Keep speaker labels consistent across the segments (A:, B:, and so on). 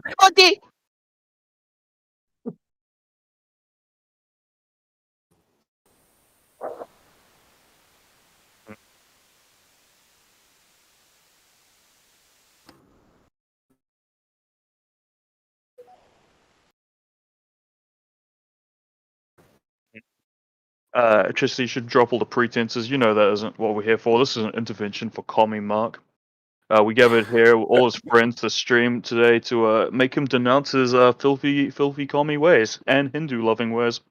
A: 어디?
B: Trista, you should drop all the pretenses. You know that isn't what we're here for. This is an intervention for Commie Mark. We gathered here, all his friends, to stream today to make him denounce his filthy commie ways and Hindu-loving ways.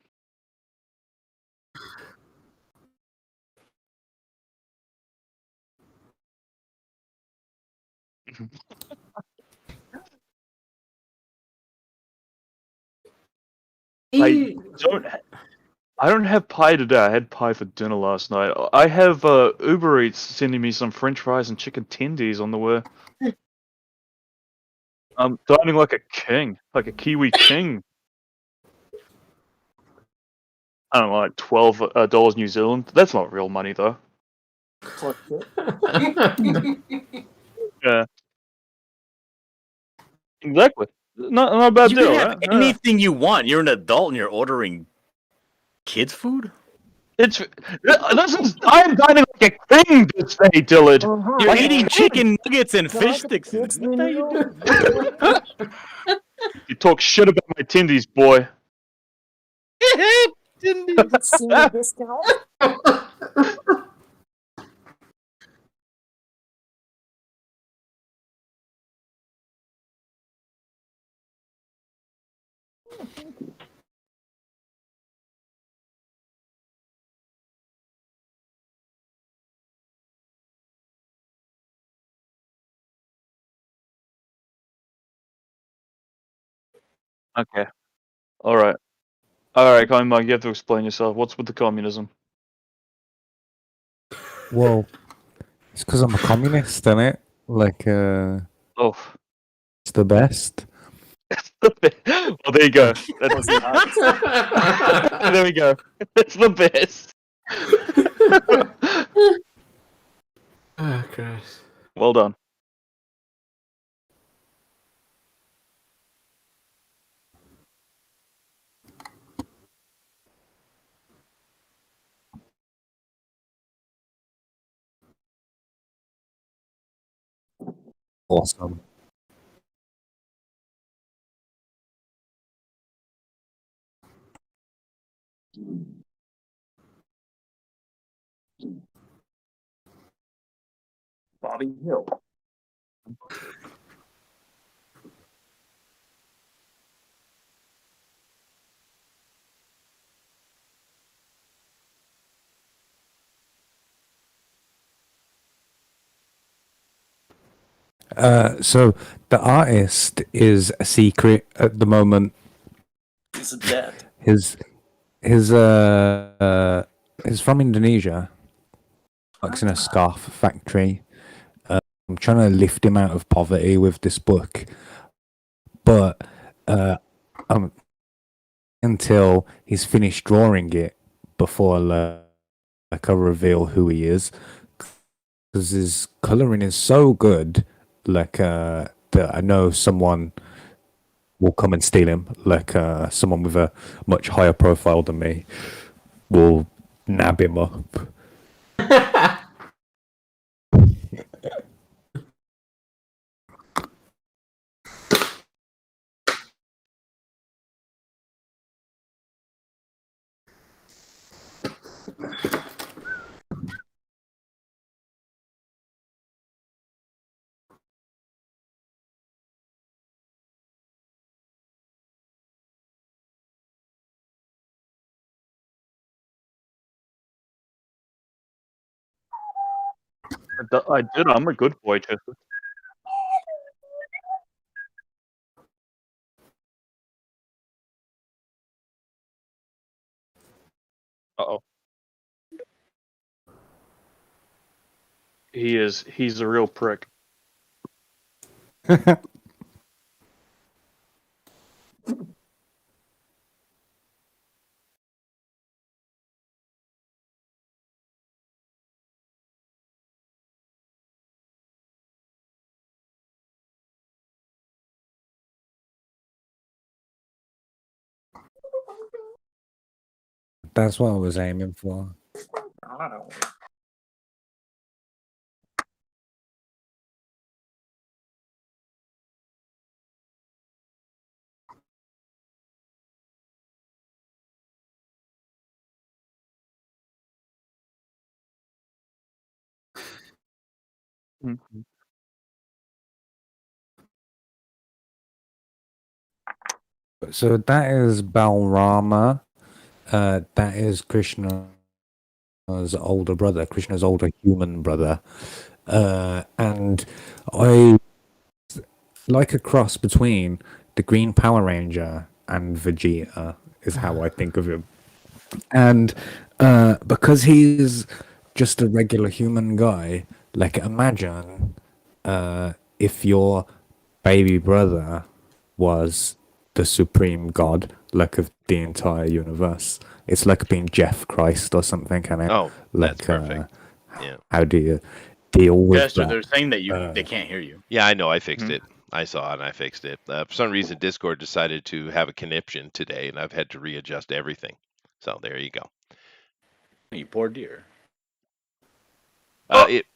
B: I don't have pie today. I had pie for dinner last night. I have Uber Eats sending me some French fries and chicken tendies on the way. I'm dining like a king, like a Kiwi king. I don't know, like $12 New Zealand. That's not real money though. Yeah, exactly. Not a bad
C: You
B: deal,
C: can have
B: right?
C: anything you want. You're an adult and you're ordering kids' food?
B: This is I am dining like a king this day, Dillard.
C: You're
B: Like a
C: eating
B: king.
C: chicken nuggets and fish sticks. What are you doing?
B: You talk shit about my tendies, boy. Okay. Alright. Alright, Mike, you have to explain yourself. What's with the communism?
D: Well, it's because I'm a communist, isn't it? Like,
B: Oh.
D: it's the best.
B: Well, there you go. That's there we go. It's the best.
E: Oh, Christ.
B: Well done.
D: Awesome.
B: Bobby Hill.
D: So the artist is a secret at the moment.
C: He's dead.
D: His is from Indonesia. Works in a scarf factory. I'm trying to lift him out of poverty with this book, but until he's finished drawing it before like I reveal who he is, because his coloring is so good, like that I know someone will come and steal him. Like someone with a much higher profile than me will nab him up.
B: I did. I'm a good boy, Chester. Uh-oh. He's a real prick.
D: That's what I was aiming for.
B: Mhm.
D: So that is Balrama. That is Krishna's older brother, Krishna's older human brother. And I like a cross between the Green Power Ranger and Vegeta, is how I think of him. And because he's just a regular human guy, like imagine if your baby brother was the supreme god, like of the entire universe. It's like being Jeff Christ or something, kind of.
A: Oh, that's
D: Like,
A: perfect. Yeah.
D: how do you deal with
C: Jester,
D: that?
C: they're saying that they can't hear you.
A: Yeah, I know. I fixed
B: Mhm.
A: it. I saw it and I fixed it. For some reason, Discord decided to have a conniption today, and I've had to readjust everything. So there you go.
C: You poor dear.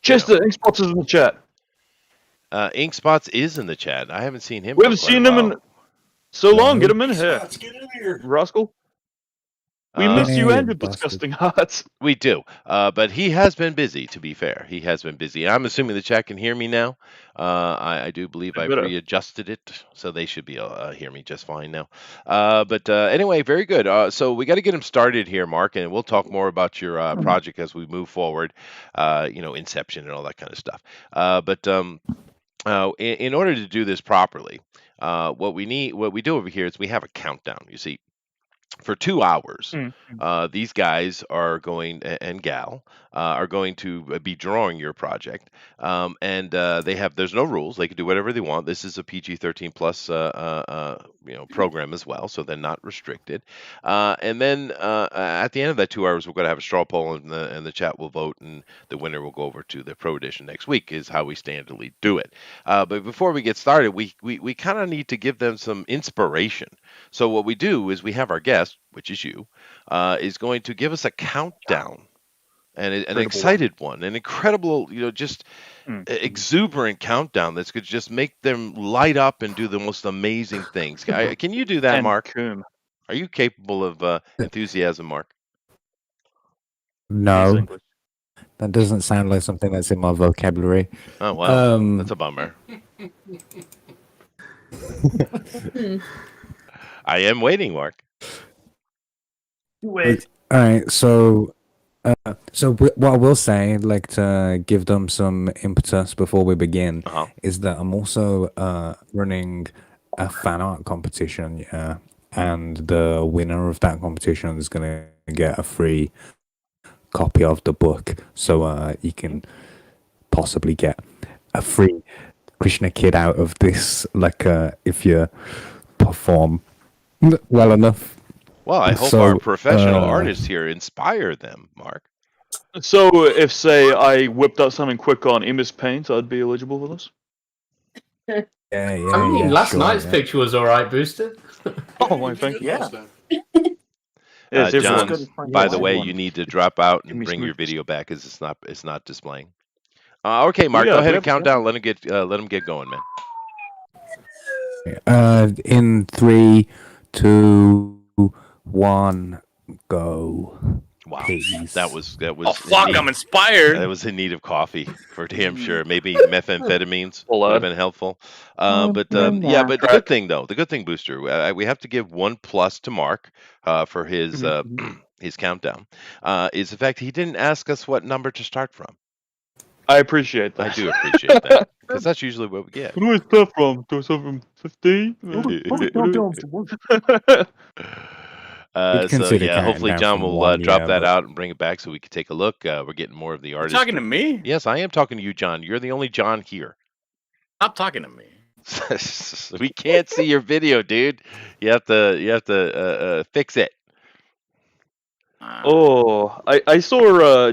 B: Chester, Xbox is in the chat.
A: Ink Spots is in the chat. I haven't seen him.
B: We
A: for
B: haven't
A: quite a
B: seen him in
A: while.
B: so long.
D: No.
B: Get him in here,
E: Spots, get in here.
B: rascal. We
A: Uh,
B: miss you
D: Hey,
B: and your
D: bastard.
B: disgusting hearts.
A: We do, but he has been busy. To be fair, he has been busy. I'm assuming the chat can hear me now. I do believe
B: They
A: I've
B: better.
A: readjusted it, so they should be hear me just fine now. But anyway, very good. So we got to get him started here, Mark, and we'll talk more about your project as we move forward. Inception and all that kind of stuff. In order to do this properly, what we do over here is we have a countdown. You see, for 2 hours, these guys are going and gal are going to be drawing your project, and there's no rules. They can do whatever they want. This is a PG-13 plus program as well, so they're not restricted. And then at the end of that 2 hours, we're going to have a straw poll, and the chat will vote, and the winner will go over to the Pro Edition next week. Is how we standardly do it. But before we get started, we kind of need to give them some inspiration. So what we do is we have our guest, which is you, is going to give us a countdown, and an
B: Incredible
A: excited one, an incredible, just exuberant countdown that's going to just make them light up and do the most amazing things. Can you do that,
B: And
A: Mark?
B: Coom.
A: Are you capable of enthusiasm, Mark?
B: He's
D: No,
B: English.
D: that doesn't sound like something that's in my vocabulary.
A: Oh wow,
D: Um,
A: that's a bummer. I am waiting, Mark.
B: Wait.
D: All right, so what I will say, like to give them some impetus before we begin,
A: Uh-huh.
D: is that I'm also running a fan art competition, yeah, and the winner of that competition is gonna get a free copy of the book, so you can possibly get a free Krishna kid out of this, like if you perform well enough.
A: Well, I hope
D: So,
A: our professional
D: uh,
A: artists here inspire them, Mark.
B: So, if say I whipped out something quick on MS Paint, I'd be eligible for this.
D: Yeah,
E: I mean, last
D: sure,
E: night's
D: yeah.
E: picture was all right, Booster.
B: Oh my, thank you.
E: Yeah.
B: Yes,
A: John,
B: everyone's-
A: by the way,
B: everyone.
A: you need to drop out
B: Give
A: and
B: me
A: bring
B: some
A: your
B: interest.
A: video back because it's not displaying. Okay, Mark,
B: Yeah,
A: go ahead
B: we
A: and
B: have-
A: count down. Let him get going, man.
D: In 3, 2, 1, go.
A: Wow,
D: Please.
A: that was.
C: Oh fuck! I'm inspired.
A: That was in need of coffee for damn sure. Maybe methamphetamines would have been helpful. But the good thing though, Booster, we have to give 1+ to Mark for his his countdown. Is the fact he didn't ask us what number to start from.
B: I appreciate that.
A: I do appreciate that because that's usually what we get.
B: Where do I start from? Do I start from 15?
D: We'd consider counting
A: Hopefully
D: down
A: John
D: from
A: will
D: 1,
A: drop
D: yeah,
A: that
D: but-
A: out and bring it back so we can take a look. We're getting more of the
C: You're
A: artists.
C: talking to me?
A: Yes, I am talking to you, John. You're the only John here.
C: Stop talking to me.
A: We can't see your video, dude. You have to fix it.
B: Oh, I saw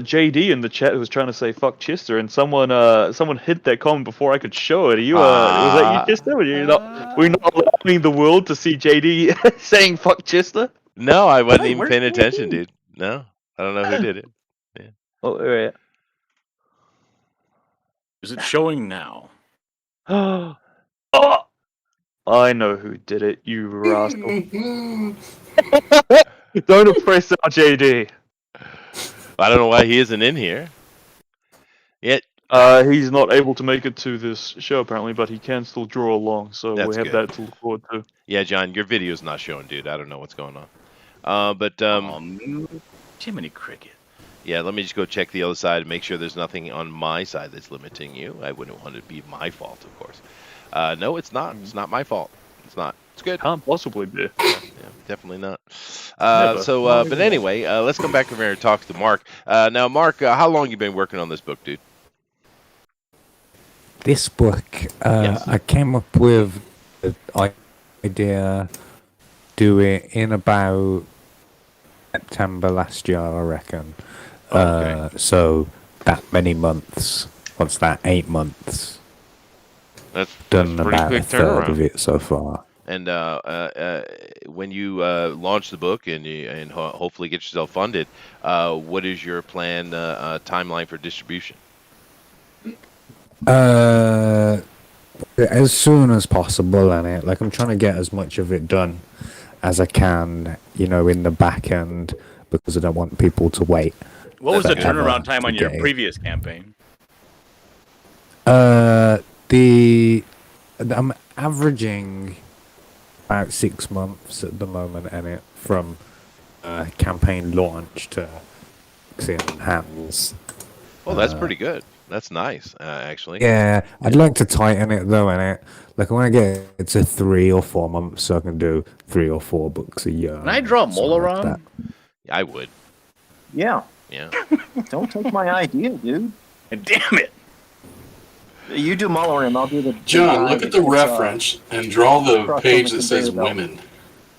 B: JD in the chat who was trying to say fuck Chester, and someone hit that comment before I could show it. Are you was that you, Chester? Were you not allowing the world to see JD saying fuck Chester?
A: No, I wasn't
C: Hey,
A: even
C: where's
A: paying
C: JD?
A: attention, dude. No, I don't know who did it.
B: Oh, wait.
C: Is it showing now?
B: Oh, I know who did it, you rascal. Don't oppress our JD.
A: I don't know why he isn't in here. Yet
B: He's not able to make it to this show apparently, but he can still draw along, so
A: That's
B: we have
A: good.
B: that to look forward to.
A: yeah, John, your video's not showing, dude. I don't know what's going on. But
C: Jiminy Cricket.
A: yeah, let me just go check the other side and make sure there's nothing on my side that's limiting you. I wouldn't want it to be my fault, of course. No, it's not. It's not my fault. It's not. It's good.
B: Can't possibly be.
A: Yeah, definitely not.
B: Never.
A: But anyway, let's come back over here and talk to Mark. Now, Mark, how long you been working on this book, dude?
D: This book,
A: Yes.
D: I came up with the idea do it in about September last year, I reckon.
A: Okay.
D: So that many months. What's that? 8 months.
A: That's
D: Done
A: pretty
D: about
A: quick
D: a third of
A: turnaround.
D: it so far.
A: And when you launch the book and hopefully get yourself funded, what is your plan timeline for distribution?
D: As soon as possible, and it like I'm trying to get as much of it done as I can, in the back end, because I don't want people to wait.
C: What was the
D: Forever
C: turnaround time on
D: to
C: your
D: get it.
C: previous campaign?
D: I'm averaging about 6 months at the moment, and it from campaign launch to in hands.
A: Well, that's pretty good. That's nice, actually.
D: Yeah, I'd like to tighten it though, and like I want to get it to 3 or 4 months, so I can do 3 or 4 books a year.
C: Can I draw
D: something like
C: Molaron?
D: that.
A: I would.
F: Yeah.
A: Yeah.
F: Don't take my idea, dude.
C: Damn it!
F: You do Muller and I'll do the.
E: John, look at the reference and draw the
F: Cross
E: page
F: on the
E: that says
F: conveyor belt.
E: women.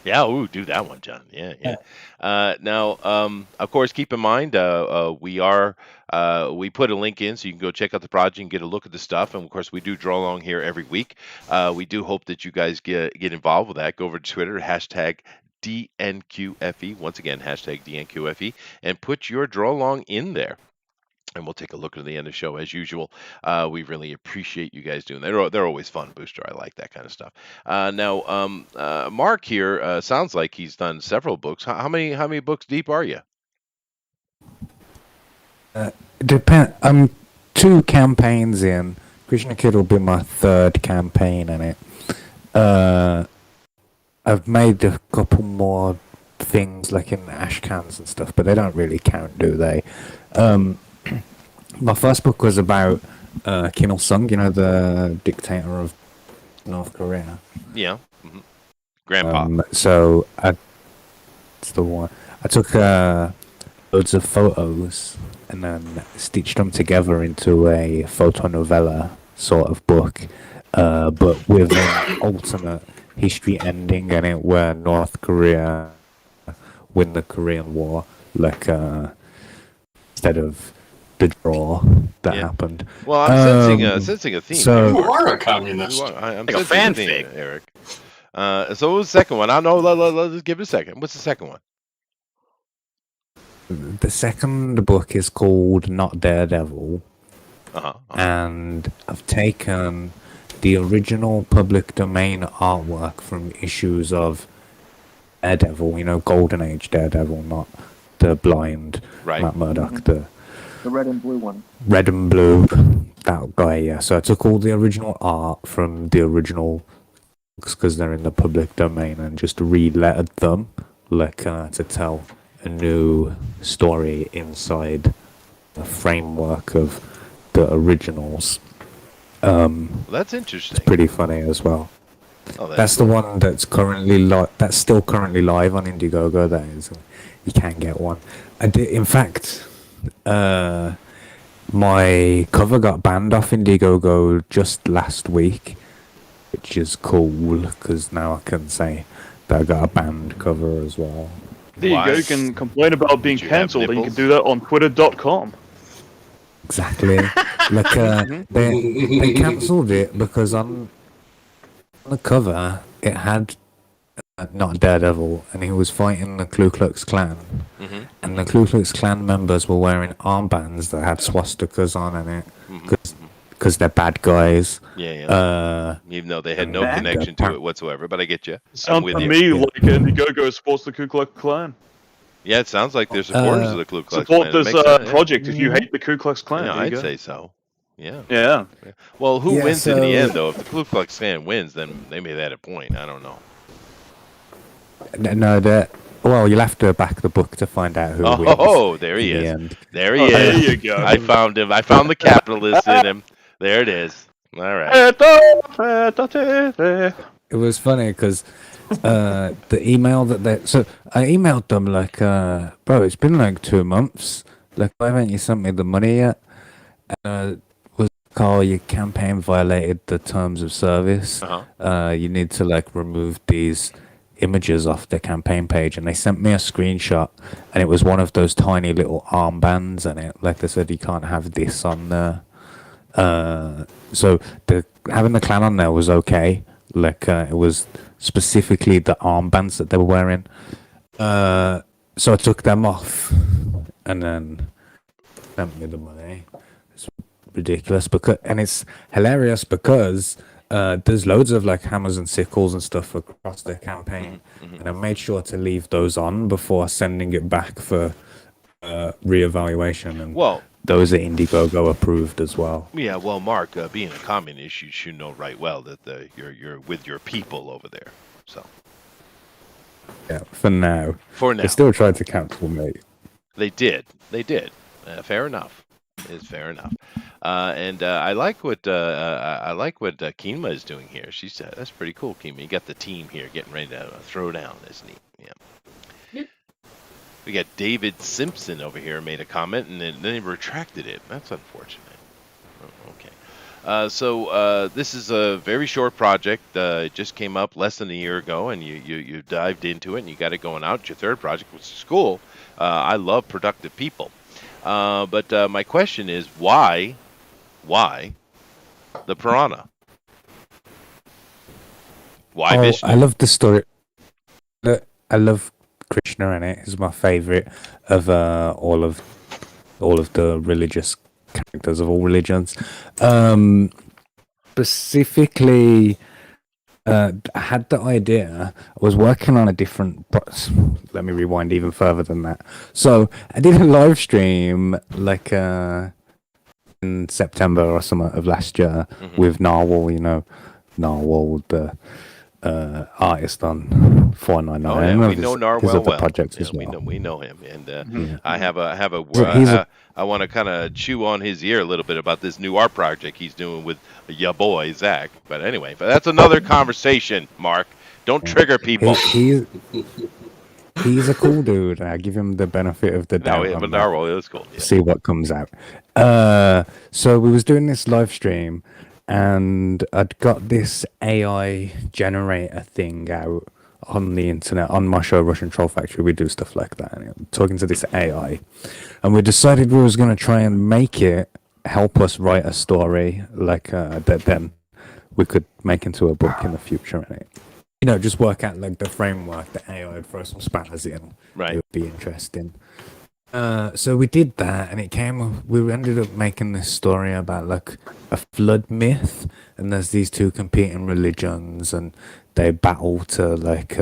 A: Yeah, ooh, do that one, John. Yeah. Now, of course, keep in mind, we put a link in so you can go check out the project and get a look at the stuff. And of course, we do draw along here every week. We do hope that you guys get involved with that. Go over to Twitter, hashtag DNQFE. Once again, hashtag DNQFE, and put your draw along in there. And we'll take a look at the end of the show as usual. We really appreciate you guys doing that. They're always fun, Booster. I like that kind of stuff. Now, Mark here sounds like he's done several books. How many books deep are you?
D: I'm 2 campaigns in. Krishna Kid will be my 3rd campaign in it. I've made a couple more things like in ash cans and stuff, but they don't really count, do they? My first book was about Kim Il-sung, the dictator of North Korea.
A: Yeah. Mm-hmm. Grandpa.
D: So that's the one. I took loads of photos and then stitched them together into a photonovella sort of book, but with an alternate history ending in it where North Korea win the Korean War, like instead of the draw that happened.
A: Well, I'm sensing a theme.
D: so-
E: You are a communist.
A: I'm
C: Like a
A: sensing
C: fanfic.
A: theme, Eric. So what was the second one? I know. Let's give it a second. What's the second one?
D: The second book is called Not Daredevil,
A: Uh-huh.
D: and I've taken the original public domain artwork from issues of Daredevil, Golden Age Daredevil, not the blind
A: Right.
D: Matt Murdock, the
F: The red and blue one.
D: red and blue, that guy, yeah. So I took all the original art from the original books because they're in the public domain and just re-lettered them, like to tell a new story inside the framework of the originals.
A: Well, that's interesting.
D: Pretty funny as well.
A: Oh,
D: That's the one that's that's still currently live on Indiegogo. That is, you can get one. In fact, my cover got banned off Indiegogo just last week, which is cool because now I can say that I got a banned cover as well.
B: There you
A: Why?
B: go. You can complain about being
A: Did you have
B: cancelled, and you can
A: nipples?
B: do that on Twitter.com.
D: Exactly. Like they cancelled it because on the cover it had not Daredevil, and he was fighting the Ku Klux Klan.
A: Mm-hmm.
D: And the Ku Klux Klan members were wearing armbands that had swastikas on it, because they're bad guys.
A: Yeah. Even though they had no
F: Bad
A: connection to it whatsoever, but I get you. I'm
B: Sounds
A: with
B: to
A: you.
B: me like Indiegogo supports the Ku Klux Klan.
A: Yeah, it sounds like they're supporters of the Ku Klux
B: Support
A: Klan. It
B: this
A: makes sense, yeah.
B: project if you hate the Ku Klux Klan.
A: Yeah,
B: There you
A: I'd
B: go.
A: say so. Yeah.
B: Yeah.
A: Well, who
D: Yeah,
A: wins in the
D: so-
A: end, though? If the Ku Klux Klan wins, then they made that a point. I don't know.
D: No, well, you'll have to back the book to find out who wins.
A: Oh, there he
D: in the
A: is.
D: end.
A: There he
B: Oh, there
A: is.
B: you go.
A: I found him. I found the capitalist in him. There it is. All right.
D: It was funny because the email so I emailed them like, bro, it's been like 2 months. Like, why haven't you sent me the money yet? Was Carl, your campaign violated the terms of service. You need to like remove these images off the campaign page, and they sent me a screenshot, and it was one of those tiny little armbands in it. Like they said, you can't have this on there. So having the clan on there was okay. Like it was specifically the armbands that they were wearing. So I took them off, and then sent me the money. It's ridiculous and it's hilarious because there's loads of like hammers and sickles and stuff across the campaign, and I made sure to leave those on before sending it back for reevaluation. And those are Indiegogo approved as well.
A: Yeah, well, Mark, being a communist, you should know right well that you're with your people over there. So
D: yeah, for now. They still tried to cancel me.
A: They did. Fair enough. It's fair enough. And I like what Kima is doing here. She said that's pretty cool, Kima. You got the team here getting ready to throw down. That's neat. Yeah. We got David Simpson over here made a comment and then he retracted it. That's unfortunate. Oh, okay. So this is a very short project. It just came up less than a year ago, and you dived into it and you got it going out. It's your third project, which is cool. I love productive people. But my question is, why the piranha? Why Vishnu?
D: I love the story. I love Krishna in it. He's my favorite of all of the religious characters of all religions. Specifically, I had the idea. I was working on a different. Let me rewind even further than that. So I did a live stream like in September or something of last year with Narwhal. You know, Narwhal, the artist on 499.
A: Oh yeah, we know Narwhal well.
D: Projects
A: yeah,
D: as well.
A: We know him, and
D: Yeah.
A: I have a
D: So
A: I want to kind of chew on his ear a little bit about this new art project he's doing with ya boy Zach. But anyway, that's another conversation. Mark, don't trigger people.
D: He's a cool dude. I give him the benefit of the doubt.
A: No, yeah, but Narwhal is cool. Yeah.
D: See what comes out. So we was doing this live stream, and I'd got this AI generator thing out on the internet. On my show, Russian Troll Factory, we do stuff like that. And I'm talking to this AI, and we decided we was going to try and make it help us write a story like that then we could make into a book in the future. And you know, just work out like the framework that AI would throw some spanners in.
A: Right.
D: It would be interesting. So we did that, and we ended up making this story about like a flood myth, and there's these two competing religions, and they battle to like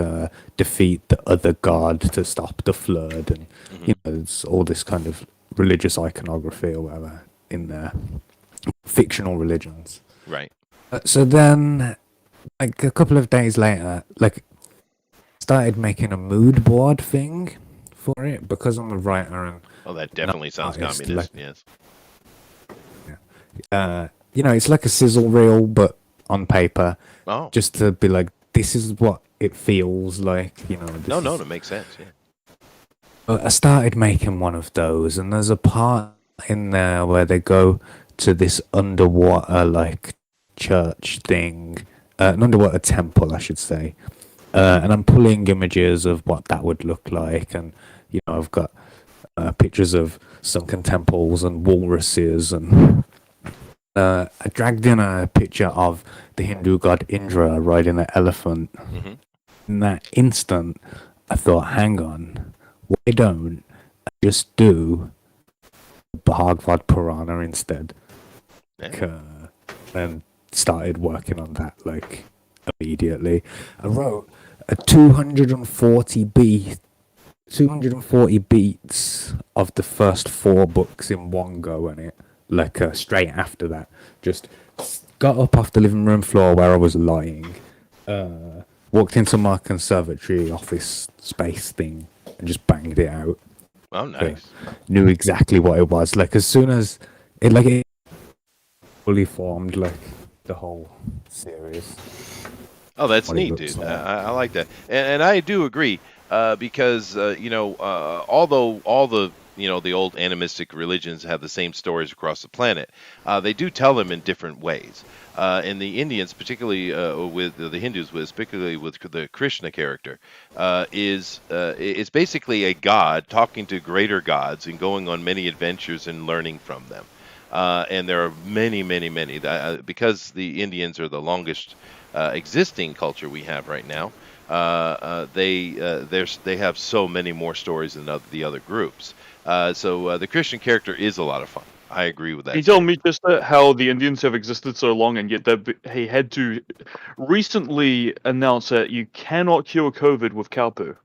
D: defeat the other god to stop the flood, and you know, it's all this kind of religious iconography or whatever in there, fictional religions.
A: Right.
D: So then, like a couple of days later, like started making a mood board thing for it because I'm a writer and
A: that definitely sounds
D: artist,
A: communist.
D: like,
A: Yes.
D: You know, it's like a sizzle reel but on paper.
A: Oh.
D: Just to be like, this is what it feels like, you know.
A: No, that makes sense. Yeah.
D: I started making one of those, and there's a part in there where they go to this underwater like church thing, an underwater temple, I should say. And I'm pulling images of what that would look like, and you know, I've got pictures of sunken temples and walruses, and I dragged in a picture of the Hindu god Indra riding an elephant. in that instant, I thought, hang on, why don't I just do Bhagavad Purana instead?
A: Yeah.
D: And started working on that like immediately. I wrote a 240 beats of the first 4 books in one go, and it like straight after that, just got up off the living room floor where I was lying, walked into my conservatory office space thing, and just banged it out.
A: Oh, nice.
D: Knew exactly what it was. Like as soon as it fully formed, like the whole series.
A: Oh, that's
D: What it
A: neat,
D: looks
A: dude.
D: like.
A: I like that, and I do agree because although all the the old animistic religions have the same stories across the planet, they do tell them in different ways. And the Indians, particularly with the Hindus, particularly with the Krishna character, is basically a god talking to greater gods and going on many adventures and learning from them. And there are many, many, many. Because the Indians are the longest existing culture we have right now. They have so many more stories than the other groups. So the Christian character is a lot of fun. I agree with that.
B: Can you tell me just how the Indians have existed so long, and yet he had to recently announce that you cannot cure COVID with cow poo?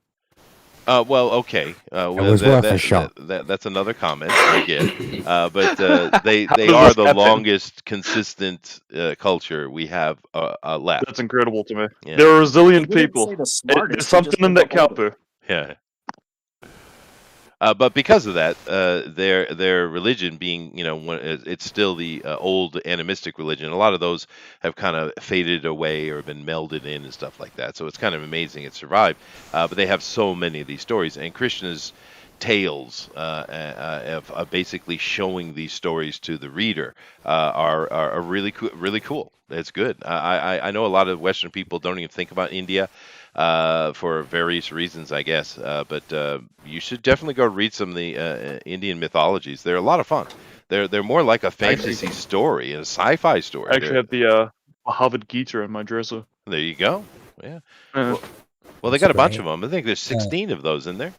A: Well, okay.
D: It was worth a shot.
A: That's another comment I get. But they
B: How
A: they
B: does
A: are
B: this
A: the
B: happen?
A: longest consistent culture we have left.
B: That's incredible to me.
A: Yeah.
B: They're resilient
F: He didn't
B: people.
F: say the
B: There's
F: smartest, he
B: something
F: just
B: in
F: was
B: that cow
F: older.
B: poo.
A: Yeah. But because of that, their religion being, it's still the old animistic religion. A lot of those have kind of faded away or been melded in and stuff like that. So it's kind of amazing it survived. But they have so many of these stories, and Krishna's tales of basically showing these stories to the reader are really really cool. It's good. I know a lot of Western people don't even think about India for various reasons, I guess. But you should definitely go read some of the Indian mythologies. They're a lot of fun. They're more like a fantasy story, a sci-fi story.
B: I actually have the Bhagavad Gita in my dresser.
A: There you go. Yeah.
B: Uh,
A: Well, they
D: That's
A: got a bunch
D: great.
A: of them. I think there's 16 of those in there.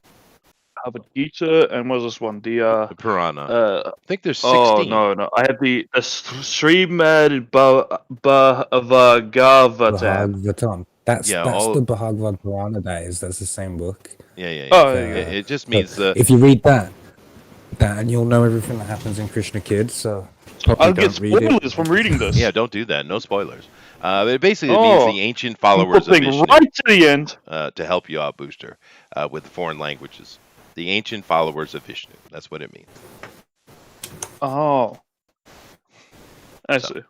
B: Bhagavad Gita, and what was this one?
A: The Purana. I think there's 16.
B: Oh no! I had the Srimad Bhagavatam.
D: Bhagavatam. That's
A: Yeah,
D: the Bhagavad Purana. That's the same book.
A: Yeah.
B: Oh, there you go.
A: It just means
D: If you read that, and you'll know everything that happens in Krishna Kids. So probably
B: I'll get
D: don't read it.
B: spoilers from reading this.
A: yeah, don't do that. No spoilers. It basically means the ancient followers of
B: Flipping
A: Vishnu
B: right to the end.
A: to help you out, Booster, with the foreign languages. The ancient followers of Vishnu. That's what it means.
B: Oh, I see.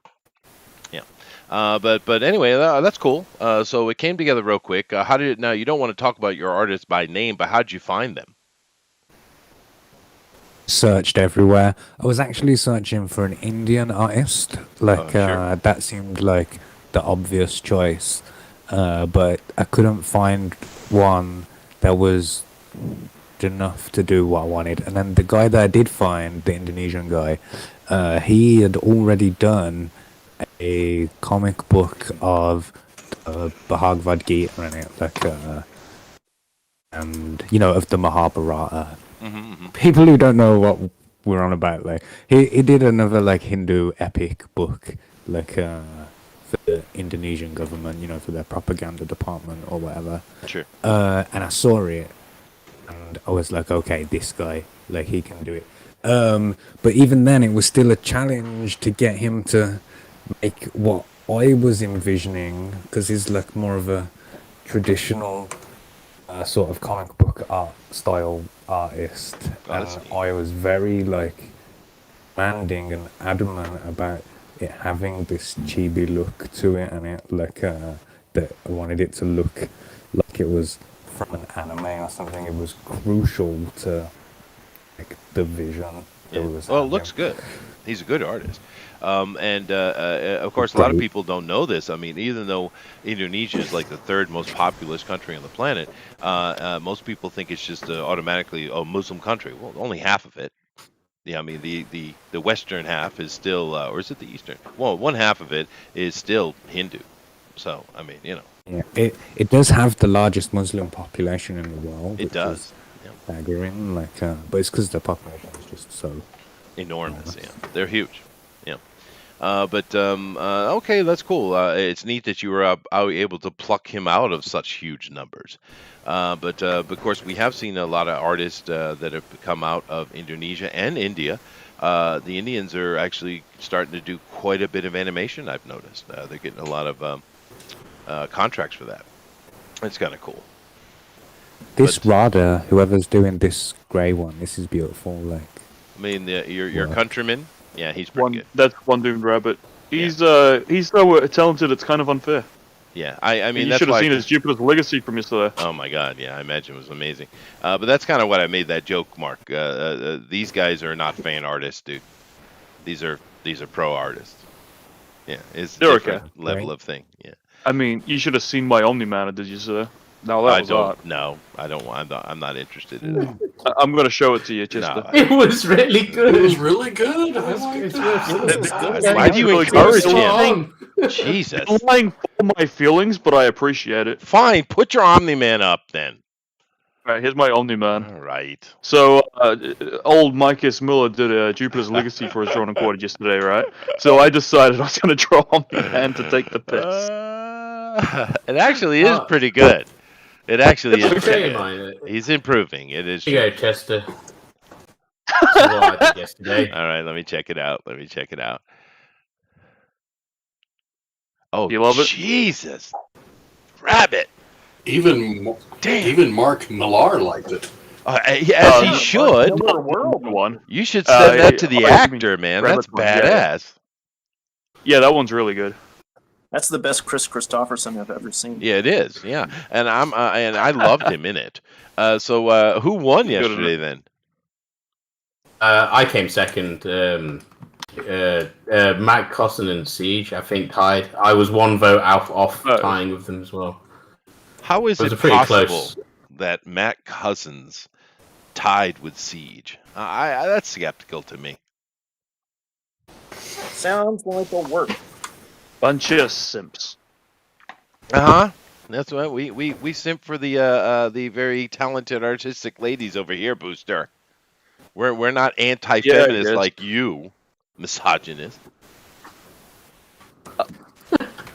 A: But anyway, that's cool. So it came together real quick. How did it? Now you don't want to talk about your artists by name, but how did you find them?
D: Searched everywhere. I was actually searching for an Indian artist. Like
A: Sure.
D: that seemed like the obvious choice, but I couldn't find one that was enough to do what I wanted. And then the guy that I did find, the Indonesian guy, he had already done a comic book of Bhagavad Gita in it, like and of the Mahabharata. People who don't know what we're on about, like he did another like Hindu epic book, like for the Indonesian government, for their propaganda department or whatever.
A: Sure.
D: And I saw it, and I was like, okay, this guy, like he can do it. But even then, it was still a challenge to get him to make what I was envisioning, because he's like more of a traditional sort of comic book art style artist,
A: That's
D: and
A: neat.
D: I was very like demanding and adamant about it having this chibi look to it, and it like that I wanted it to look like it was from an anime or something. It was crucial to like the vision that
A: Yeah.
D: was
A: Well, it
D: having.
A: looks good. He's a good artist. And of course, a lot of
D: Great.
A: people don't know this. I mean, even though Indonesia is like the third most populous country on the planet, most people think it's just automatically a Muslim country. Well, only half of it. Yeah, I mean the western half is still, or is it the eastern? Well, one half of it is still Hindu. So I mean,
D: Yeah, it does have the largest Muslim population in the world.
A: It
D: which
A: does.
D: is
A: Yeah.
D: staggering. But it's because the population is just so
A: Enormous.
D: enormous.
A: Yeah, they're huge. Yeah. Okay, that's cool. It's neat that you were able to pluck him out of such huge numbers. But of course, we have seen a lot of artists that have come out of Indonesia and India. The Indians are actually starting to do quite a bit of animation. I've noticed they're getting a lot of contracts for that. It's kind of cool.
D: This
A: But-
D: Rada, whoever's doing this grey one, this is beautiful. Like,
A: I mean, your
D: Wow.
A: countryman, yeah, he's pretty good.
B: That's One Doomed Rabbit. He's so talented. It's kind of unfair.
A: Yeah, I mean
B: You
A: that's
B: should have
A: why.
B: seen his Jupiter's Legacy from yesterday.
A: Oh my God, yeah, I imagine it was amazing. But that's kind of what I made that joke, Mark. These guys are not fan artists, dude. These are pro artists. Yeah, it's a
B: They're
A: different
B: okay.
A: level
D: Right.
A: of thing. Yeah,
B: I mean, you should have seen my Omni-Man, did you, sir? No, that
A: I
B: was
A: don't.
B: art.
A: No, I don't. I'm not interested in it.
B: I'm going to show it to you, Chester.
A: No,
G: It was really
E: It
G: good.
E: was really good. I
G: It's
E: liked
G: worth
E: it.
G: it.
A: Why do you
B: Really
A: encourage
B: good.
A: him?
G: Long.
A: Jesus.
B: You're lying for my feelings, but I appreciate it.
A: Fine, put your Omni-Man up then.
B: Alright, here's my Omni-Man.
A: All right.
B: So, old Micus Miller did Jupiter's Legacy for his drawn and quartered yesterday, right? So I decided I was going to draw Omni-Man to take the piss.
A: It actually is pretty good. It actually is.
G: Okay,
A: pretty good.
G: mine.
A: He's improving. It is.
G: Here you go, Chester. This is what I did yesterday.
A: All right, let me check it out. Oh,
B: You love it?
A: Jesus, rabbit!
E: Even
A: Damn.
E: Mark Millar liked it.
A: As he should.
F: Another world.
B: One.
A: You should send that to the
B: you mean
A: actor, man. That's
B: Rabbit one, yeah.
A: badass.
B: Yeah, that one's really good.
F: That's the best Chris Christopherson I've ever seen.
A: Yeah, it is. Yeah, and I loved him in it. So who won
B: Good
A: yesterday then?
G: I came second. Matt Cosson and Siege, I think, tied. I was one vote off
B: Oh.
G: tying with them as well.
A: How is
G: It was
A: it
G: pretty
A: possible
G: close.
A: that Matt Cousins tied with Siege? That's skeptical to me.
F: Sounds like a work.
B: Bunch of simps.
A: That's what we simp for the very talented artistic ladies over here, Booster. We're not anti-feminist
B: Yeah, yes.
A: like you, misogynist.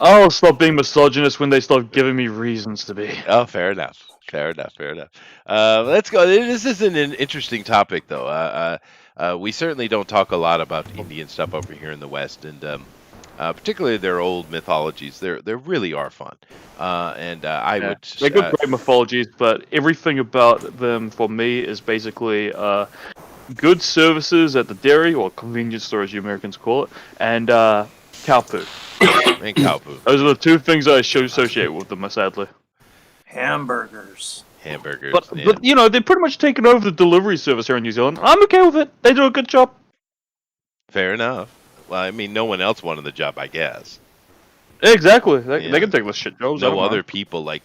B: I'll stop being misogynist when they start giving me reasons to be.
A: Oh, fair enough. Let's go. This is an interesting topic, though. We certainly don't talk a lot about Indian stuff over here in the West, and particularly their old mythologies. They really are fun. I
B: Yeah.
A: would.
B: They're good, great mythologies, but everything about them for me is basically good services at the dairy, or convenience store as you Americans call it, and cow poo.
A: And cow poo.
B: Those are the two things I associate with them, sadly.
F: Hamburgers.
A: Hamburgers.
B: But
A: yeah.
B: but you know, they've pretty much taken over the delivery service here in New Zealand. I'm okay with it. They do a good job.
A: Fair enough. Well, I mean, no one else wanted the job, I guess.
B: Exactly. They
A: Yeah.
B: can take the shit jobs. I
A: No
B: don't
A: other
B: mind.
A: people, like,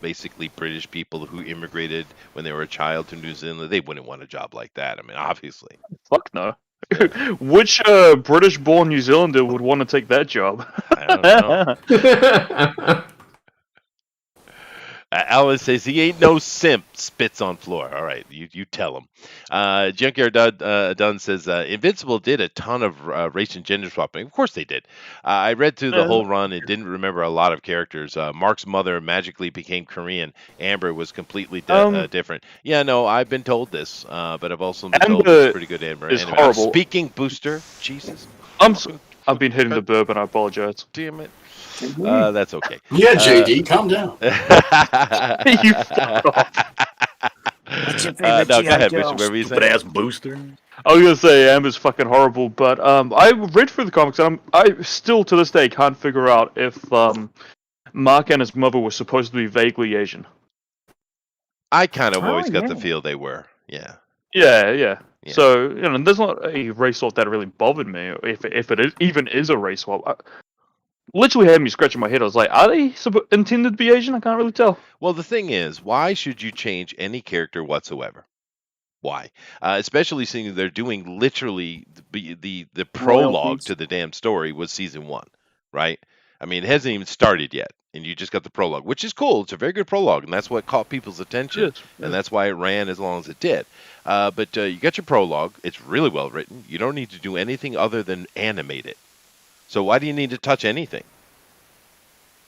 A: basically British people who immigrated when they were a child to New Zealand, they wouldn't want a job like that. I mean, obviously.
B: Fuck no. Which British-born New Zealander would want to take that job?
A: I don't know. Alan says he ain't no simp. Spits on floor. All right, you tell him. Junkyard Dunn says Invincible did a ton of race and gender swapping. Of course they did. I read through the whole run and didn't remember a lot of characters. Mark's mother magically became Korean. Amber was completely different. Yeah, no, I've been told this, but I've also been told it's pretty good. Amber
B: is
A: anyway,
B: horrible.
A: Speaking Booster, Jesus,
B: I've been hitting the burp and I apologize.
A: damn it. That's okay.
E: Yeah, JD, calm down.
B: You fuck off.
F: What's your
A: No,
F: favorite
A: go
F: G.I.
A: ahead,
F: Joe?
A: Booster. Whatever you
C: Stupid
A: say.
C: ass booster.
B: I was gonna say Amber's fucking horrible, but I read through the comics and I still to this day can't figure out if Mark and his mother were supposed to be vaguely Asian.
A: I kind of always
F: Oh,
A: got the
F: yeah.
A: feel they were. Yeah.
B: Yeah.
A: Yeah.
B: So there's not a race swap that really bothered me, if it even is a race swap. Literally had me scratching my head. I was like, are they intended to be Asian? I can't really tell.
A: Well, the thing is, why should you change any character whatsoever? Why? Especially seeing they're doing literally the prologue
F: Royalties.
A: to the damn story was season 1, right? I mean, it hasn't even started yet. and you just got the prologue, which is cool. It's a very good prologue, and that's what caught people's attention, and that's why it ran as long as it did. But you got your prologue. It's really well written. You don't need to do anything other than animate it. So why do you need to touch anything?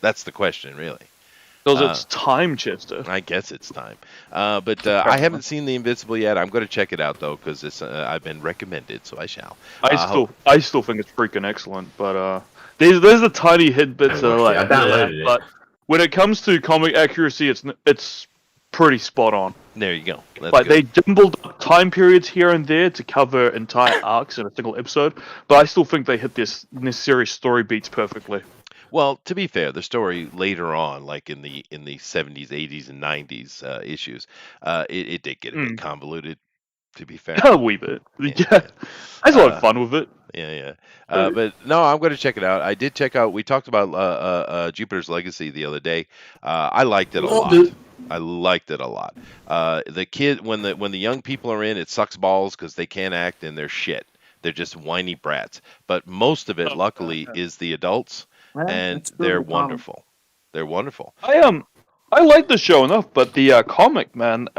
A: That's the question, really.
B: Because it's time, Chester.
A: I guess it's time. But I haven't seen The Invincible yet. I'm going to check it out, though, because it's I've been recommended, so I shall.
B: I still think it's freaking excellent, but there's the tiny hit bits that are like,
G: I downloaded it.
B: but when it comes to comic accuracy, it's pretty spot on.
A: There you go. That's
B: Like
A: good.
B: they jumbled time periods here and there to cover entire arcs in a single episode, but I still think they hit this necessary story beats perfectly.
A: Well, to be fair, the story later on, like in the 70s, 80s, and 90s issues, it did get a bit convoluted. To be fair,
B: A wee bit. Yeah. I had a lot of fun with it.
A: Yeah. But no, I'm going to check it out. I did check out. We talked about Jupiter's Legacy the other day. I liked it a lot. I liked it a lot. The kid, when the young people are in, it sucks balls because they can't act and they're shit. They're just whiny brats. But most of it, luckily, is the adults. And they're wonderful. They're wonderful.
B: I like the show enough, but the comic, man,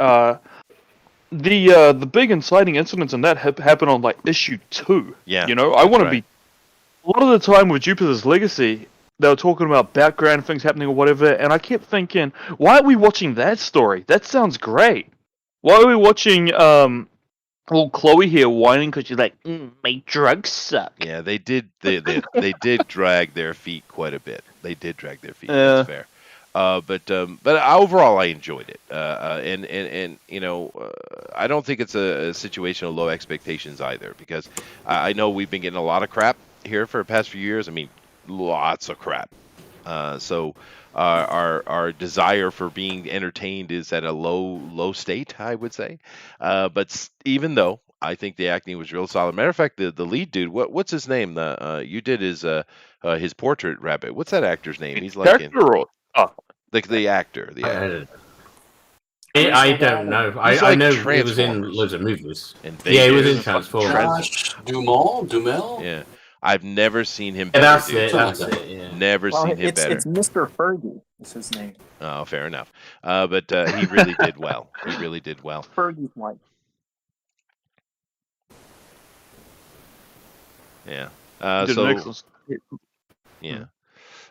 B: the big inciting incidents in that happen on like issue 2.
A: Yeah,
B: you know, I want to
A: right.
B: be. A lot of the time with Jupiter's Legacy, they were talking about background things happening or whatever, and I kept thinking, why are we watching that story? That sounds great. Why are we watching little Chloe here whining because she's like, my drugs suck.
A: Yeah, they did. They did drag their feet quite a bit. They did drag their feet. That's fair. But overall, I enjoyed it. And you know, I don't think it's a situation of low expectations either, because I know we've been getting a lot of crap here for the past few years. I mean, lots of crap. So our desire for being entertained is at a low state, I would say. But even though I think the acting was real solid. Matter of fact, the lead dude, what's his name? You did his portrait rabbit. What's that actor's name? He's like the actor.
G: I don't know. I know he was in loads of movies. Yeah, he was in Transformers.
E: Dumel?
A: Yeah. I've never seen him
G: Yeah,
A: better.
G: that's it. Yeah.
A: Never seen him better.
F: It's Mr. Fergie. Is his name?
A: Oh, fair enough. But he really did well. He really did well.
F: Fergie's wife.
A: Yeah.
B: Did an excellent.
A: Yeah.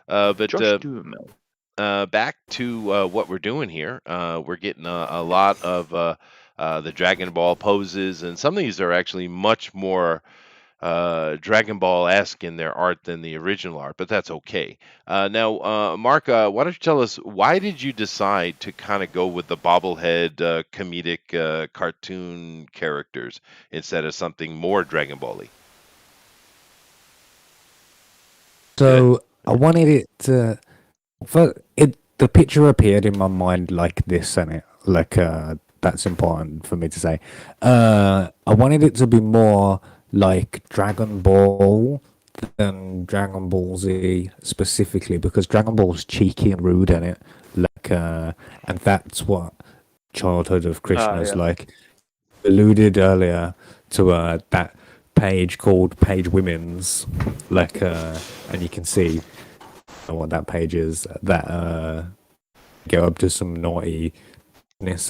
A: But
B: Josh Duhamel.
A: back to what we're doing here. We're getting a lot of the Dragon Ball poses, and some of these are actually much more Dragon Ball-esque in their art than the original art, but that's okay. Now, Mark, why don't you tell us, why did you decide to kind of go with the bobblehead comedic cartoon characters instead of something more Dragon Ball-y?
D: So I wanted it to. The picture appeared in my mind like this, and it like that's important for me to say. I wanted it to be more like Dragon Ball than Dragon Ball Z specifically, because Dragon Ball's cheeky and rude in it, like and that's what childhood of Krishna is like. Alluded earlier to that page called Page Women's, like and you can see what that page is, that go up to some naughtiness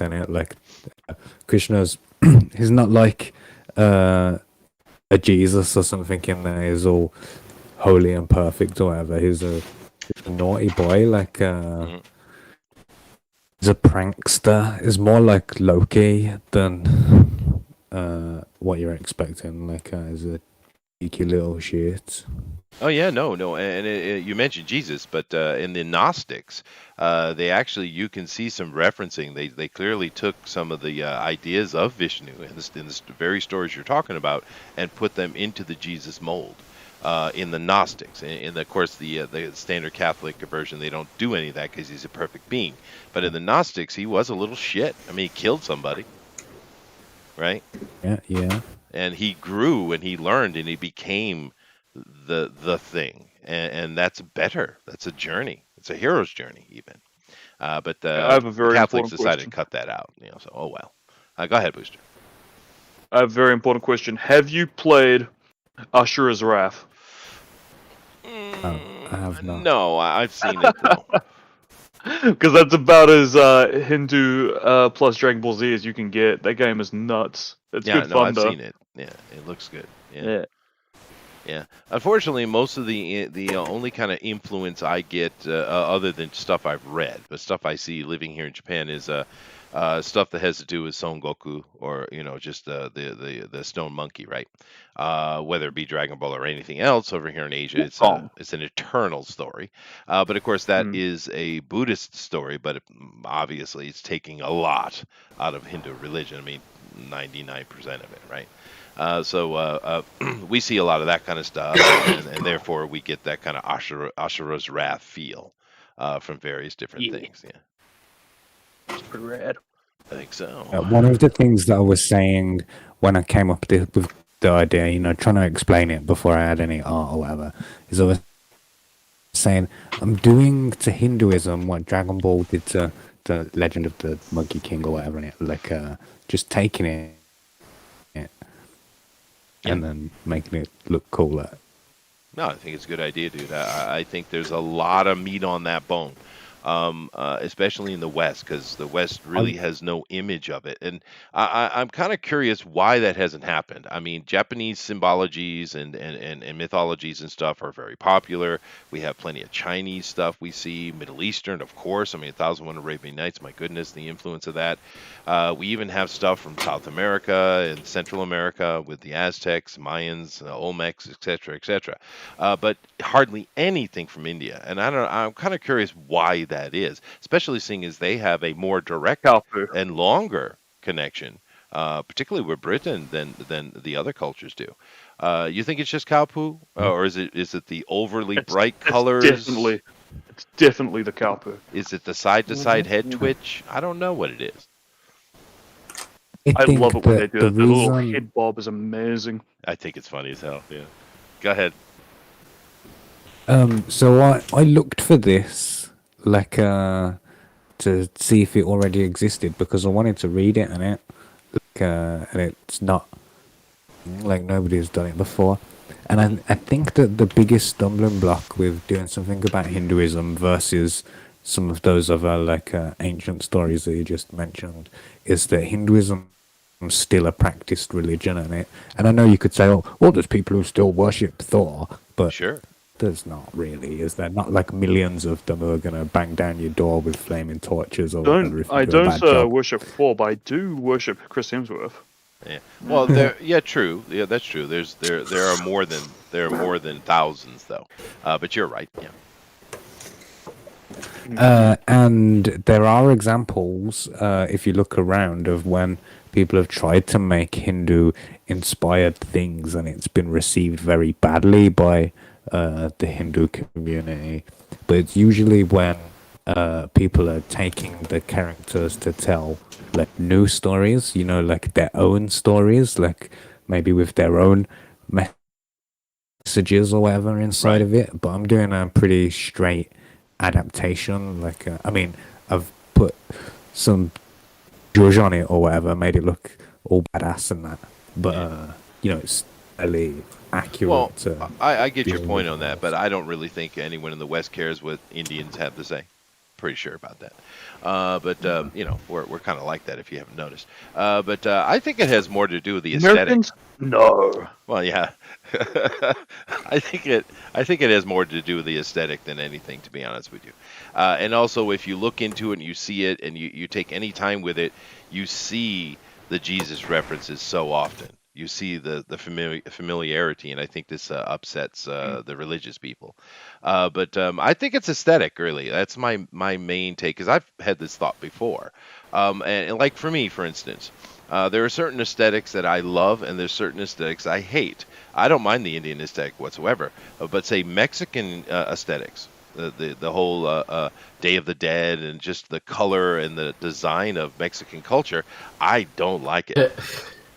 D: in it, like Krishna's he's not like a Jesus or something in there. He's all holy and perfect or whatever. He's a naughty boy, like he's a prankster. He's more like Loki than what you're expecting. Like he's a cheeky little shit.
A: Oh yeah, no, and you mentioned Jesus, but in the Gnostics, they actually, you can see some referencing. They clearly took some of the ideas of Vishnu in the very stories you're talking about and put them into the Jesus mold in the Gnostics. And of course, the standard Catholic version, they don't do any of that because he's a perfect being. But in the Gnostics, he was a little shit. I mean, he killed somebody, right?
D: Yeah.
A: And he grew and he learned and he became the thing, and that's better. That's a journey. It's a hero's journey, even. But
B: I have a very
A: Catholics
B: important
A: decided
B: question.
A: to cut that out. So oh well. Go ahead, Booster.
B: I have a very important question. Have you played Usher as Wrath?
D: I have not.
A: No, I've seen it though.
B: Because that's about as Hindu plus Dragon Ball Z as you can get. That game is nuts. It's good fun,
A: I've
B: though.
A: seen it. Yeah, it looks good. Yeah. Unfortunately, most of the only kind of influence I get, other than stuff I've read, but stuff I see living here in Japan is stuff that has to do with Son Goku, or just the stone monkey, right? Whether it be Dragon Ball or anything else over here in Asia, it's an eternal story. But of course, that is a Buddhist story, but obviously it's taking a lot out of Hindu religion. I mean, 99% of it, right? So we see a lot of that kind of stuff, and therefore we get that kind of Ashura's wrath feel from various different things. Yeah.
B: It's pretty rad.
A: I think so.
D: One of the things that I was saying when I came up with the idea, trying to explain it before I had any art or whatever, is I was saying I'm doing to Hinduism what Dragon Ball did to the Legend of the Monkey King or whatever, like just taking it and then making it look cooler.
A: No, I think it's a good idea, dude. I think there's a lot of meat on that bone, especially in the West, because the West really has no image of it. And I'm kind of curious why that hasn't happened. I mean, Japanese symbologies and mythologies and stuff are very popular. We have plenty of Chinese stuff we see, Middle Eastern, of course. I mean, 1001 Arabian Nights, my goodness, the influence of that. We even have stuff from South America and Central America with the Aztecs, Mayans, Olmecs, etc., etc. But hardly anything from India. And I'm kind of curious why that is, especially seeing as they have a more direct and longer connection, particularly with Britain than the other cultures do. You think it's just cow poo, or is it the overly bright colors?
B: It's definitely the cow poo.
A: Is it the side-to-side head twitch? I don't know what it is.
B: I love it when they do that. The little head bob is amazing.
A: I think it's funny as hell. Yeah. Go ahead.
D: So I looked for this to see if it already existed, because I wanted to read it, and it's not, like, nobody's done it before. And I think that the biggest stumbling block with doing something about Hinduism versus some of those other ancient stories that you just mentioned is that Hinduism is still a practiced religion, and I know you could say, well, there's people who still worship Thor, but
A: sure,
D: there's not really, is there? Not like millions of them who are going to bang down your door with flaming torches or whatever.
B: I don't worship Thor, but I do worship Chris Hemsworth.
A: Yeah. Well, true. Yeah, that's true. There are more than thousands though. But you're right.
D: Yeah. And there are examples, if you look around, of when people have tried to make Hindu-inspired things, and it's been received very badly by the Hindu community. But it's usually when people are taking the characters to tell new stories, like their own stories, like maybe with their own messages or whatever inside of it. But I'm doing a pretty straight adaptation. I've put some zhuzh on it or whatever, made it look all badass and that. But it's fairly accurate.
A: Well, I get your point on that, but I don't really think anyone in the West cares what Indians have to say. Pretty sure about that. We're kind of like that, if you haven't noticed. But I think it has more to do with the aesthetic.
B: Americans? No.
A: Well, yeah. I think it has more to do with the aesthetic than anything, to be honest with you. And also, if you look into it and you see it and you take any time with it, you see the Jesus references so often. You see the familiarity, and I think this upsets the religious people. But I think it's aesthetic, really. That's my main take, because I've had this thought before. And like for me, for instance, there are certain aesthetics that I love, and there's certain aesthetics I hate. I don't mind the Indian aesthetic whatsoever, but say Mexican aesthetics, the whole Day of the Dead, and just the color and the design of Mexican culture, I don't like it.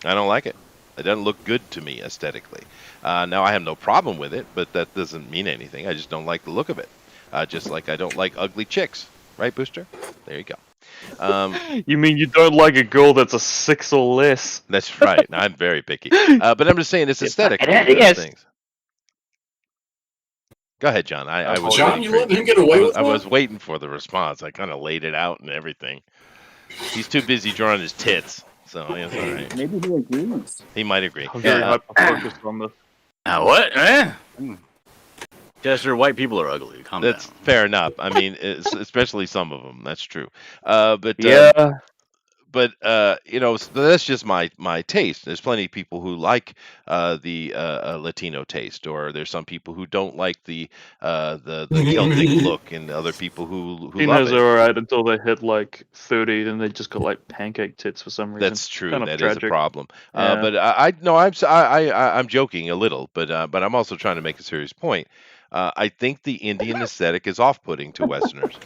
A: I don't like it. It doesn't look good to me aesthetically. Now, I have no problem with it, but that doesn't mean anything. I just don't like the look of it. Just like I don't like ugly chicks. Right, Booster? There you go.
B: You mean you don't like a girl that's a 6 or less?
A: That's right. I'm very picky. But I'm just saying it's aesthetic. Things. Go ahead, John. I was
E: John, you letting him get away with
A: I
E: that?
A: was waiting for the response. I kind of laid it out and everything. He's too busy drawing his tits, so it's all right.
F: Maybe he agrees.
A: He might agree.
B: I'm very hyper-focused on this.
C: Now what? Chester, white people are ugly. Calm down.
A: That's fair enough. I mean, especially some of them. That's true. But you know, that's just my taste. There's plenty of people who like the Latino taste, or there's some people who don't like the Celtic look, and other people who love
B: Latinos
A: it.
B: are alright until they hit like 30, then they just got like pancake tits for some reason.
A: That's true.
B: Kind of
A: That
B: tragic.
A: is a problem.
B: Yeah.
A: But I'm joking a little, but I'm also trying to make a serious point. I think the Indian aesthetic is off-putting to Westerners.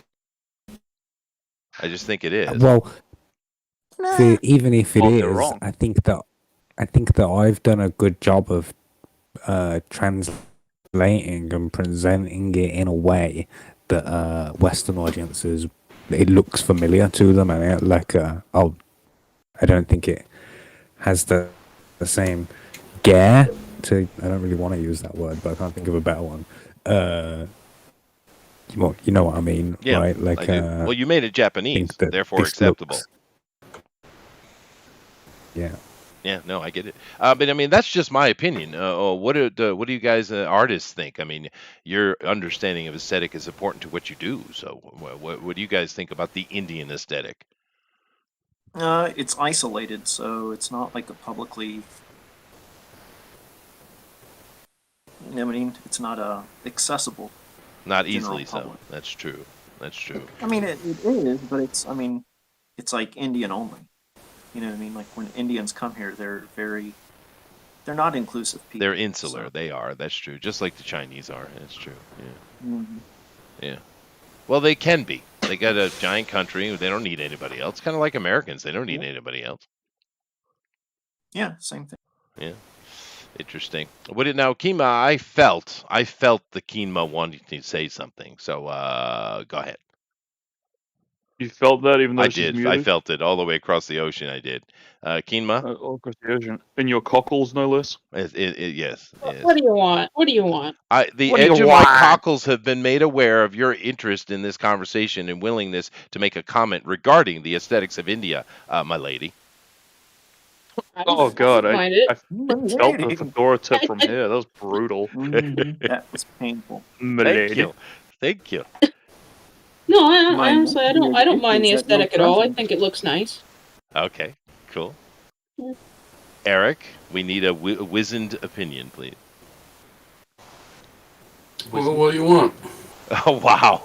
A: I just think it is.
D: Well, even if it is,
B: wrong.
D: I think that I've done a good job of translating and presenting it in a way that Western audiences, it looks familiar to them, and I don't think it has the same I don't really want to use that word, but I can't think of a better one. You know what I mean,
A: Yeah,
D: right? Like,
A: well, you made it Japanese, therefore acceptable.
D: Yeah.
A: Yeah, no, I get it. But I mean, that's just my opinion. What do you guys artists think? I mean, your understanding of aesthetic is important to what you do. So, what do you guys think about the Indian aesthetic?
F: It's isolated, so it's not like a publicly. You know what I mean? It's not accessible.
A: Not easily so.
F: Public.
A: That's true. That's true.
F: I mean, it is, but it's like Indian only. You know what I mean? Like when Indians come here, they're not inclusive people.
A: They're insular.
F: So.
A: They are. That's true. Just like the Chinese are. That's true. Yeah.
F: Mm-hmm.
A: Yeah. Well, they can be. They got a giant country. They don't need anybody else. Kind of like Americans. They don't need anybody else.
F: Yeah, same thing.
A: Yeah. Interesting. Now, Kima, I felt the Kima wanted to say something. So, go ahead.
B: You felt that even though
A: I
B: she's
A: did.
B: muted?
A: I felt it all the way across the ocean. I did. Kima?
B: All across the ocean. In your cockles, no less?
A: Yes.
H: What do you want? What do you want?
A: The
H: What do
A: edge
H: you
A: of my
H: want?
A: cockles have been made aware of your interest in this conversation and willingness to make a comment regarding the aesthetics of India, my lady.
B: Oh god, I
H: mind it.
B: felt the fedora tip from here. That was brutal.
F: That was painful.
A: Thank you.
H: No, I honestly, I don't mind the aesthetic at all. I think it looks nice.
A: Okay, cool.
H: Yeah.
A: Eric, we need a wizened opinion, please.
E: Well, what do you want?
A: Oh, wow.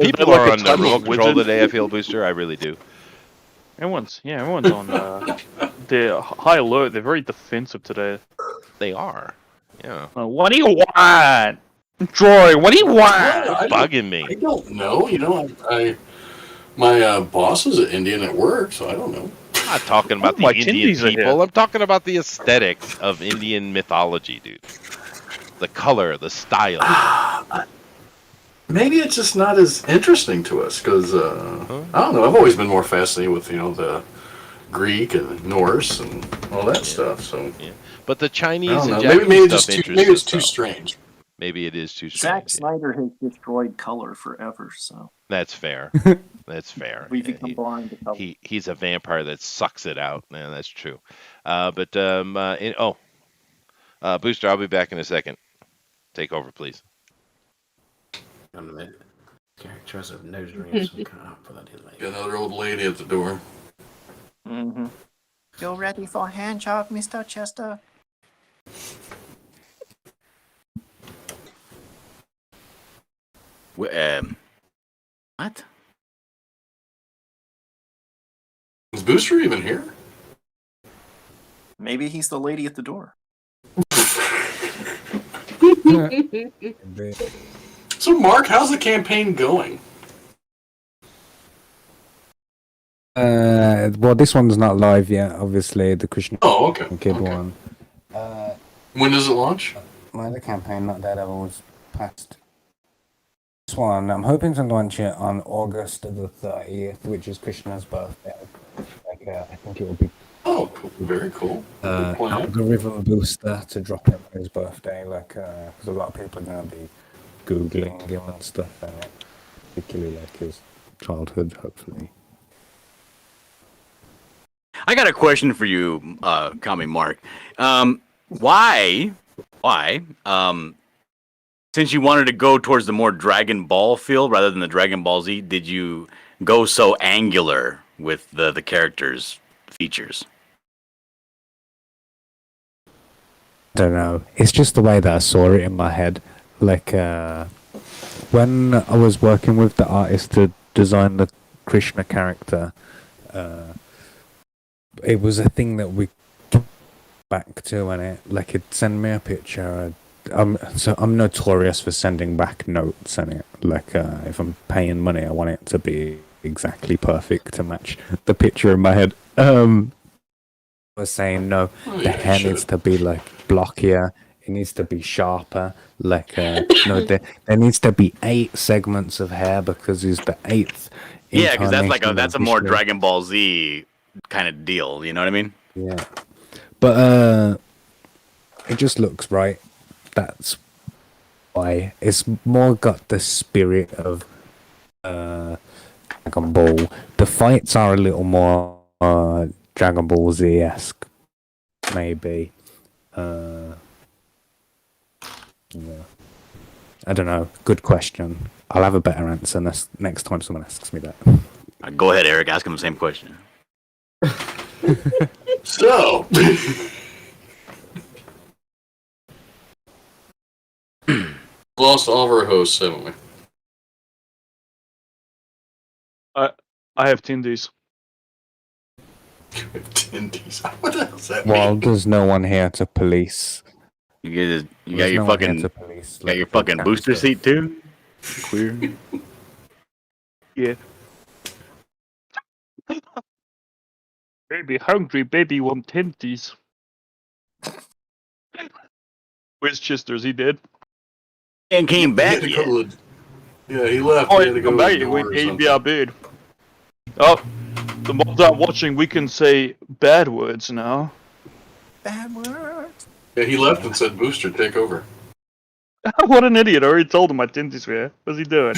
A: People are on remote control today, I feel, Booster. I really do.
B: Everyone's on they're high alert. They're very defensive today.
A: They are. Yeah.
B: What do you want? Troy, what do you want?
A: You're bugging me.
E: I don't know. You know, my boss is an Indian at work, so I don't know.
A: I'm not talking about the Indian people. I'm talking about the aesthetics of Indian mythology, dude. The color, the style.
E: Maybe it's just not as interesting to us because I don't know. I've always been more fascinated with the Greek and Norse and all that stuff. So,
A: but the Chinese and
E: Japanese
A: maybe it's
E: too strange.
A: Maybe it is too strange.
F: Zack Snyder has destroyed color forever, so
A: that's fair. That's fair.
F: We've become blind to color.
A: He's a vampire that sucks it out. Yeah, that's true. Booster, I'll be back in a second. Take over, please.
G: A minute. Characters of nose ring of some kind.
E: Got another old lady at the door.
F: Mm-hmm. You ready for a hand job, Mr. Chester?
C: What?
E: Is Booster even here?
F: Maybe he's the lady at the door.
E: So, Mark, how's the campaign going?
D: Well, this one's not live yet. Obviously, the Krishna kid one.
E: When does it launch?
D: My other campaign, not Daredevil, was past. This one, I'm hoping to launch it on August the 30th, which is Krishna's birthday. I think it will be.
E: Oh, Cool. Very cool.
D: Algorithm booster to drop him on his birthday, because a lot of people are going to be Googling him and stuff, and particularly his childhood, hopefully.
C: I got a question for you, Kami Mark. Why, since you wanted to go towards the more Dragon Ball feel rather than the Dragon Ball Z, did you go so angular with the characters' features?
D: I don't know. It's just the way that I saw it in my head. When I was working with the artist to design the Krishna character, it was a thing that we came back to, and it'd send me a picture. I'm notorious for sending back notes, and if I'm paying money, I want it to be exactly perfect to match the picture in my head. I was saying the hair needs to be blockier. It needs to be sharper. There needs to be 8 segments of hair because he's the 8th.
C: Yeah, because that's a more Dragon Ball Z kind of deal. You know what I mean?
D: Yeah, but it just looks right. That's why it's more got the spirit of Dragon Ball. The fights are a little more Dragon Ball Z-esque, maybe. Yeah. I don't know. Good question. I'll have a better answer next time someone asks me that.
C: Go ahead, Eric. Ask him the same question.
E: So, lost all of our hosts, haven't we?
B: I have Tindies.
E: Tindies. What the hell's that
D: Well,
E: mean?
D: there's no one here to police.
C: You got your fucking booster seat too? Queer.
B: Yeah. Baby hungry, baby want Tindies. Where's Chester's? He dead?
C: And came back yet.
E: Yeah, he left.
B: Oh,
E: he had to
B: come
E: go
B: back.
E: to the door or
B: He
E: something.
B: be our bed. Oh, the mods aren't watching. We can say bad words now.
F: Bad words.
E: Yeah, he left and said, "Booster, take over."
B: What an idiot! I already told him my Tindies were here. What's he doing?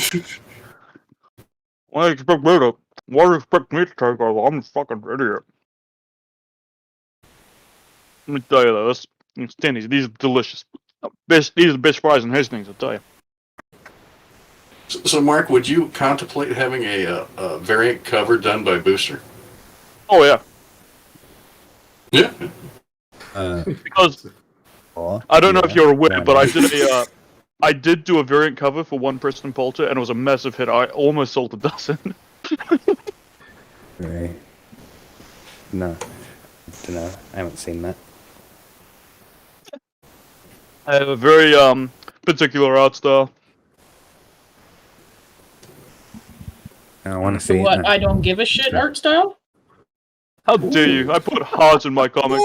B: Why do you expect me to? Why do you expect me to take over? I'm a fucking idiot. Let me tell you though, these Tindies, these are delicious. These are the best fries in Hastings, I'll tell you.
E: So, Mark, would you contemplate having a variant cover done by Booster?
B: Oh yeah.
E: Yeah.
B: Because I don't know if you're aware, but I did do a variant cover for One Person Polter, and it was a massive hit. I almost sold a dozen.
D: Right. No. I don't know. I haven't seen that.
B: I have a very particular art style.
D: I want to see
H: What?
D: it.
H: I don't give a shit art style?
B: How dare you? I put hearts in my comics.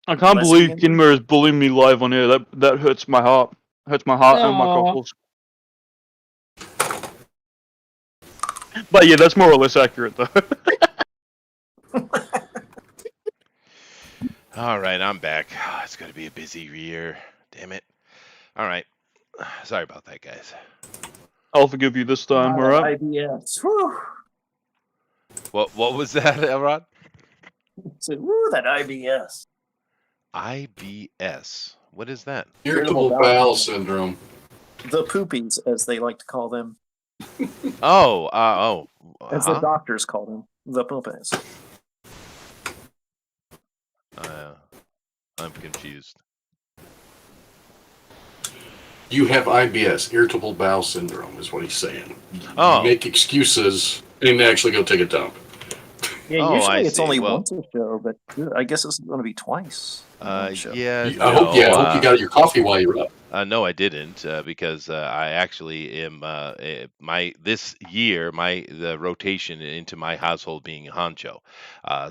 B: I can't believe Kinmer is bullying me live on air. That hurts my heart. Hurts my heart and my cockles. But yeah, that's more or less accurate though.
A: All right, I'm back. Oh, it's going to be a busy year. Damn it. All right. Sorry about that, guys.
B: I'll forgive you this time, alright?
F: IBS. Whew.
A: What was that, Rod?
F: Woo, that IBS.
A: IBS. What is that?
E: Irritable bowel syndrome.
F: The poopies, as they like to call them.
A: As
F: the doctors call them. The poopies.
A: I'm confused.
E: You have IBS, irritable bowel syndrome, is what he's saying.
A: Oh.
E: You make excuses and actually go take a dump.
F: Yeah, usually it's only once a show, but I guess it's going to be twice.
A: Yeah.
E: I hope you got your coffee while you're up.
A: No, I didn't, because I actually am. This year, the rotation into my household being honcho,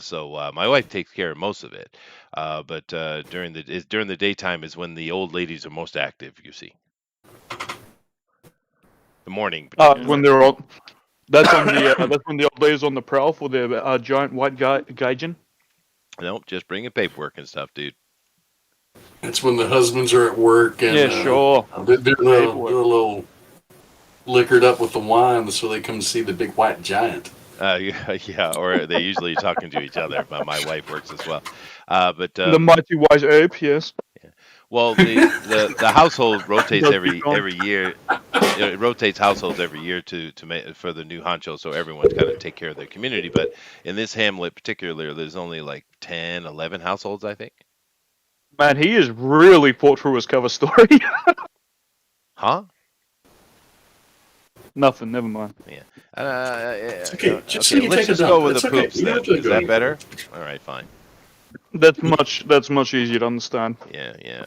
A: so my wife takes care of most of it. But during the daytime is when the old ladies are most active. You see, the morning.
B: When they're all. That's on the that's when the old ladies on the prowl for the giant white gaijin.
A: Nope, just bringing paperwork and stuff, dude.
E: It's when the husbands are at work and
B: Yeah, sure.
E: they're a little liquored up with the wine, so they come see the big white giant.
A: Yeah, or they usually talking to each other. But my wife works as well. But
B: The mighty wise ape, yes.
A: Yeah. Well, the household rotates every year. It rotates households every year to make for the new honcho, so everyone's got to take care of their community. But in this hamlet, particularly, there's only like 10, 11 households, I think.
B: Man, he is really thought through his cover story.
A: Huh?
B: Nothing. Never mind.
A: Yeah.
E: Okay,
A: let's go with the poops then. Is that better? All right, fine.
B: That's much easier to understand.
A: Yeah.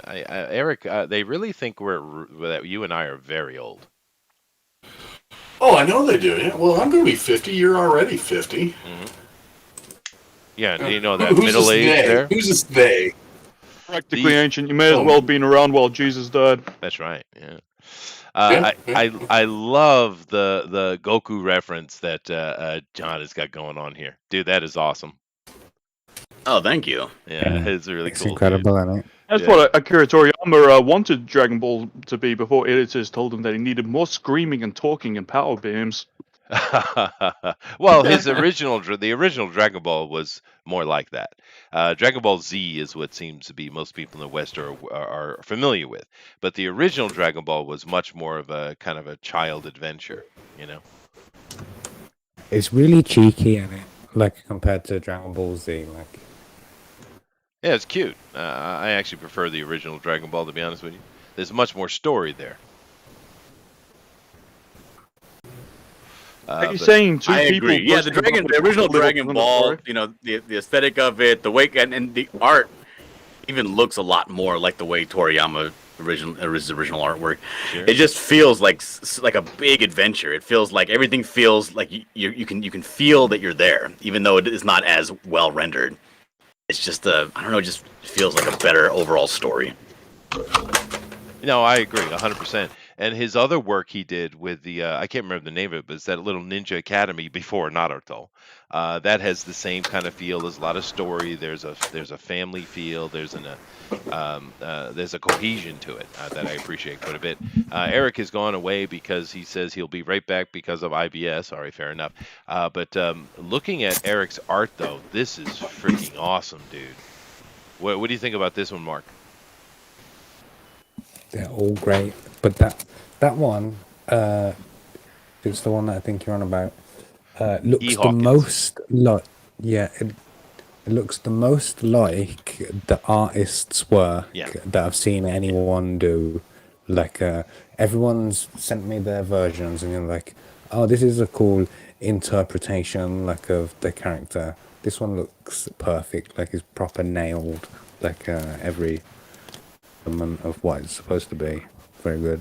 A: Eric, they really think that you and I are very old.
E: Oh, I know they do. Yeah. Well, I'm going to be 50. You're already 50.
A: Mm-hmm. Yeah, do you know that middle age there?
E: Who's this they?
B: Practically ancient. You may as well have been around while Jesus died.
A: That's right. Yeah. I love the Goku reference that John has got going on here, dude. That is awesome.
C: Oh, thank you.
A: Yeah, it's really
D: It's
A: cool.
D: incredible, isn't it?
B: That's what Akira Toriyama wanted Dragon Ball to be before editors told him that he needed more screaming and talking and power beams.
A: Well, the original Dragon Ball was more like that. Dragon Ball Z is what seems to be most people in the West are familiar with, but the original Dragon Ball was much more of a kind of a child adventure, you know.
D: It's really cheeky, isn't it? Like compared to Dragon Ball Z, like.
A: Yeah, it's cute. I actually prefer the original Dragon Ball, to be honest with you. There's much more story there.
B: Are you saying two
C: I
B: people?
C: agree. Yeah, the original Dragon Ball, you know, the aesthetic of it, the way, and the art even looks a lot more like the way Toriyama his original artwork. Sure. It just feels like a big adventure. It feels like everything feels like you can feel that you're there, even though it is not as well rendered. It's just I don't know. It just feels like a better overall story.
A: No, I agree 100%. And his other work he did with the I can't remember the name of it, but it's that little Ninja Academy before Naruto. That has the same kind of feel. There's a lot of story. There's a family feel. There's a cohesion to it that I appreciate quite a bit. Eric has gone away because he says he'll be right back because of IBS. All right, fair enough. But looking at Eric's art though, this is freaking awesome, dude. What do you think about this one, Mark?
D: They're all great, but that one, it's the one that I think you're on about. Looks the most like, it looks the most like the artist's work that I've seen anyone do. Like everyone's sent me their versions, and you're like, oh, this is a cool interpretation, like of the character. This one looks perfect, like it's proper nailed, like every element of what it's supposed to be. Very good.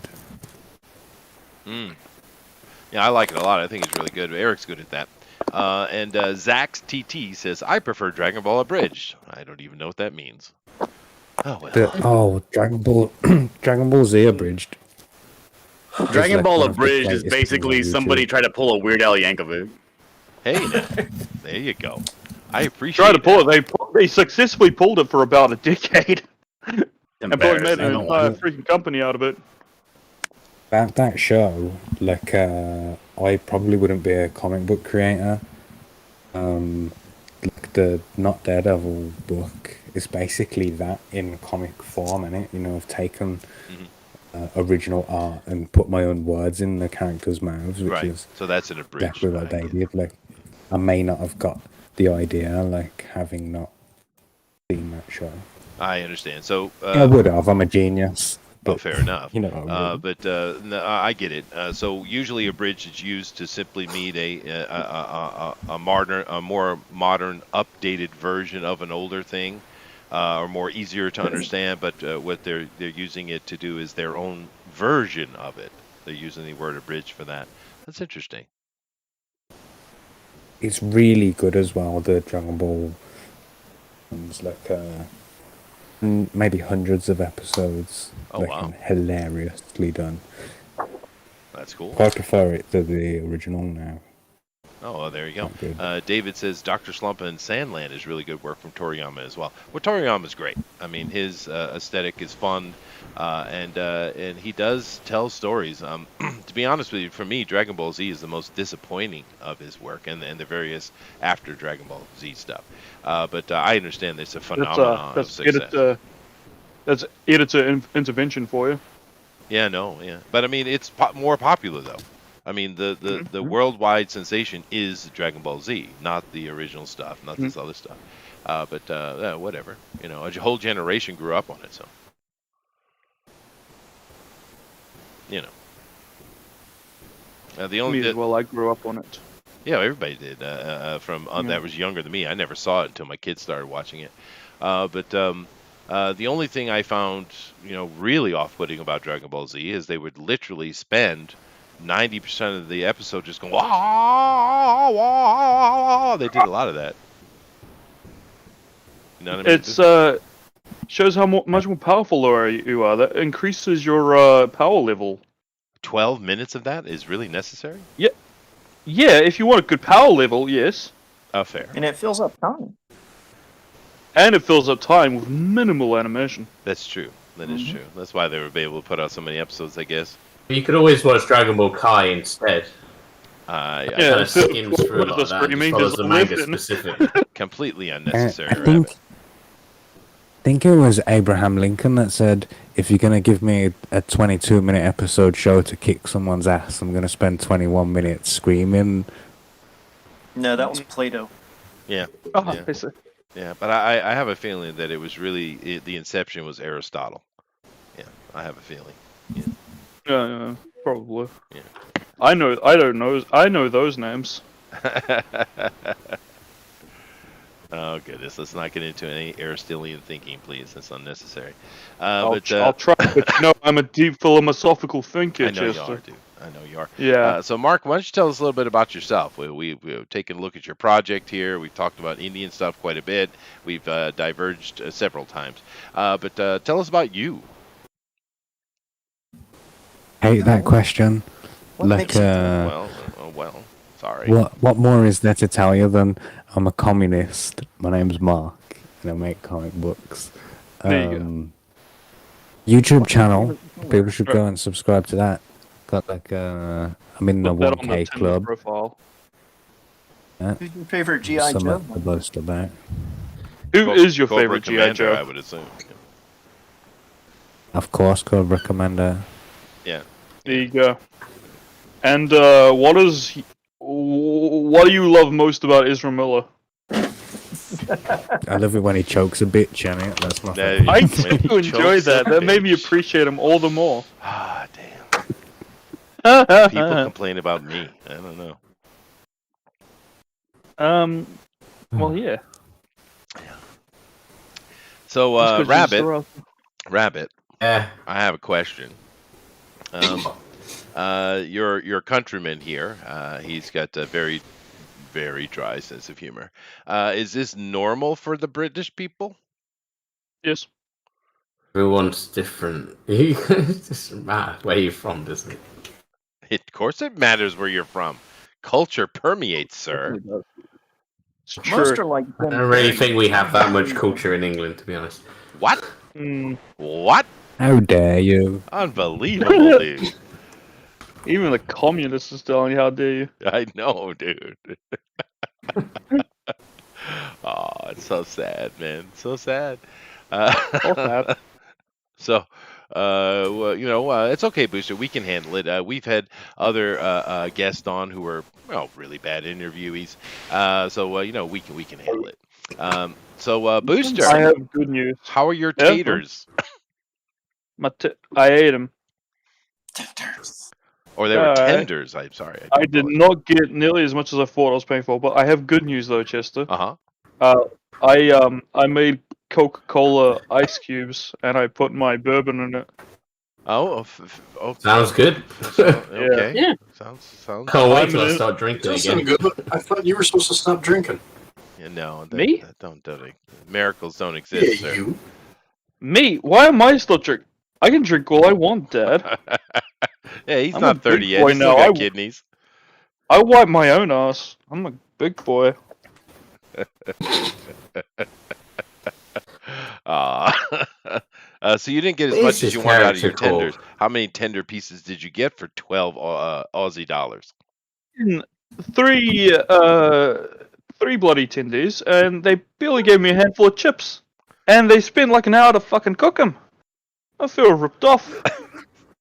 A: Yeah, I like it a lot. I think it's really good. Eric's good at that. And Zax TT says, I prefer Dragon Ball Abridged. I don't even know what that means. Oh, well.
D: Dragon Ball Z Abridged.
C: Dragon Ball Abridged is basically somebody trying to pull a Weird Al Yankovic.
A: Hey, now. There you go. I appreciate
B: it. Try to pull it. They successfully pulled it for about a decade. And probably made an entire freaking company out of it.
D: That show, like, I probably wouldn't be a comic book creator. Like the Not Daredevil book is basically that in comic form, innit? You know, I've taken original art and put my own words in the characters' mouths, which is
A: so that's an abridged.
D: Exactly what they did. Like, I may not have got the idea, like, having not seen that show.
A: I understand. So
D: I would have. I'm a genius.
A: But, fair enough.
D: You know,
A: but no, I get it. So usually abridged is used to simply mean a more modern, updated version of an older thing, or more easier to understand. But what they're using it to do is their own version of it. They're using the word abridged for that. That's interesting.
D: It's really good as well. The Dragon Ball, it's like maybe hundreds of episodes.
A: Oh, wow.
D: Hilariously done.
A: That's cool.
D: I prefer it to the original now.
A: Oh, well, there you go. David says Dr. Slump and Sandland is really good work from Toriyama as well. Well, Toriyama's great. I mean, his aesthetic is fun, and he does tell stories. To be honest with you, for me, Dragon Ball Z is the most disappointing of his work, and the various after Dragon Ball Z stuff. But I understand it's a phenomenon of success.
B: That's editor intervention for you.
A: Yeah, no, yeah. But I mean, it's more popular though. I mean, the worldwide sensation is Dragon Ball Z, not the original stuff, not this other stuff. But whatever. You know, a whole generation grew up on it, so. You know.
B: I grew up on it.
A: Yeah, everybody did. That was younger than me. I never saw it until my kids started watching it. But the only thing I found, really off-putting about Dragon Ball Z is they would literally spend 90% of the episode just going, wah, wah, wah. They did a lot of that. You know what I mean?
B: It's shows how much more powerful you are. That increases your power level.
A: 12 minutes of that is really necessary?
B: Yeah. Yeah, if you want a good power level, yes.
A: Oh, fair.
F: And it fills up time.
B: And it fills up time with minimal animation.
A: That's true. That is true. That's why they were able to put out so many episodes, I guess.
G: You could always watch Dragon Ball Kai instead.
A: Yeah.
G: Kind of skims through a lot of that. Just follows the manga specific.
A: Completely unnecessary.
D: I think it was Abraham Lincoln that said, if you're going to give me a 22-minute episode show to kick someone's ass, I'm going to spend 21 minutes screaming.
F: No, that was Plato.
A: Yeah.
B: Oh,
A: yeah. Yeah, but I have a feeling that it was really, the inception was Aristotle. Yeah, I have a feeling. Yeah.
B: Yeah, probably.
A: Yeah.
B: I know those names.
A: Oh goodness, let's not get into any Aristotelian thinking, please. That's unnecessary.
B: I'll try, but I'm a deep philosophical thinker,
A: I know
B: Chester.
A: you are, dude. I know you are.
B: Yeah.
A: So, Mark, why don't you tell us a little bit about yourself? We've taken a look at your project here. We've talked about Indian stuff quite a bit. We've diverged several times. But tell us about you.
D: Hate that question.
A: Well, sorry.
D: What more is there to tell you than I'm a communist? My name's Mark, and I make comic books.
B: There you
D: YouTube channel. People should go and subscribe to that. Got I'm in the 1K club.
B: Profile.
F: Who's your favorite G.I. Joe?
D: To boast about.
B: Who is your
A: Cobra
B: favorite G.I.
A: Commander,
B: Joe?
A: I would assume.
D: Of course, Cobra Commander.
A: Yeah.
B: There you go. And what do you love most about Ezra Miller?
D: I love it when he chokes a bitch on it. That's my favorite.
B: I do enjoy that. That made me appreciate him all the more.
A: Ah, damn. People complain about me. I don't know.
B: Well, yeah.
A: So, Rabbit.
G: Yeah.
A: I have a question. Your countryman here, he's got a very, very dry sense of humor. Is this normal for the British people?
B: Yes.
G: Everyone's different. It doesn't matter where you're from, doesn't it?
A: Of course it matters where you're from. Culture permeates, sir.
B: It's
F: Most
B: true.
F: are like
G: I don't really think we have that much culture in England, to be honest.
A: What? What?
D: How dare you?
A: Unbelievable, dude.
B: Even the communists is telling you how dare you.
A: I know, dude. Oh, it's so sad, man. So sad. So, it's okay, Booster. We can handle it. We've had other guests on who were really bad interviewees. So we can handle it. Booster,
B: I have good news.
A: How are your taters?
B: I ate them.
A: Or they were tenders. I'm sorry.
B: I did not get nearly as much as I thought I was paying for, but I have good news though, Chester. I made Coca-Cola ice cubes and I put my bourbon in it.
A: Oh,
G: sounds good.
A: Okay.
H: Yeah.
A: Sounds.
G: Can't wait till I start drinking again.
E: Good, but I thought you were supposed to stop drinking.
A: Yeah, no,
B: me?
A: Don't miracles don't exist.
E: Yeah, you.
B: Me? Why am I still drinking? I can drink all I want, Dad.
A: Yeah, he's
B: I'm
A: not
B: a
A: 30
B: big
A: yet.
B: boy
A: He's still
B: now.
A: got kidneys.
B: I wipe my own ass. I'm a big boy.
A: So you didn't get as much as you wanted out of your tenders. How many tender pieces did you get for 12 Aussie dollars?
B: 3 bloody tendies, and they barely gave me a handful of chips. And they spent like an hour to fucking cook them. I feel ripped off.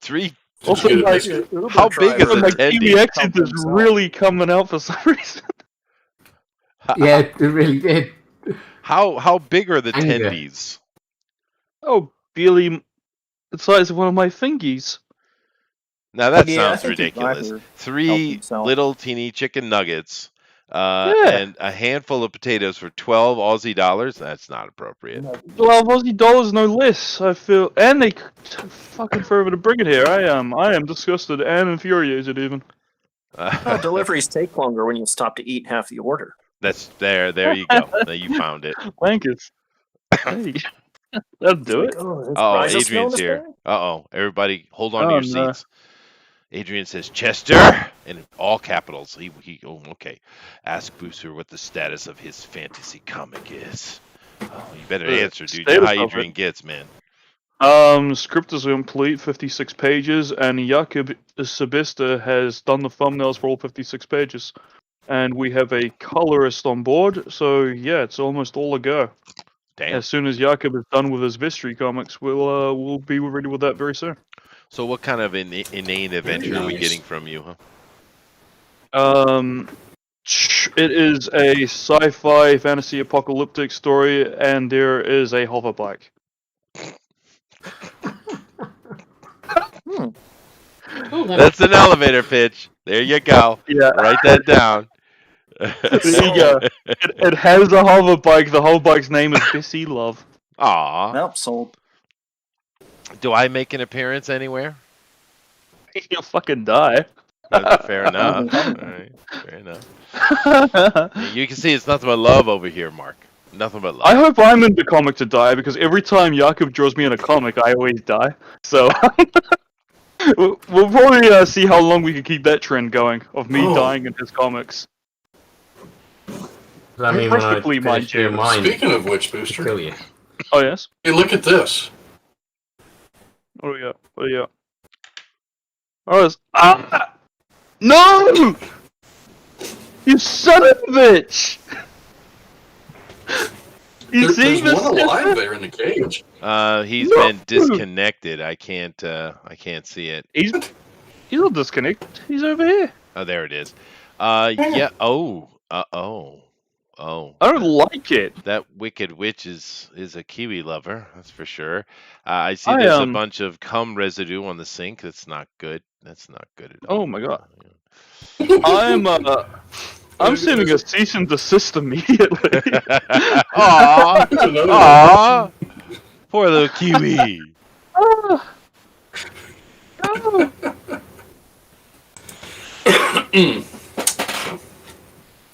A: 3.
B: Also, like,
A: how big is a
B: my
A: tendy?
B: Kiwi accent is really coming out for some reason.
G: Yeah, it really did.
A: How big are the tendies?
B: Oh, barely the size of one of my fingies.
A: Now that sounds ridiculous. 3 little teeny chicken nuggets, and a handful of potatoes for 12 Aussie dollars. That's not appropriate.
B: 12 Aussie dollars, no less. I feel, and they took fucking forever to bring it here. I am disgusted and infuriated even.
F: Deliveries take longer when you stop to eat half the order.
A: That's there. There you go. There you found it.
B: Blankets. Hey, that'll do it.
A: Oh, Adrian's here. Everybody, hold on to your seats. Adrian says, Chester, in all capitals. Okay. Ask Booster what the status of his fantasy comic is. Oh, you better answer, dude. You know how Adrian gets, man.
B: Script is complete, 56 pages, and Jakub Sebista has done the thumbnails for all 56 pages. And we have a colorist on board, so yeah, it's almost all a go.
A: Damn.
B: As soon as Jakub is done with his Vestry comics, we'll be ready with that very soon.
A: So what kind of inane adventure are we getting from you,
B: huh? It is a sci-fi fantasy apocalyptic story, and there is a hover bike.
A: That's an elevator pitch. There you go.
B: Yeah.
A: Write that down.
B: There you go. It has a hover bike. The hover bike's name is Bissy Love.
A: Aw.
F: Nope, sold.
A: Do I make an appearance anywhere?
B: You'll fucking die.
A: Fair enough. All right. Fair enough. You can see it's nothing but love over here, Mark. Nothing but love.
B: I hope I'm in the comic to die, because every time Jakub draws me in a comic, I always die. So we'll probably see how long we can keep that trend going of me dying in his comics.
G: I mean,
B: perfectly mind.
E: Speaking of which, Booster.
G: Kill you.
B: Oh yes.
E: Hey, look at this.
B: Oh yeah. Oh yeah. Oh, no! You son of a bitch!
E: There's one alive there in the cage.
A: He's been disconnected. I can't see it.
B: He's not disconnected. He's over here.
A: Oh, there it is. Yeah. Oh.
B: I don't like it.
A: That wicked witch is a Kiwi lover. That's for sure. I see there's a bunch of cum residue on the sink. That's not good. That's not good at all.
B: Oh my god. I'm sending a cease and desist immediately.
A: Aww. Poor little Kiwi.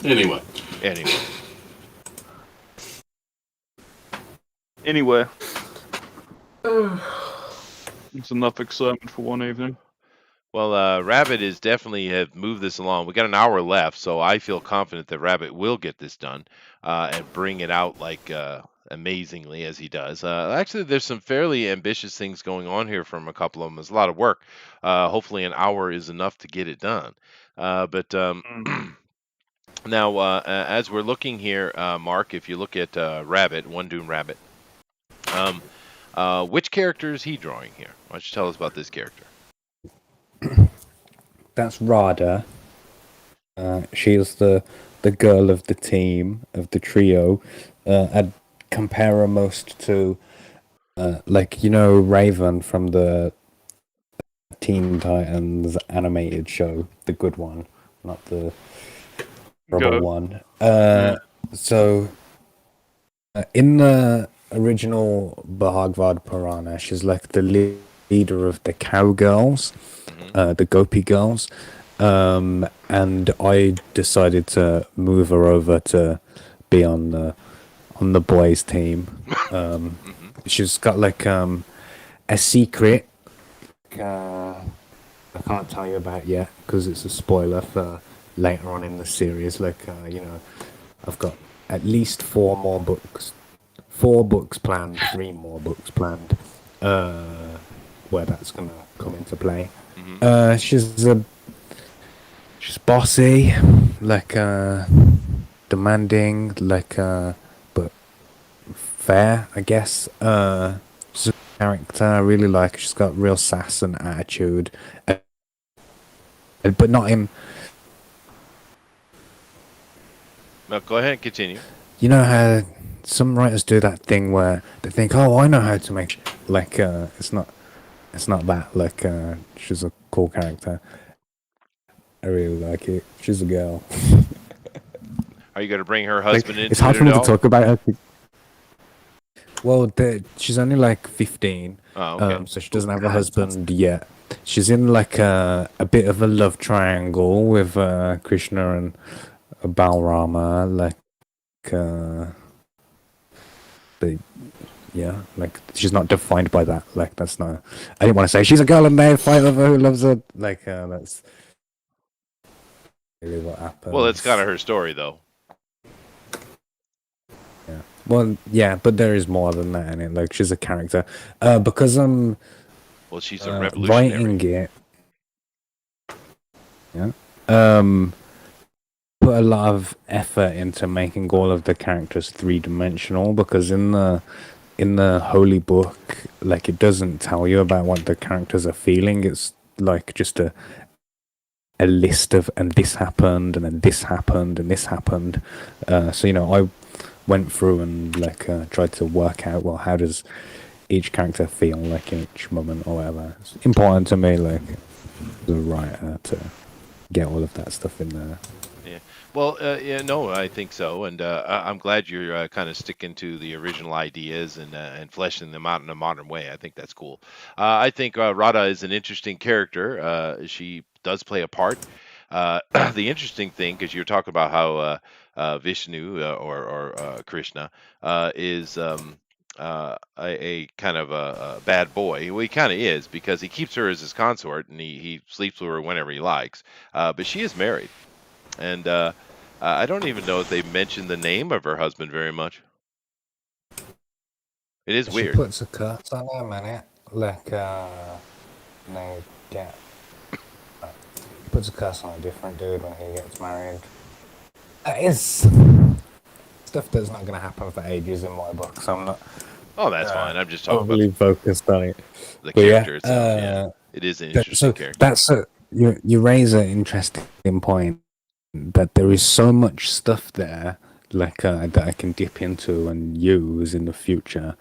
E: Anyway.
B: It's enough excitement for one evening.
A: Well, Rabbit is definitely have moved this along. We got an hour left, so I feel confident that Rabbit will get this done and bring it out like amazingly as he does. Actually, there's some fairly ambitious things going on here from a couple of them. There's a lot of work. Hopefully, an hour is enough to get it done. But now, as we're looking here, Mark, if you look at Rabbit, One Doom Rabbit, which character is he drawing here? Why don't you tell us about this character?
D: That's Radha. She is the girl of the team, of the trio. I'd compare her most to, Raven from the Teen Titans animated show, the good one, not the rubber one. So, in the original Bhagavad Purana, she's like the leader of the cowgirls. The Gopi girls, and I decided to move her over to be on the boys' team. She's got like a secret. I can't tell you about yet because it's a spoiler for later on in the series. Like, you know, I've got at least 4 more books. 4 books planned, 3 more books planned, where that's gonna come into play. She's bossy, like demanding, like but fair, I guess. She's a character I really like. She's got real sass and attitude, but not in.
A: No, go ahead and continue.
D: You know how some writers do that thing where they think, "Oh, I know how to make like it's not that like she's a cool character. I really like it. She's a girl."
A: Are you going to bring her husband into it?
D: It's hard for me to talk about her. Well, she's only like 15, so she doesn't have a husband yet. She's in like a bit of a love triangle with Krishna and Balrama, like yeah, like she's not defined by that. Like that's not. I didn't want to say she's a girl and they fight over who loves her. Like that's really what happens.
A: Well, it's kind of her story, though.
D: Yeah. Well, yeah, but there is more than that in it. Like she's a character. Because I'm.
A: Well, she's a revolutionary.
D: Writing it. Yeah. Put a lot of effort into making all of the characters 3-dimensional, because in the holy book, like, it doesn't tell you about what the characters are feeling. It's like just a list of, and this happened, and then this happened, and this happened. So, you know, I went through and like tried to work out, well, how does each character feel like in each moment or whatever. It's important to me, like, as a writer, to get all of that stuff in there.
A: Yeah. Well, yeah, no, I think so, and I'm glad you're kind of sticking to the original ideas and fleshing them out in a modern way. I think that's cool. I think Radha is an interesting character. She does play a part. The interesting thing, because you're talking about how Vishnu or Krishna is a kind of a bad boy. Well, he kind of is, because he keeps her as his consort and he sleeps with her whenever he likes. But she is married. And I don't even know if they mentioned the name of her husband very much. It is weird.
D: She puts a curse on him, innit? Like, they get... puts a curse on a different dude when he gets married. That is stuff that's not going to happen for ages in my book, so I'm not...
A: Oh, that's fine. I'm just talking
D: about focused on it.
A: The character itself, yeah. It is an interesting character.
D: That's you raise an interesting point, that there is so much stuff there, like that I can dip into and use in the future,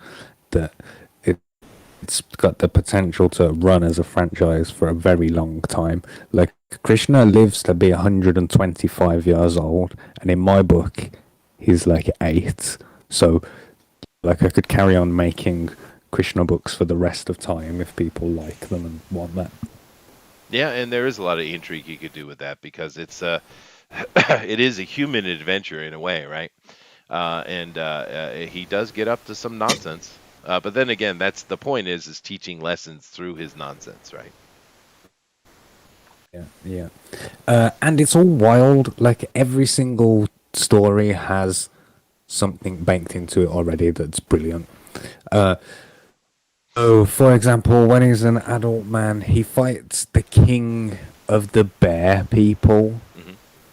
D: that it's got the potential to run as a franchise for a very long time. Like, Krishna lives to be 125 years old, and in my book, he's like 8. So, like, I could carry on making Krishna books for the rest of time if people like them and want that.
A: Yeah, and there is a lot of intrigue you could do with that, because it's it is a human adventure in a way, right? And he does get up to some nonsense, but then again, that's the point, is teaching lessons through his nonsense, right?
D: Yeah. And it's all wild. Like, every single story has something baked into it already that's brilliant. So, for example, when he's an adult man, he fights the king of the bear people.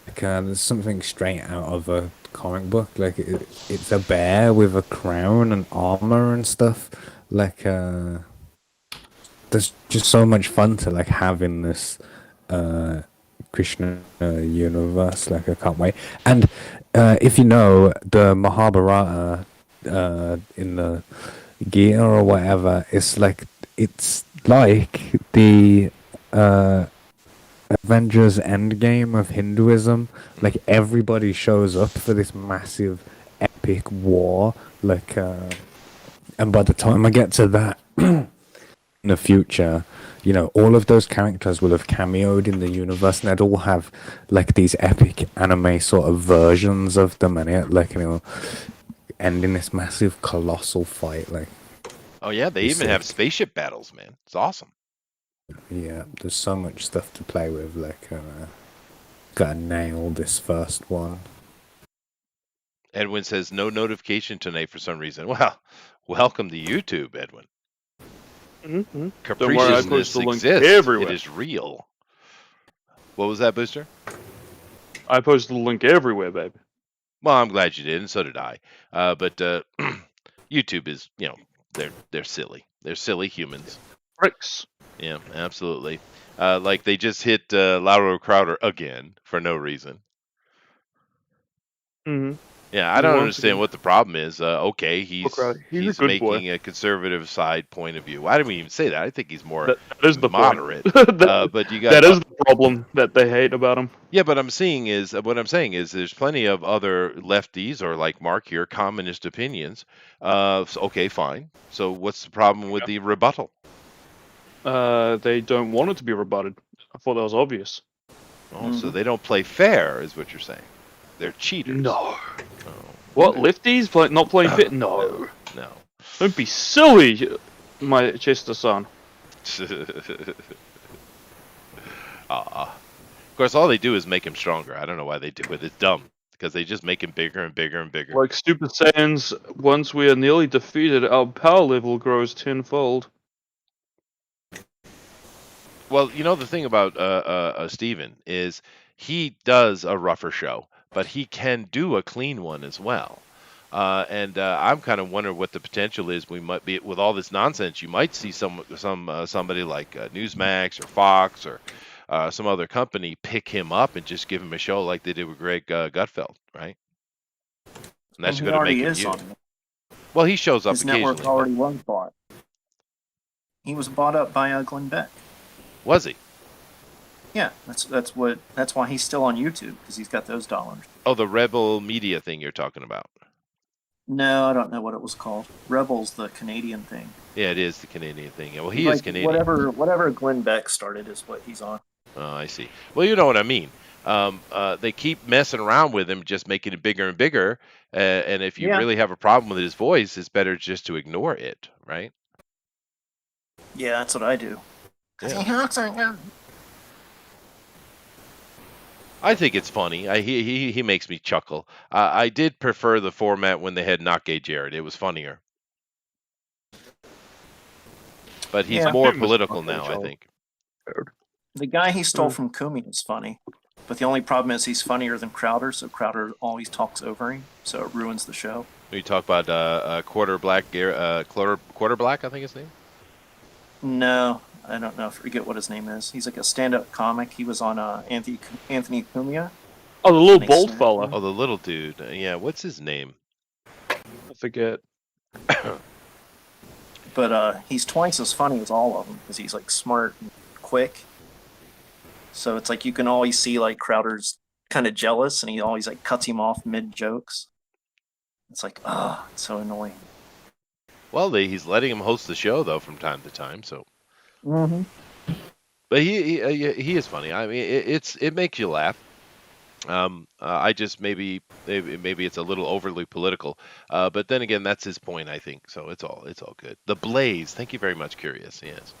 D: Like, there's something straight out of a comic book. Like, it's a bear with a crown and armor and stuff. Like, there's just so much fun to, like, have in this Krishna universe. Like, I can't wait. And if you know the Mahabharata in the Gita or whatever, it's like the Avengers Endgame of Hinduism. Like, everybody shows up for this massive epic war. Like, and by the time I get to that in the future, you know, all of those characters will have cameoed in the universe, and they'd all have like these epic anime sort of versions of them, and it, like, you know, end in this massive colossal fight. Like,
A: oh yeah, they even have spaceship battles, man. It's awesome.
D: Yeah, there's so much stuff to play with. Like, Gotta nail this first one.
A: Edwin says no notification tonight for some reason. Well, welcome to YouTube, Edwin.
B: Mm-hmm.
A: Capriciousness exists. Everywhere. It is real. What was that, Booster?
B: I posted the link everywhere, baby.
A: Well, I'm glad you did, and so did I. But YouTube is, they're silly. They're silly humans.
B: Pricks.
A: Yeah, absolutely. Like they just hit Lauro Crowder again for no reason.
B: Mm-hmm.
A: Yeah, I don't understand what the problem is. Okay, he's making a conservative side point of view. Why didn't we even say that? I think he's more
B: that is the
A: moderate. But you got
B: that is the problem that they hate about him.
A: Yeah, but what I'm saying is, there's plenty of other lefties or like Mark here, communist opinions. So, okay, fine. So what's the problem with the rebuttal?
B: They don't want it to be rebutted. I thought that was obvious.
A: Oh, so they don't play fair, is what you're saying. They're cheaters.
B: No. Oh. What, lefties not playing fit? No.
A: No.
B: Don't be silly, my Chester son.
A: Of course, all they do is make him stronger. I don't know why they do it. It's dumb. Because they just make him bigger and bigger and bigger.
B: Like Stupid Saiyans, once we are nearly defeated, our power level grows tenfold.
A: Well, the thing about Steven is he does a rougher show, but he can do a clean one as well. And I'm kind of wondering what the potential is. We might be with all this nonsense. You might see somebody like Newsmax or Fox or some other company pick him up and just give him a show like they did with Greg Gutfeld, right? And that's going to make him huge. Well, he shows up occasionally.
F: His network already was bought. He was bought up by Glenn Beck.
A: Was he?
F: Yeah, that's why he's still on YouTube, because he's got those dollars.
A: Oh, the Rebel Media thing you're talking about.
F: No, I don't know what it was called. Rebel's the Canadian thing.
A: Yeah, it is the Canadian thing. Well, he is Canadian.
F: Whatever Glenn Beck started is what he's on.
A: Oh, I see. Well, you know what I mean. They keep messing around with him, just making it bigger and bigger. And if you really have a problem with his voice, it's better just to ignore it, right?
F: Yeah, that's what I do.
A: Yeah. I think it's funny. He makes me chuckle. I did prefer the format when they had Not Gay Jared. It was funnier. But he's more political now, I think.
F: The guy he stole from Kumi is funny. But the only problem is he's funnier than Crowder, so Crowder always talks over him, so it ruins the show.
A: You talk about Quarter Black, I think his name?
F: No, I don't know. I forget what his name is. He's like a stand-up comic. He was on Anthony Cumia.
B: Oh, the little bold fella.
A: Oh, the little dude. Yeah, what's his name?
B: I forget.
F: But he's twice as funny as all of them, because he's like smart and quick. So it's like you can always see like Crowder's kind of jealous, and he always like cuts him off mid-jokes. It's like, it's so annoying.
A: Well, he's letting him host the show though from time to time, so.
F: Mm-hmm.
A: But he is funny. I mean, it makes you laugh. I just maybe it's a little overly political. But then again, that's his point, I think. So it's all good. The Blaze. Thank you very much, Curious. Yes,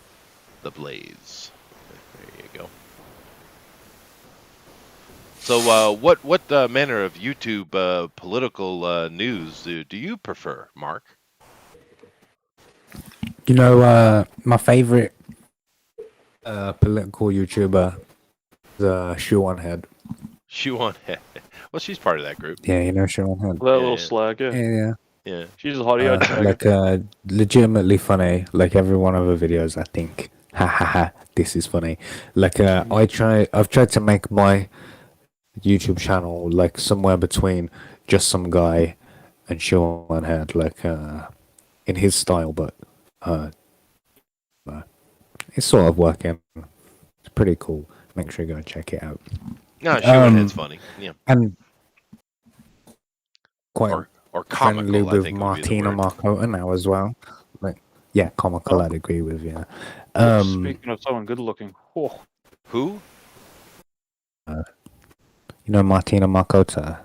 A: the Blaze. There you go. So, what manner of YouTube political news do you prefer, Mark?
D: My favorite political YouTuber is Shoe on Head.
A: Shoe on Head. Well, she's part of that group.
D: Yeah, Shoe on Head.
B: That little slag,
D: Yeah.
B: She's a hottie.
D: Like legitimately funny. Like every one of her videos, I think. Ha ha ha. This is funny. Like I've tried to make my YouTube channel like somewhere between just some guy and Shoe on Head, like in his style, but it's sort of working. It's pretty cool. Make sure you go and check it out.
A: No, Shoe on Head's funny. Yeah,
D: and quite
A: or
D: friendly
A: comical,
D: with Martina Marcota now as well. Like, yeah, comical. I'd agree with you.
B: Speaking of someone good looking,
A: who?
D: Martina Marcota.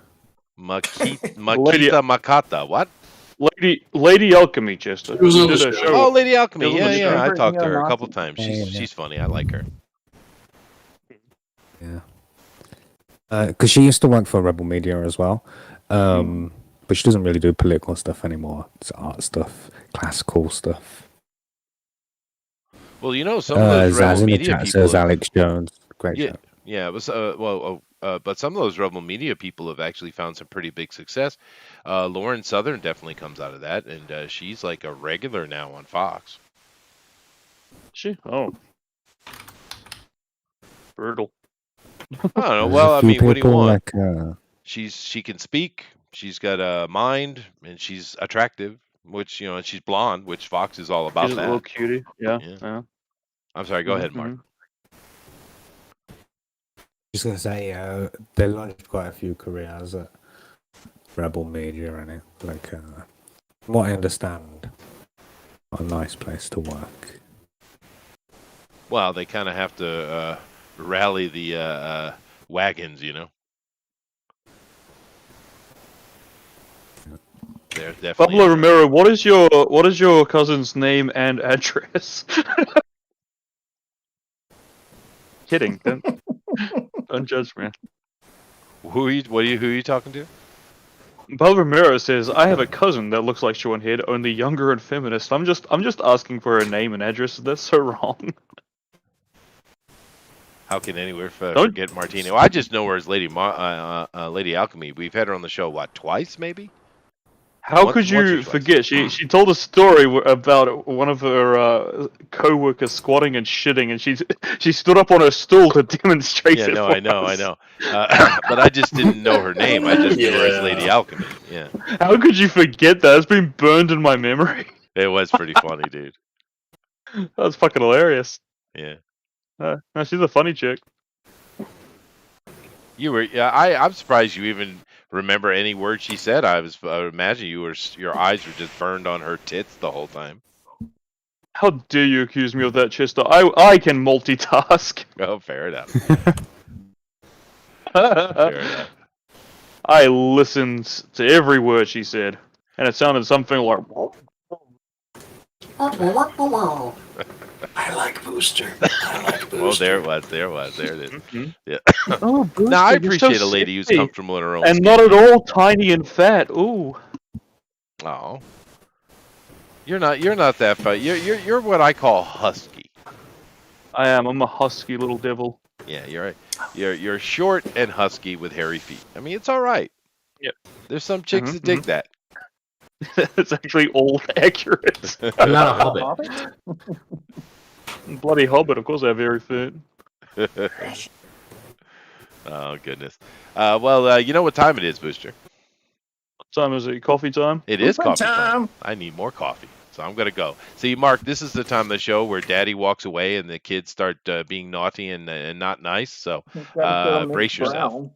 A: Makita Makata. What?
B: Lady Alchemy, Chester.
A: Oh, Lady Alchemy. Yeah. I talked to her a couple times. She's funny. I like her.
D: Yeah. Because she used to work for Rebel Media as well. But she doesn't really do political stuff anymore. It's art stuff, classical stuff.
A: Well, some of those Rebel Media people
D: says Alex Jones. Great show.
A: Yeah, it was but some of those Rebel Media people have actually found some pretty big success. Lauren Southern definitely comes out of that, and she's like a regular now on Fox.
B: She? Oh. Brutal.
A: I don't know. Well, I mean, what do you want? She can speak. She's got a mind, and she's attractive. Which and she's blonde, which Fox is all about.
B: She's
A: that.
B: A little cutie. Yeah.
A: I'm sorry. Go ahead, Mark.
D: Just gonna say, they launched quite a few careers at Rebel Media, and it from what I understand, a nice place to work.
A: Well, they kind of have to rally the wagons, They're definitely.
B: Pablo Romero, what is your cousin's name and address? Kidding. Don't judge me.
A: Who are you talking to?
B: Pablo Romero says, I have a cousin that looks like Sean Head, only younger and feminist. I'm just asking for her name and address. That's so wrong.
A: How can anyone forget Martina? Well, I just know her as Lady Alchemy. We've had her on the show, twice maybe?
B: How could you forget? She told a story about one of her co-workers squatting and shitting, and she stood up on her stool to demonstrate it.
A: Yeah, I know. But I just didn't know her name. I just knew her as Lady Alchemy. Yeah.
B: How could you forget that? It's been burned in my memory.
A: It was pretty funny, dude.
B: That was fucking hilarious.
A: Yeah.
B: No, she's a funny chick.
A: I'm surprised you even remember any word she said. I would imagine your eyes were just burned on her tits the whole time.
B: How dare you accuse me of that, Chester? I can multitask.
A: Oh, fair enough.
B: Fair enough. I listened to every word she said, and it sounded something like.
E: I like Booster.
A: Well, there it was. There it is.
B: Mm-hmm.
A: Yeah.
B: Oh, Booster,
A: now I appreciate
B: so
A: a lady
B: sexy.
A: who's comfortable in her own
B: and
A: skin.
B: not at all tiny and fat. Ooh.
A: Oh. You're not that fat. You're what I call husky.
B: I am. I'm a husky little devil.
A: Yeah, you're right. You're short and husky with hairy feet. I mean, it's all right.
B: Yep.
A: There's some chicks that dig that.
B: It's actually all accurate.
G: Not a hobbit.
B: Bloody hobbit, of course I have hairy feet.
A: Oh, goodness. Well, you know what time it is, Booster?
B: What time is it? Coffee time?
A: It is coffee time. I need more coffee, so I'm going to go. See, Mark, this is the time of the show where Daddy walks away and the kids start being naughty and not nice, so brace yourself.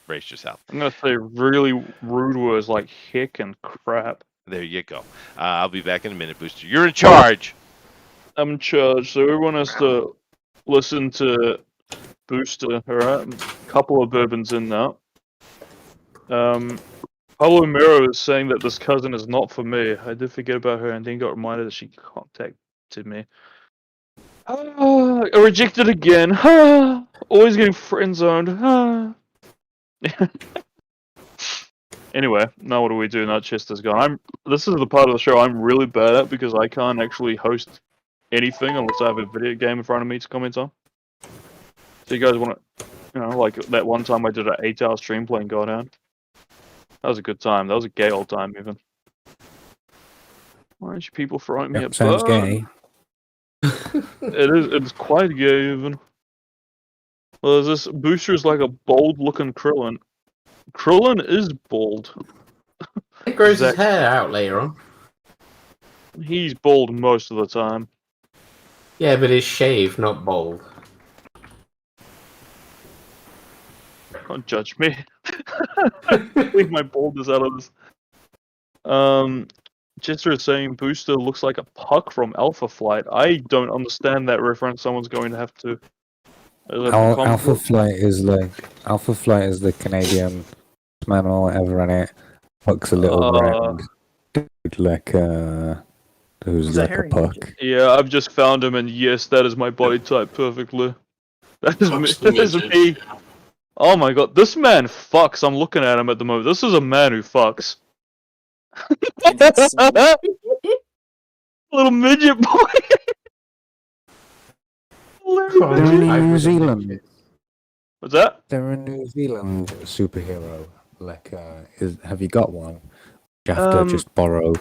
A: Brace yourself.
B: I'm going to say really rude words like hick and crap.
A: There you go. I'll be back in a minute, Booster. You're in charge.
B: I'm in charge, so everyone has to listen to Booster, alright? A couple of bourbons in now. Pablo Miro is saying that this cousin is not for me. I did forget about her and then got reminded that she contacted me. Rejected again. Always getting friend-zoned. Anyway, now what do we do now Chester's gone? This is the part of the show I'm really bad at because I can't actually host anything unless I have a video game in front of me to comment on. So you guys want to, like that one time I did an 8-hour stream playing Godhand. That was a good time. That was a gay old time even. Why aren't you people throwing me a
D: sounds gay.
B: It's quite gay even. Well, this Booster is like a bold looking Krillin. Krillin is bald.
G: He grows his hair out later on.
B: He's bald most of the time.
G: Yeah, but he's shaved, not bald.
B: Don't judge me. Leave my baldness out of this. Chester is saying Booster looks like a puck from Alpha Flight. I don't understand that reference. Someone's going to have to.
D: Alpha Flight is the Canadian man or whatever in it. Puck's a little round dude who's like a puck.
B: Yeah, I've just found him, and yes, that is my body type perfectly. That is me. Oh my god, this man fucks. I'm looking at him at the moment. This is a man who fucks. Little midget boy.
D: They're in New Zealand.
B: What's that?
D: They're a New Zealand superhero. Like, have you got one? You have to just borrow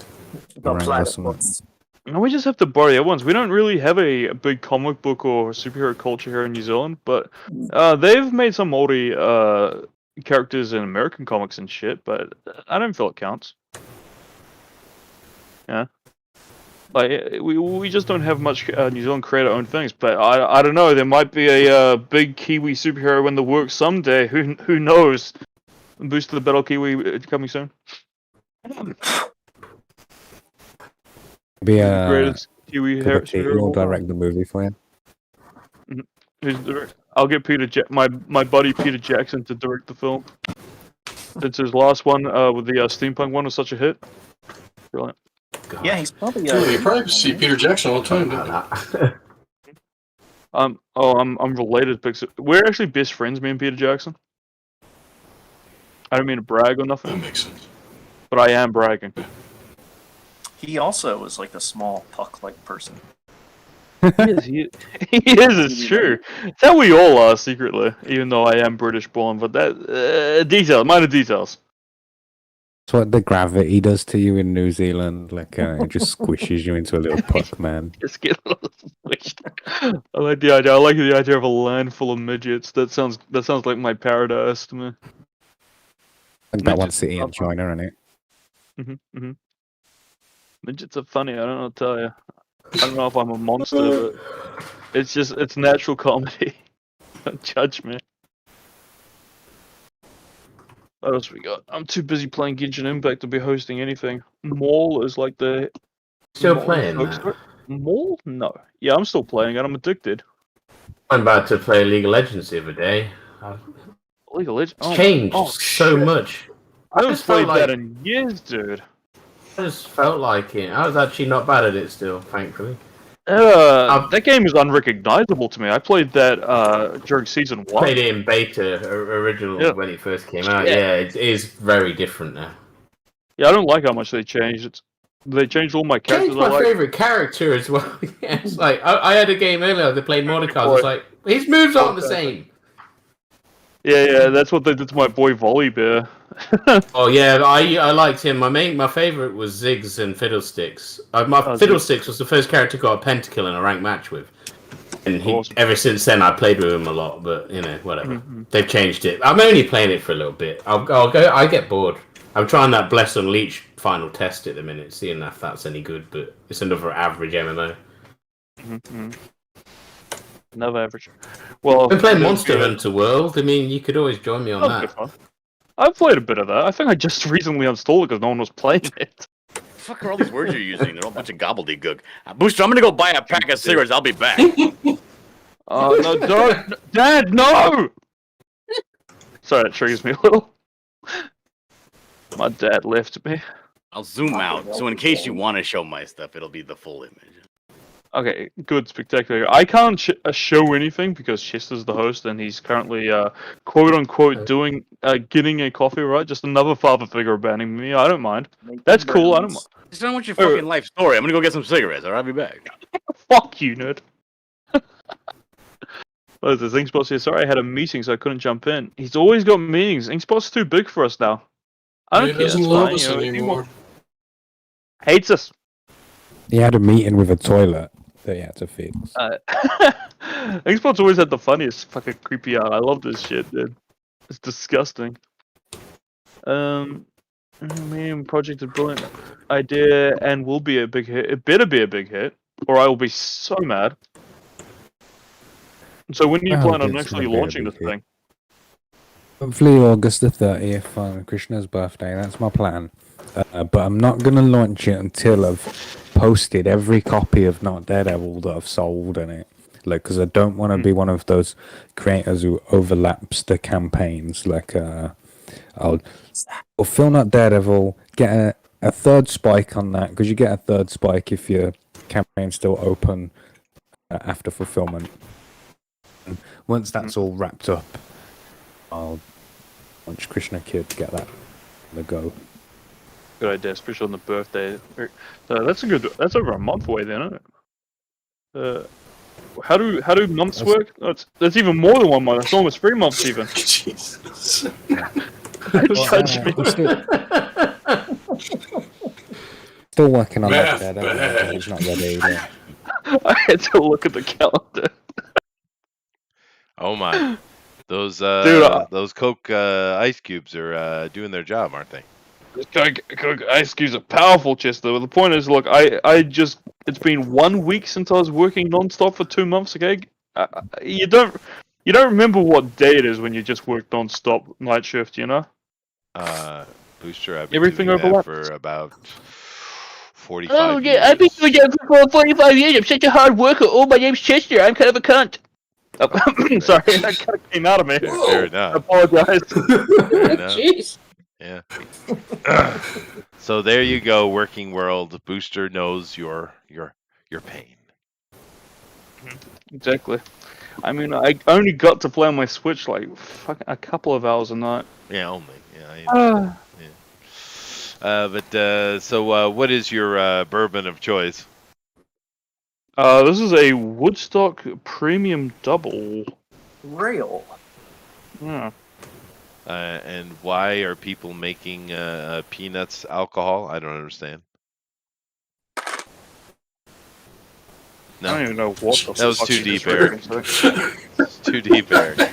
D: around or something.
B: No, we just have to borrow the other ones. We don't really have a big comic book or superhero culture here in New Zealand, but they've made some Māori characters in American comics and shit, but I don't feel it counts. Yeah. Like, we just don't have much New Zealand creator-owned things, but I don't know, there might be a big Kiwi superhero in the works someday, who knows? Boost to the Battle Kiwi coming soon.
D: Be
B: greatest Kiwi
D: he'll direct the movie for you.
B: I'll get my buddy Peter Jackson to direct the film. It's his last one with the steampunk one was such a hit. Brilliant.
F: God. Yeah, he's probably.
E: You probably see Peter Jackson all the time, don't you?
B: I'm related. We're actually best friends, me and Peter Jackson. I don't mean to brag or nothing.
E: That makes sense.
B: But I am bragging.
F: He also was like a small puck-like person.
B: He is. It's true. It's how we all are secretly, even though I am British born. But that minor details.
D: That's what the gravity does to you in New Zealand. Like, it just squishes you into a little puck, man.
B: Just get a little squished. I like the idea. I like the idea of a land full of midgets. That sounds like my paradise to me.
D: Like that one city in China, isn't it?
B: Midgets are funny. I don't know what to tell you. I don't know if I'm a monster, but it's natural comedy. Don't judge me. What else we got? I'm too busy playing Genshin Impact to be hosting anything. Maul is like the...
G: Still playing that?
B: Maul? No. Yeah, I'm still playing it. I'm addicted.
G: I'm about to play League of Legends the other day.
B: League of Legends?
G: It's changed so much.
B: I haven't played that in years, dude.
G: I just felt like it. I was actually not bad at it still, thankfully.
B: That game is unrecognizable to me. I played that during season 1.
G: Played it in beta original when it first came out. Yeah, it is very different now.
B: Yeah, I don't like how much they changed. They changed all my characters.
G: Changed my favorite character as well. Yeah, it's like I had a game earlier. They played Mordecai. I was like, his moves aren't the same.
B: Yeah, that's what they did to my boy Volibear.
G: Oh yeah, I liked him. My favorite was Ziggs and Fiddlesticks. Fiddlesticks was the first character I got a pentakill in a ranked match with, and ever since then I played with him a lot. But whatever. They've changed it. I'm only playing it for a little bit. I'll go. I get bored. I'm trying that Bless Unleashed final test at the minute, seeing if that's any good. But it's another average MMO.
B: Another average. Well,
G: I've been playing Monster Hunter World. I mean, you could always join me on that.
B: I've played a bit of that. I think I just recently installed it because no one was playing it.
C: What the fuck are all these words you're using? They're all a bunch of gobbledygook. Booster, I'm gonna go buy a pack of cigarettes. I'll be back.
B: Oh no, don't, Dad, no! Sorry, that triggers me a little. My dad left me.
C: I'll zoom out, so in case you want to show my stuff, it'll be the full image.
B: Okay, good, spectacular. I can't show anything because Chester's the host and he's currently, quote-unquote, getting a coffee, right? Just another father figure abandoning me. I don't mind. That's cool, I don't mind.
C: Just don't want your fucking life story. I'm gonna go get some cigarettes, alright? I'll be back.
B: Fuck you, nerd. What is this? Inkspot's here. Sorry, I had a meeting, so I couldn't jump in. He's always got meetings. Inkspot's too big for us now. I don't care.
E: He doesn't love us anymore.
B: Hates us.
D: He had a meeting with a toilet that he had to fix.
B: Inkspot's always had the funniest fucking creepy art. I love this shit, dude. It's disgusting. Man, project a brilliant idea and will be a big hit. It better be a big hit, or I will be so mad. So when do you plan on actually launching this thing?
D: Hopefully August the 30th on Krishna's birthday. That's my plan. But I'm not going to launch it until I've posted every copy of Not Daredevil that I've sold in it. Like, because I don't want to be one of those creators who overlaps the campaigns. Like, I'll fill Not Daredevil, get a third spike on that, because you get a third spike if your campaign's still open after fulfillment. Once that's all wrapped up, I'll launch Krishna Kid to get that the go.
B: Good idea, especially on the birthday. That's over a month away then, isn't it? How do months work? That's even more than 1 month. That's almost 3 months even.
E: Jesus.
B: Judge me.
D: Still working on
E: Math
D: that.
E: bad.
D: He's not ready yet.
B: I had to look at the calendar.
A: Oh my. Those Coke ice cubes are doing their job, aren't they?
B: Coke ice cubes are powerful, Chester. The point is, look, it's been 1 week since I was working non-stop for 2 months. Okay, you don't remember what day it is when you just work non-stop night shift, you know?
A: Booster, I've been
B: Everything
A: doing that
B: overlaps.
A: for about 45 years.
B: Yeah, I've been doing it for 45 years. I'm such a hard worker. Oh, my name's Chester. I'm kind of a cunt. Oh, sorry, that kind of came out of me.
A: Fair enough.
B: I apologize.
A: Fair enough.
H: Jeez.
A: Yeah. So there you go, working world. Booster knows your pain.
B: Exactly. I mean, I only got to play on my Switch like a couple of hours a night.
A: Yeah, only. Yeah. So what is your bourbon of choice?
B: This is a Woodstock Premium Double.
F: Real.
B: Yeah.
A: And why are people making peanuts alcohol? I don't understand. No.
B: I don't even know what the
A: That was
B: fuck
A: too
B: you
A: deep,
B: just
A: Eric. It's too deep, Eric.
B: I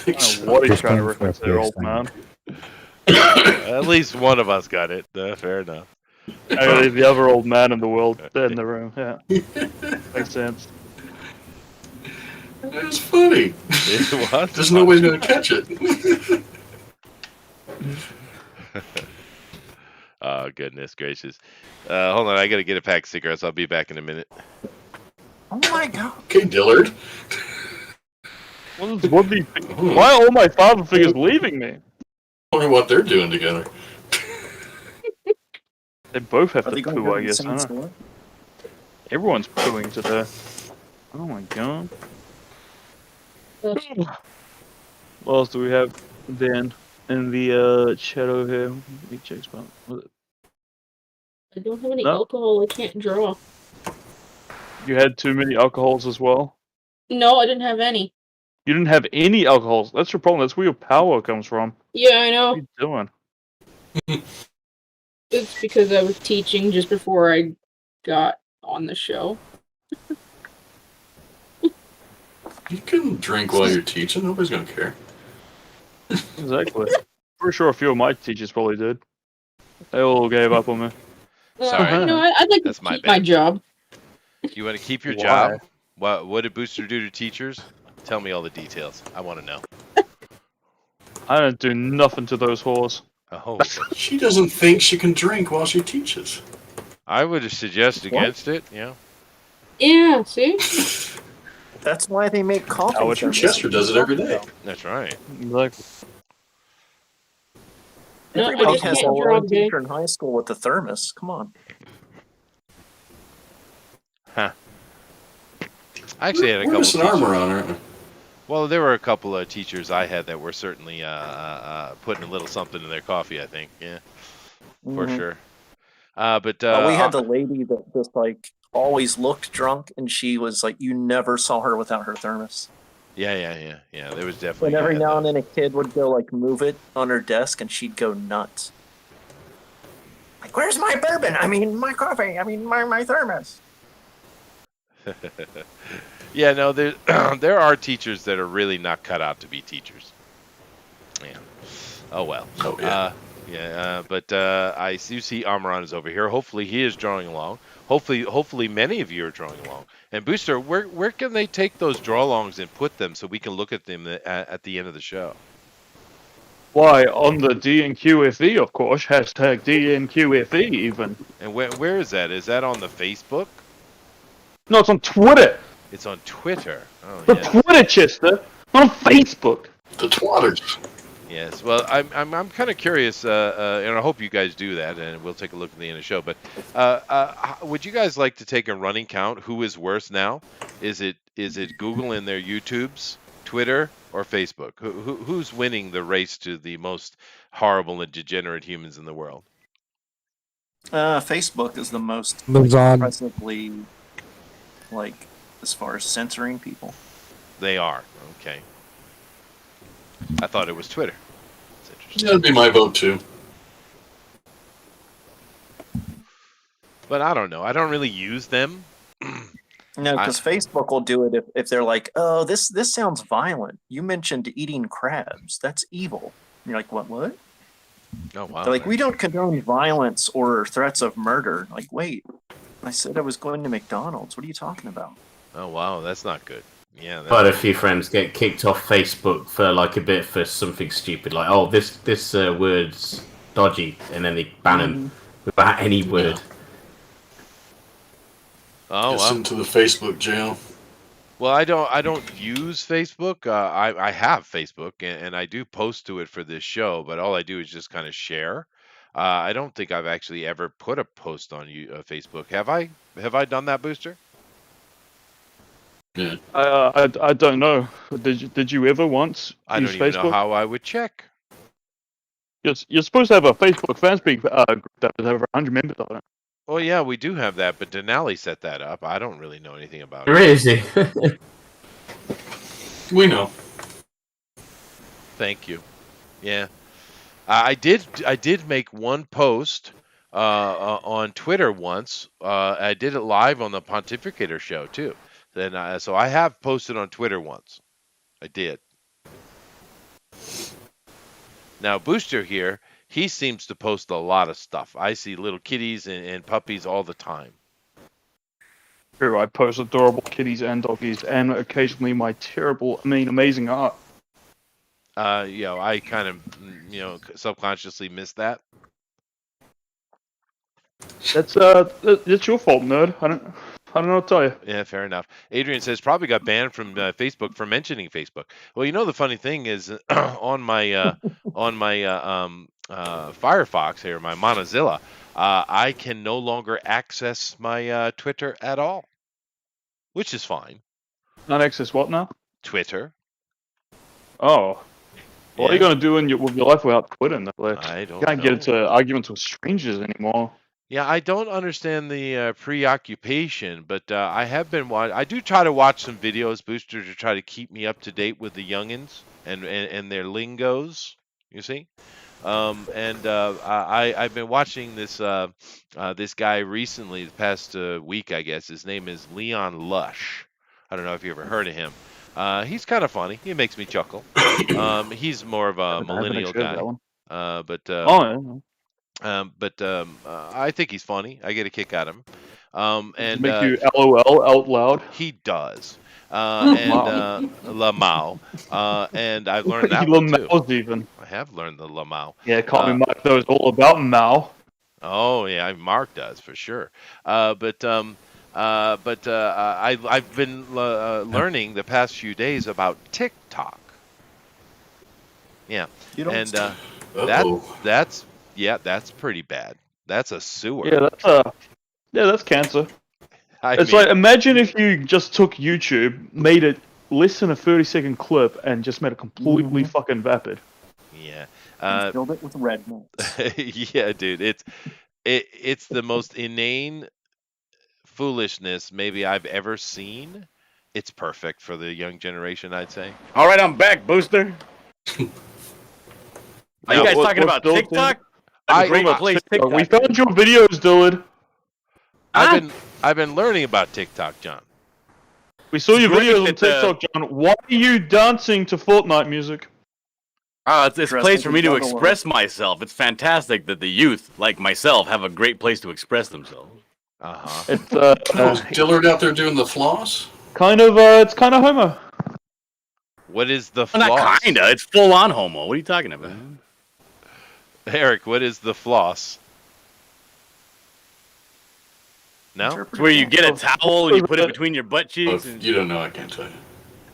B: don't know what he's trying to reference there, old man.
A: At least one of us got it. Fair enough.
B: The other old man in the world, dead in the room. Yeah, makes sense.
E: That's funny.
A: It was.
E: There's no way to catch it.
A: Oh, goodness gracious. Hold on, I gotta get a pack of cigarettes. I'll be back in a minute.
F: Oh my god.
E: Okay, Dillard.
B: Why are all my father figures leaving me?
E: I wonder what they're doing together.
B: They both have
F: Are
B: to
F: they going
B: poo,
F: to
B: I
F: the
B: guess.
F: same
B: Huh?
F: store?
B: Everyone's pooing today. Oh my god. What else do we have then in the chat over here? Let me check spot.
H: I don't have any
B: No.
H: alcohol. I can't draw.
B: You had too many alcohols as well?
H: No, I didn't have any.
B: You didn't have any alcohols. That's your problem. That's where your power comes from.
H: Yeah, I
B: What
H: know.
B: are you doing?
H: It's because I was teaching just before I got on the show.
E: You can drink while you're teaching. Nobody's gonna care.
B: Exactly. Pretty sure a few of my teachers probably did. They all gave up on me.
A: Sorry.
H: You know, I'd like
A: That's
H: to
A: my
H: keep my
A: bad.
H: job.
A: You want to keep your
B: Why?
A: job? What did Booster do to teachers? Tell me all the details. I want to know.
B: I don't do nothing to those whores.
A: Oh,
E: She doesn't think she can drink while she teaches.
A: I would suggest against it. Yeah.
H: Yeah, see?
F: That's why they make coffee.
B: Howard
F: thermos.
E: Chester does it every day.
A: That's right.
B: Exactly.
H: No, I
F: Everybody
H: just
F: has a
H: can't draw
F: one
H: today.
F: teacher in high school with a thermos. Come on.
A: Huh. I actually had a
E: We're
A: couple
E: missing
A: teachers.
E: armor on, aren't we?
A: Well, there were a couple of teachers I had that were certainly putting a little something in their coffee, I think. Yeah, for
F: Mhm.
A: sure. But
F: We had the lady that just like always looked drunk, and she was like, you never saw her without her thermos.
A: yeah. There was definitely.
F: And every
A: a guy
F: now
A: that-
F: and then a kid would go like move it on her desk, and she'd go nuts. Like, where's my bourbon? I mean, my coffee. I mean, my thermos.
A: Yeah, no, there there are teachers that are really not cut out to be teachers. Yeah. Oh well.
E: Oh, yeah.
A: But I do see Amaran is over here. Hopefully he is drawing along. Hopefully many of you are drawing along. And Booster, where can they take those draw-alongs and put them so we can look at them at the end of the show?
B: Why, on the DNQFE, of course. Hashtag DNQFE, even.
A: And where is that? Is that on the Facebook?
B: No, it's on Twitter.
A: It's on Twitter. Oh
B: The
A: yeah.
B: Twitter, Chester. Not on Facebook.
E: The twatters.
A: Yes. Well, I'm kind of curious, and I hope you guys do that, and we'll take a look at the end of the show. But would you guys like to take a running count? Who is worse now? Is it Google and their YouTubes, Twitter, or Facebook? Who's winning the race to the most horrible and degenerate humans in the world?
F: Facebook is the most impressively, like, as far as censoring people.
A: They are. Okay. I thought it was Twitter. That's interesting.
E: That'd be my vote too.
A: But I don't know. I don't really use them.
F: No, because Facebook will do it if they're like, "Oh, this sounds violent. You mentioned eating crabs. That's evil." And you're like, "What?"
A: Oh wow.
F: They're like, "We don't condone violence or threats of murder." Like, wait, I said I was going to McDonald's. What are you talking about?
A: Oh wow, that's not good. Yeah.
G: Quite a few friends get kicked off Facebook for like a bit for something stupid, like, "Oh, this word's dodgy," and then they ban them without any word.
A: Oh,
E: Gets into the Facebook jail.
A: Well, I don't use Facebook. I have Facebook, and I do post to it for this show, but all I do is just kind of share. I don't think I've actually ever put a post on Facebook. Have I? Have I done that, Booster?
E: Yeah.
B: I don't know. Did you ever once
A: I
B: use
A: don't even
B: Facebook?
A: know how I would check.
B: You're supposed to have a Facebook fanspeak group that has over 100 members on it.
A: Well, yeah, we do have that, but Denali set that up. I don't really know anything about
G: Where
A: it.
G: is he?
E: We know.
A: Thank you. Yeah, I did make one post on Twitter once. I did it live on the Pontificator show too. Then so I have posted on Twitter once. I did. Now Booster here, he seems to post a lot of stuff. I see little kitties and puppies all the time.
B: True, I post adorable kitties and doggies, and occasionally my amazing art.
A: I kind of, subconsciously miss that.
B: That's your fault, nerd. I don't know what to tell you.
A: Yeah, fair enough. Adrian says probably got banned from Facebook for mentioning Facebook. Well, the funny thing is on my Firefox here, my Mozilla, I can no longer access my Twitter at all, which is fine.
B: Not access what now?
A: Twitter.
B: Oh. What are you going to do with your life without Twitter?
A: I don't know.
B: You can't get into arguments with strangers anymore.
A: Yeah, I don't understand the preoccupation, but I have been I do try to watch some videos, Booster, to try to keep me up to date with the youngins and their lingos. You see, I've been watching this this guy recently, the past week, I guess. His name is Leon Lush. I don't know if you ever heard of him. He's kind of funny. He makes me chuckle. He's more of a millennial guy, I think he's funny. I get a kick out of him. And
B: make you LOL out loud.
A: He does. Lamau. And I've learned that one too.
B: Even.
A: I have learned the Lamau.
B: Yeah, caught me Mark knows all about Mao.
A: Oh yeah, Mark does for sure. I've been learning the past few days about TikTok. Yeah, and that's pretty bad. That's a sewer.
B: Yeah, that's cancer. It's like, imagine if you just took YouTube, made it less than a 30-second clip, and just made it completely fucking vapid.
A: Yeah.
F: Filled it with red nuts.
A: Yeah, dude. It's the most inane foolishness maybe I've ever seen. It's perfect for the young generation, I'd say.
C: All right, I'm back, Booster. Are you guys talking about TikTok?
B: We found your videos, Dylan.
A: I've been learning about TikTok, John.
B: We saw your videos on TikTok, John. Why are you dancing to Fortnite music?
C: It's a place for me to express myself. It's fantastic that the youth, like myself, have a great place to express themselves.
A: Uh-huh.
E: Is Dillard out there doing the floss?
B: It's kind of homo.
A: What is the floss?
C: Not kinda. It's full on homo. What are you talking about?
A: Eric, what is the floss? No?
C: It's where you get a towel and you put it between your butt cheeks.
E: You don't know, I can't tell you.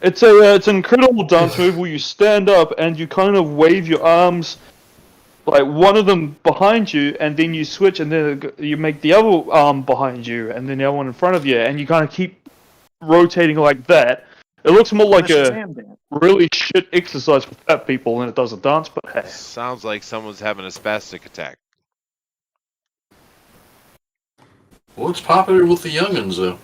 B: It's an incredible dance move where you stand up and you kind of wave your arms, like one of them behind you, and then you switch, and then you make the other arm behind you, and then the other one in front of you, and you kind of keep rotating like that It looks more like
F: The
B: a
F: Shazam dance.
B: really shit exercise for fat people than it does a dance, but hey.
A: Sounds like someone's having a spastic attack.
E: Well, it's popular with the youngins, though.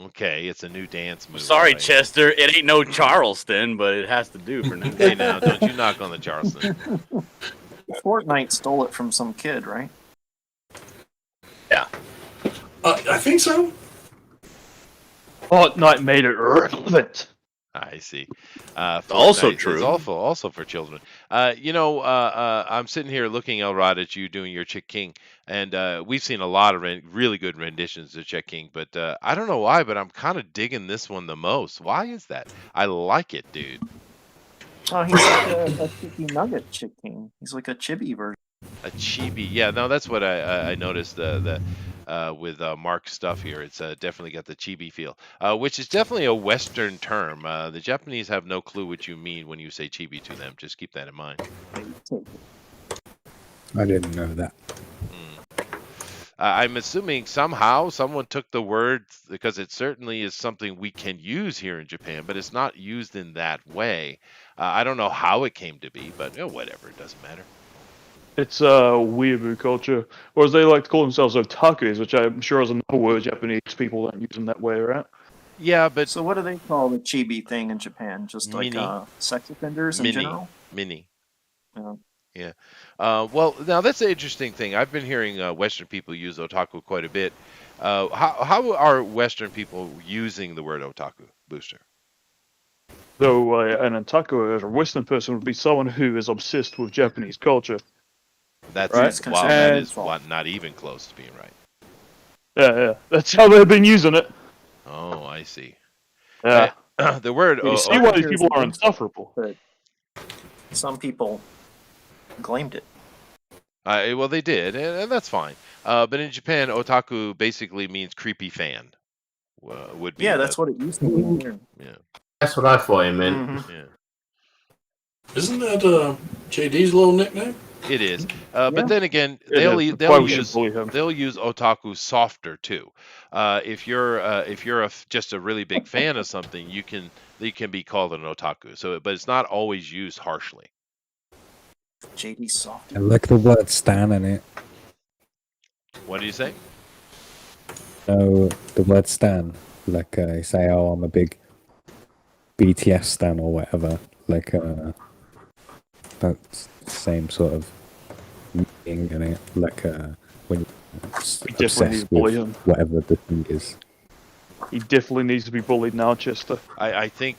A: Okay, it's a new dance move.
C: Sorry,
A: right?
C: Chester. It ain't no Charleston, but it has to do for now.
A: Hey, now, don't you knock on the Charleston.
F: Fortnite stole it from some kid, right?
C: Yeah.
E: I think so.
B: Fortnite made it relevant.
A: I see.
C: Also
A: Fortnite
C: true.
A: is also for children. I'm sitting here looking, Elrod, at you doing your Chick King, and we've seen a lot of really good renditions of Chick King, but I don't know why, but I'm kind of digging this one the most. Why is that? I like it, dude.
F: Oh, he's like a chicky nugget Chick King. He's like a chibi version.
A: A chibi, yeah. No, that's what I noticed. With Mark's stuff here, it's definitely got the chibi feel, which is definitely a Western term. The Japanese have no clue what you mean when you say chibi to them. Just keep that in mind.
D: I didn't know that.
A: I'm assuming somehow someone took the word, because it certainly is something we can use here in Japan, but it's not used in that way. I don't know how it came to be, but whatever, it doesn't matter.
B: It's weeaboo culture, or as they like to call themselves, otakus, which I'm sure is another word Japanese people don't use them that way, right?
A: Yeah, but
F: So what do they call the chibi thing in Japan? Just like sex offenders in general?
A: Mini.
F: Yeah.
A: Yeah. Well, now that's an interesting thing. I've been hearing Western people use otaku quite a bit. How are Western people using the word otaku, Booster?
B: Though an otaku, as a Western person, would be someone who is obsessed with Japanese culture.
A: That's
B: right?
A: Wow, that is not even close to being right.
B: Yeah. That's how they've been using it.
A: Oh, I see.
B: Yeah.
A: The word.
B: You see why these people are insufferable.
F: But some people claimed it.
A: Well, they did, and that's fine. But in Japan, otaku basically means creepy fan. Would be.
F: Yeah, that's what it used to be here.
A: Yeah.
G: That's what I thought it meant.
F: Mm-hmm.
A: Yeah.
E: Isn't that JD's little nickname?
A: It is, but then again, they'll use otaku softer too. If you're just a really big fan of something, you can be called an otaku. So, but it's not always used harshly.
F: JD soft.
D: And look the word stan in it.
A: What do you say?
D: No, the word stan. Like you say, oh, I'm a big BTS stan or whatever. Like that's the same sort of meaning in it. Like when you're obsessed with whatever the thing is.
B: He definitely needs to be bullied now, Chester.
A: I think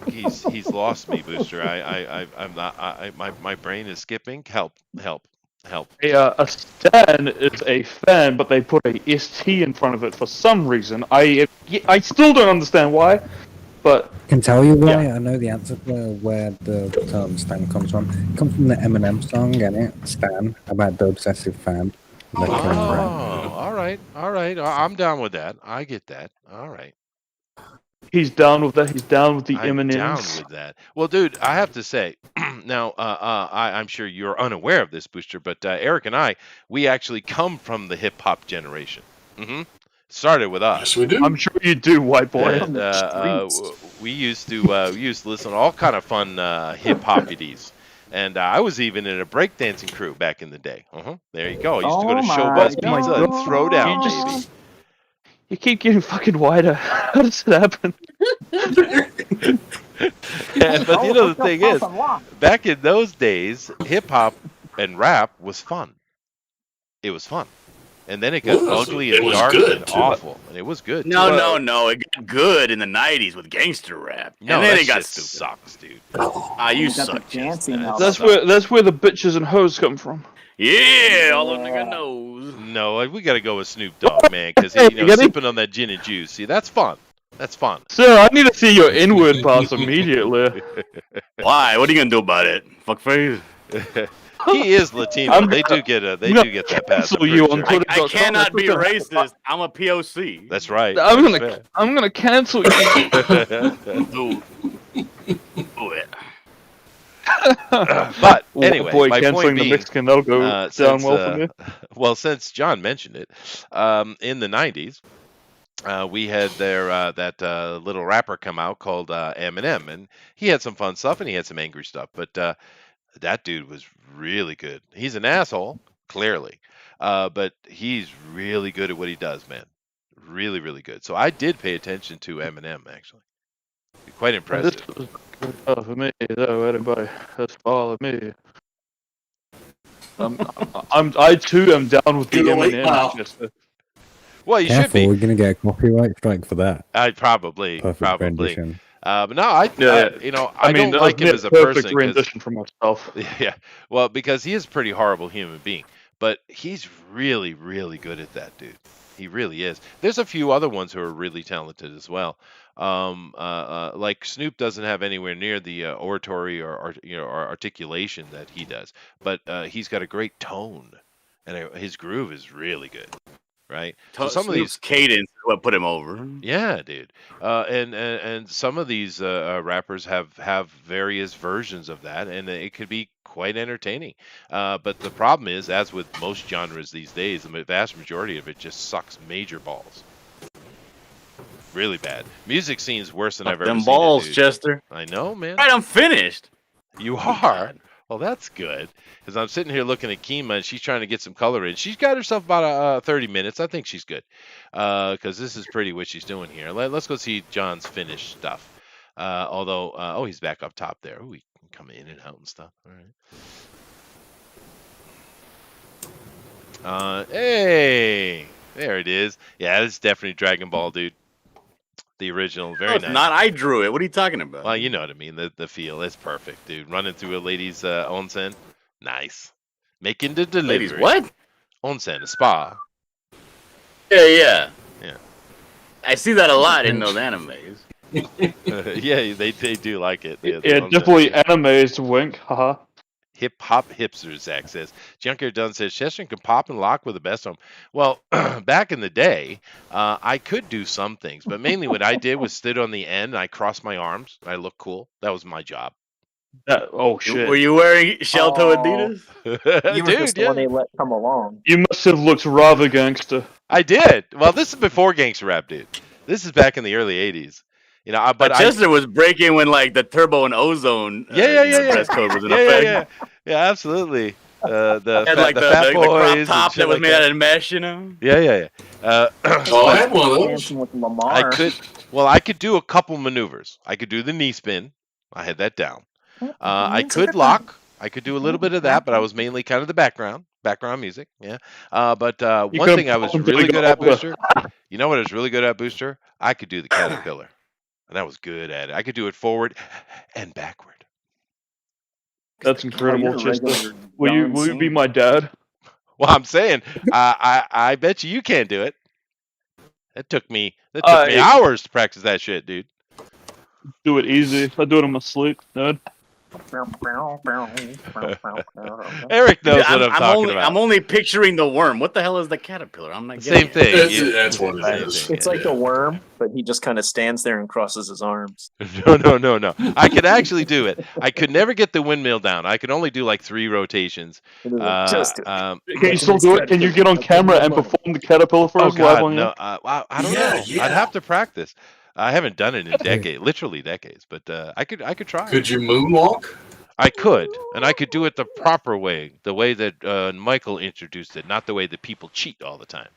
A: he's lost me, Booster. I'm not. My brain is skipping. Help.
B: A stan is a fan, but they put a ST in front of it for some reason. I still don't understand why, but
D: I can tell you why. Yeah. I know the answer for where the term stan comes from. It comes from the Eminem song, innit? Stan, about the obsessive fan. Like,
A: all right. I'm down with that. I get that. All right.
B: He's down with that. He's down with the
A: I'm
B: Eminems.
A: Down with that. Well, dude, I have to say, now, I'm sure you're unaware of this, Booster, but Eric and we actually come from the hip hop generation. Mm-hmm. Started with us.
E: Yes, we do.
B: I'm sure you do, white boy.
A: And, we used to listen to all kind of fun hip hop-ities. And I was even in a breakdancing crew back in the day. There you go. I used to go to Showbuzz Pizza and throw down, baby.
B: You keep getting fucking whiter. How does it happen?
A: But the thing is, back in those days, hip-hop and rap was fun. It was fun. And then it got ugly and dark and awful. And it was good.
C: No. It got good in the 90s with gangster rap.
A: No,
C: and then it got
A: stupid. Sucks, dude.
C: You suck.
B: That's where the bitches and hoes come from.
C: Yeah, all the nigga knows.
A: No, we got to go with Snoop Dogg, man, because he's sipping on that gin and juice. See, that's fun. That's fun.
B: Sir, I need to see your N-word pass immediately.
C: Why? What are you gonna do about it? Fuckface.
A: He is Latino. They do get that pass.
C: I cannot be racist. I'm a POC.
A: That's right.
B: I'm gonna cancel you.
C: Do it.
A: But anyway, my
B: canceling
A: point being,
B: the Mexican logo down well for me.
A: Well, since John mentioned it, in the 90s, we had that little rapper come out called Eminem, and he had some fun stuff and he had some angry stuff. But that dude was really good. He's an asshole, clearly, but he's really good at what he does, man. Really, really good. So I did pay attention to Eminem, actually. Quite impressive.
B: This was good for me, though. Anybody that's followed me. I too am down with the Eminem.
A: Well, you
D: Careful,
A: should be.
D: We're gonna get a copyright strike for that.
A: Probably.
D: Perfect rendition.
A: But no, I don't like him as a
B: perfect
A: person.
B: rendition for myself.
A: Yeah, well, because he is a pretty horrible human being, but he's really, really good at that, dude. He really is. There's a few other ones who are really talented as well. Like Snoop doesn't have anywhere near the oratory or articulation that he does, but he's got a great tone, and his groove is really good. Right, so some of these
C: cadence is what put him over.
A: Yeah, dude, and some of these rappers have various versions of that, and it could be quite entertaining. But the problem is, as with most genres these days, the vast majority of it just sucks major balls. Really bad. Music scene's worse than I've ever seen.
C: Them balls,
A: dude.
C: Chester.
A: I know, man.
C: Right, I'm finished.
A: You are. Well, that's good. Because I'm sitting here looking at Kima, and she's trying to get some color in. She's got herself about 30 minutes. I think she's good. Because this is pretty what she's doing here. Let's go see John's finished stuff. Although, he's back up top there. Ooh, he can come in and out and stuff. All right. Hey! There it is. Yeah, this is definitely Dragon Ball, dude. The original, very nice.
C: Not I drew it. What are you talking about?
A: Well, you know what I mean. The feel is perfect, dude. Running through a lady's onsen, nice. Making the delivery.
C: Ladies, what?
A: Onsen, a spa.
C: Yeah.
A: Yeah.
C: I see that a lot in those animes.
A: Yeah, they do like it.
B: Yeah, definitely animes. Wink, haha.
A: Hip hop hipster, Zach says. Junkyard Dunn says Chester can pop and lock with the best of them. Well, back in the day, I could do some things, but mainly what I did was stood on the end and I crossed my arms. I looked cool. That was my job.
B: Shit!
C: Were you wearing shell-toe Adidas?
F: You were just the one they let come along.
B: You must have looked rather gangster.
A: I did. Well, this is before gangster rap, dude. This is back in the early '80s. You know, but
C: Chester was breaking when like the turbo and ozone dress code was in effect.
A: Yeah, absolutely. The
C: crop top that was made out of mesh, you know.
A: Yeah.
E: I had one of those.
F: With Lamar.
A: I could do a couple maneuvers. I could do the knee spin. I had that down. I could lock. I could do a little bit of that, but I was mainly kind of the background music. Yeah. But one thing I was really good at, Booster. You know what I was really good at, Booster? I could do the caterpillar. And I was good at it. I could do it forward and backward.
B: That's incredible, Chester. Will you be my dad?
A: Well, I'm saying, I bet you can't do it. That took me hours to practice that shit, dude.
B: Do it easy. I do it in my sleep, dude.
A: Eric knows what I'm talking about.
C: I'm only picturing the worm. What the hell is the caterpillar? I'm not
A: same thing.
E: That's what it is.
F: It's like a worm, but he just kind of stands there and crosses his arms.
A: No. I could actually do it. I could never get the windmill down. I could only do like 3 rotations.
B: Can you still do it? Can you get on camera and perform the caterpillar for us live on
A: no. I don't know. Yeah. I'd have to practice. I haven't done it in literally decades, but I could try.
E: Could you moonwalk?
A: I could, and I could do it the proper way, the way that Michael introduced it, not the way that people cheat all the time.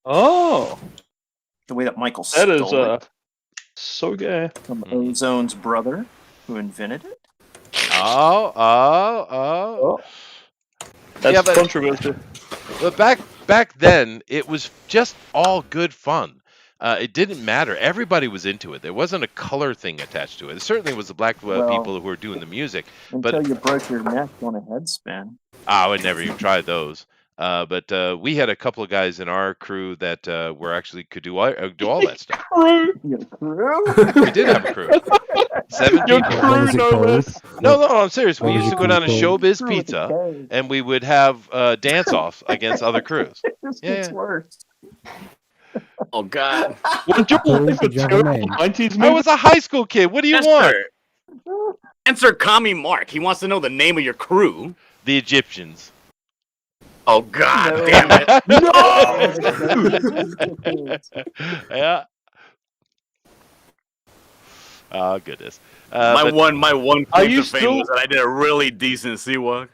B: Oh,
F: the way that Michael
B: stole
F: it.
B: So gay.
F: From Ozone's brother, who invented it.
A: Oh.
B: That's controversial.
A: But back then, it was just all good fun. It didn't matter. Everybody was into it. There wasn't a color thing attached to it. It certainly was the black people who were doing the music.
F: Until you broke your neck on a headspin.
A: I would never even tried those. But we had a couple of guys in our crew that could do all that stuff.
F: Your crew?
A: We did have a crew. 7 people. No, I'm serious. We used to go down to Showbiz Pizza, and we would have dance-offs against other crews.
F: It just gets worse.
C: Oh God!
B: I
A: was a high school kid. What do you want?
C: Answer Kami Mark. He wants to know the name of your crew.
A: The Egyptians.
C: Oh God, damn it!
A: No. Yeah. Oh goodness.
C: My one claim to fame
B: still-
C: was that I did a really decent Seawalk.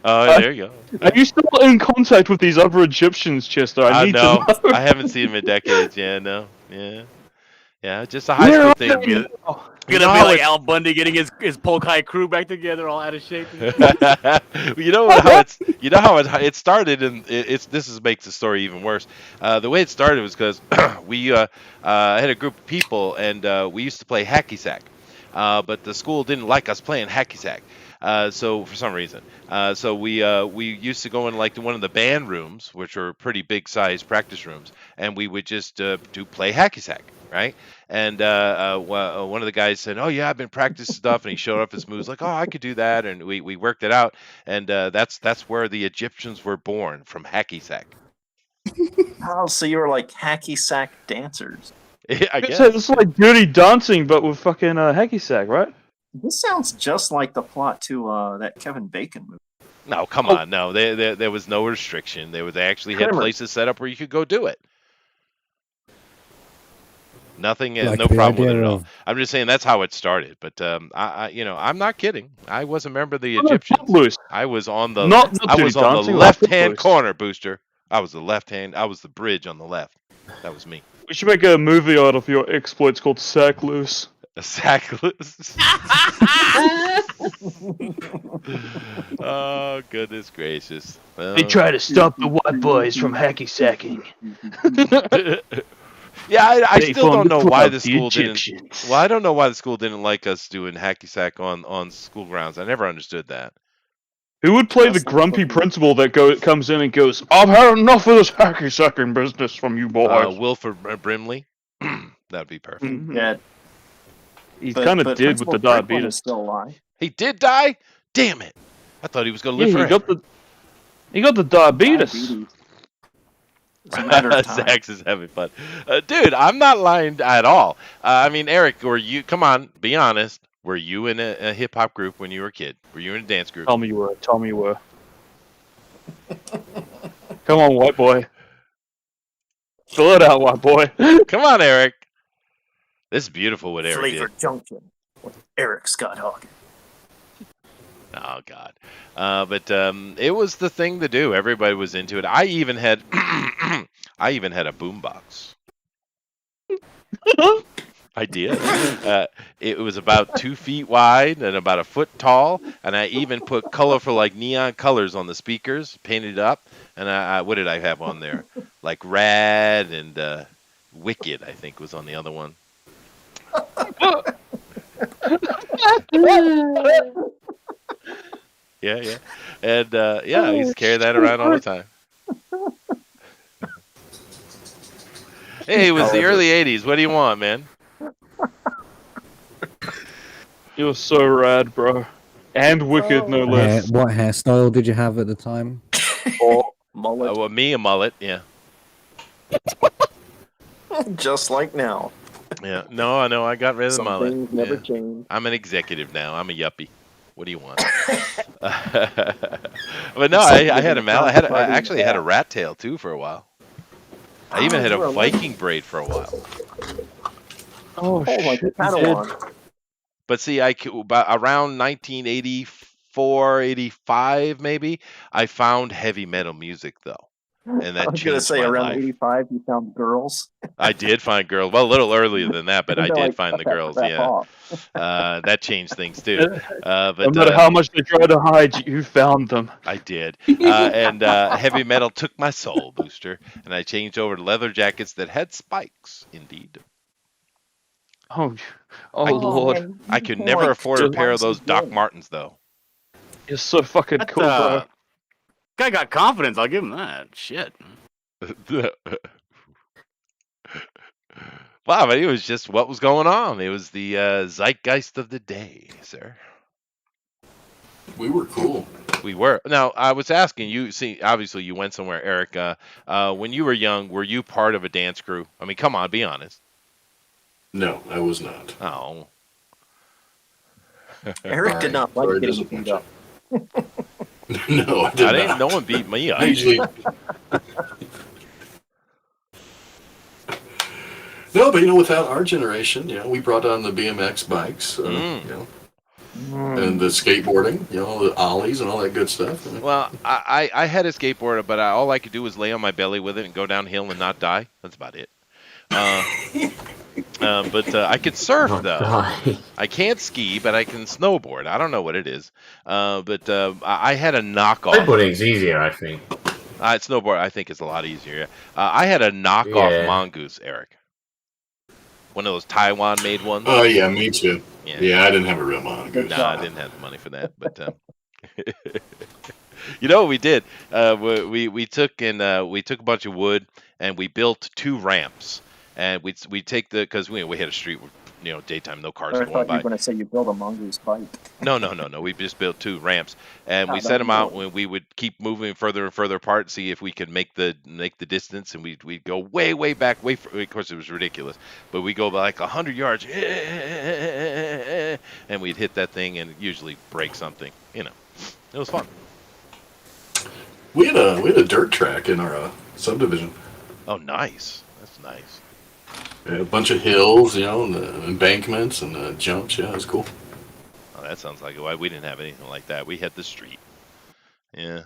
A: Oh, there you go.
B: Are you still in contact with these other Egyptians, Chester? I need to know.
A: I haven't seen him in decades. Yeah, no. Yeah, just a high school thing.
C: Gonna be like Al Bundy getting his Polk High crew back together, all out of shape.
A: You know how it started, and this makes the story even worse. The way it started was because we had a group of people, and we used to play hacky sack, but the school didn't like us playing hacky sack. So for some reason, so we used to go in like one of the band rooms, which are pretty big size practice rooms, and we would just play hacky sack, right? And one of the guys said, "Oh yeah, I've been practicing stuff," and he showed off his moves, like, "Oh, I could do that," and we worked it out, and that's where the Egyptians were born, from hacky sack.
F: Oh, so you were like hacky sack dancers.
A: I guess.
B: It's like Dirty Dancing, but with fucking hacky sack, right?
F: This sounds just like the plot to that Kevin Bacon movie.
A: No, come on, no. There was no restriction. They actually had places set up where you could go do it. Nothing,
D: Like
A: no
D: the
A: problem with it
D: idea
A: at all.
D: of-
A: I'm just saying that's how it started. But I'm not kidding. I was a member of the Egyptians.
B: Footloose.
A: I was on the
B: Not
A: I
B: Dirty
A: was on the
B: Dancing,
A: left-hand
B: Footloose.
A: corner, Booster. I was the bridge on the left. That was me.
B: We should make a movie out of your exploits called Sack Loose.
A: A sackless. Oh, goodness gracious.
B: They try to stop the white boys from hacky sacking.
A: Yeah, I
B: They
A: still
B: formed
A: don't know
B: the
A: why
B: club,
A: the
B: the
A: school didn't.
B: Egyptians.
A: Well, I don't know why the school didn't like us doing hacky sack on school grounds. I never understood that.
B: Who would play the grumpy principal that comes in and goes, "I've had enough of this hacky sacking business from you boys."
A: Wilford Brimley. That'd be perfect.
B: Mhm.
F: Yeah,
B: He kind of did with the diabetes.
F: Still alive.
A: He did die? Damn it! I thought he was going to live forever.
B: he got the diabetes.
F: It's a matter of time.
A: Zax is having fun. Dude, I'm not lying at all. I mean, Eric, were you, come on, be honest. Were you in a hip hop group when you were a kid? Were you in a dance group?
B: Tell me you were. Tell me you were. Come on, white boy. Fill it out, white boy.
A: Come on, Eric. This is beautiful what Eric
F: Flavor
A: did.
F: Junction with Eric Scott Hawkins.
A: Oh God, but it was the thing to do. Everybody was into it. I even had, I even had a boombox. I did. It was about 2 feet wide and about a foot tall, and I even put colorful, like neon colors on the speakers, painted up. And I what did I have on there? Like Rad and Wicked, I think, was on the other one. Yeah. And I used to carry that around all the time. Hey, it was the early 80s. What do you want, man?
B: You were so rad, bro. And wicked, no less.
D: What hairstyle did you have at the time?
F: Mullet.
A: Well, me, a mullet, yeah.
F: Just like now.
A: Yeah, no, I know. I got rid of the
F: Some
A: mullet.
F: things never
A: Yeah.
F: change.
A: I'm an executive now. I'm a yuppie. What do you want? But no, I had a mallet. I actually had a rat tail too for a while. I even had a Viking braid for a while.
B: Oh,
F: like
B: shit.
F: a Padawan.
A: But see, about around 1984, 85 maybe, I found heavy metal music though, and that
F: I was gonna
A: changed
F: say
A: my
F: around
A: life.
F: 85 you found girls.
A: I did find girls. Well, a little earlier than that, but I
F: They're
A: did
F: like,
A: find
F: cut
A: the
F: that
A: girls.
F: crap
A: Yeah,
F: off.
A: that changed things too.
B: No
A: But
B: matter how much they tried to hide, you found them.
A: I did. And heavy metal took my soul, Booster, and I changed over to leather jackets that had spikes. Indeed,
B: Oh Lord.
A: I could never afford a pair of those Doc Martens though.
B: You're so fucking cool, bro.
C: Guy got confidence. I'll give him that. Shit.
A: Wow, but it was just what was going on. It was the zeitgeist of the day, sir.
E: We were cool.
A: We were. Now, I was asking you, see, obviously you went somewhere, Eric. When you were young, were you part of a dance crew? I mean, come on, be honest.
E: No, I was not.
A: Oh.
F: Eric did not like
E: Sorry to
F: getting beat
E: disappoint
F: up.
E: No, I did
A: didn't.
E: not.
A: No one beat me up.
E: I usually. No, but without our generation, we brought on the BMX bikes, and the skateboarding, the ollies and all that good stuff.
A: Well, I had a skateboard, but all I could do was lay on my belly with it and go downhill and not die. That's about it. But I could surf though. I can't ski, but I can snowboard. I don't know what it is. But I had a knockoff.
G: Snowboarding's easier, I think.
A: Snowboard, I think, is a lot easier. I had a knockoff mongoose, Eric. One of those Taiwan-made ones.
E: Oh yeah, me too. Yeah, I didn't have a real mongoose.
A: No, I didn't have the money for that. But you know what we did? We took a bunch of wood and we built 2 ramps. And we take because we hit a street with daytime, no cars going by.
F: I thought you were going to say you built a mongoose bike.
A: No. We just built 2 ramps, and we set them out when we would keep moving further and further apart, see if we could make the distance, and we'd go way back, of course it was ridiculous, but we go like 100 yards, and we'd hit that thing and usually break something. It was fun.
E: We had a dirt track in our subdivision.
A: Oh, nice. That's nice.
E: A bunch of hills, and the embankments and the jumps. Yeah, it was cool.
A: Oh, that sounds like why we didn't have anything like that. We had the street. Yeah,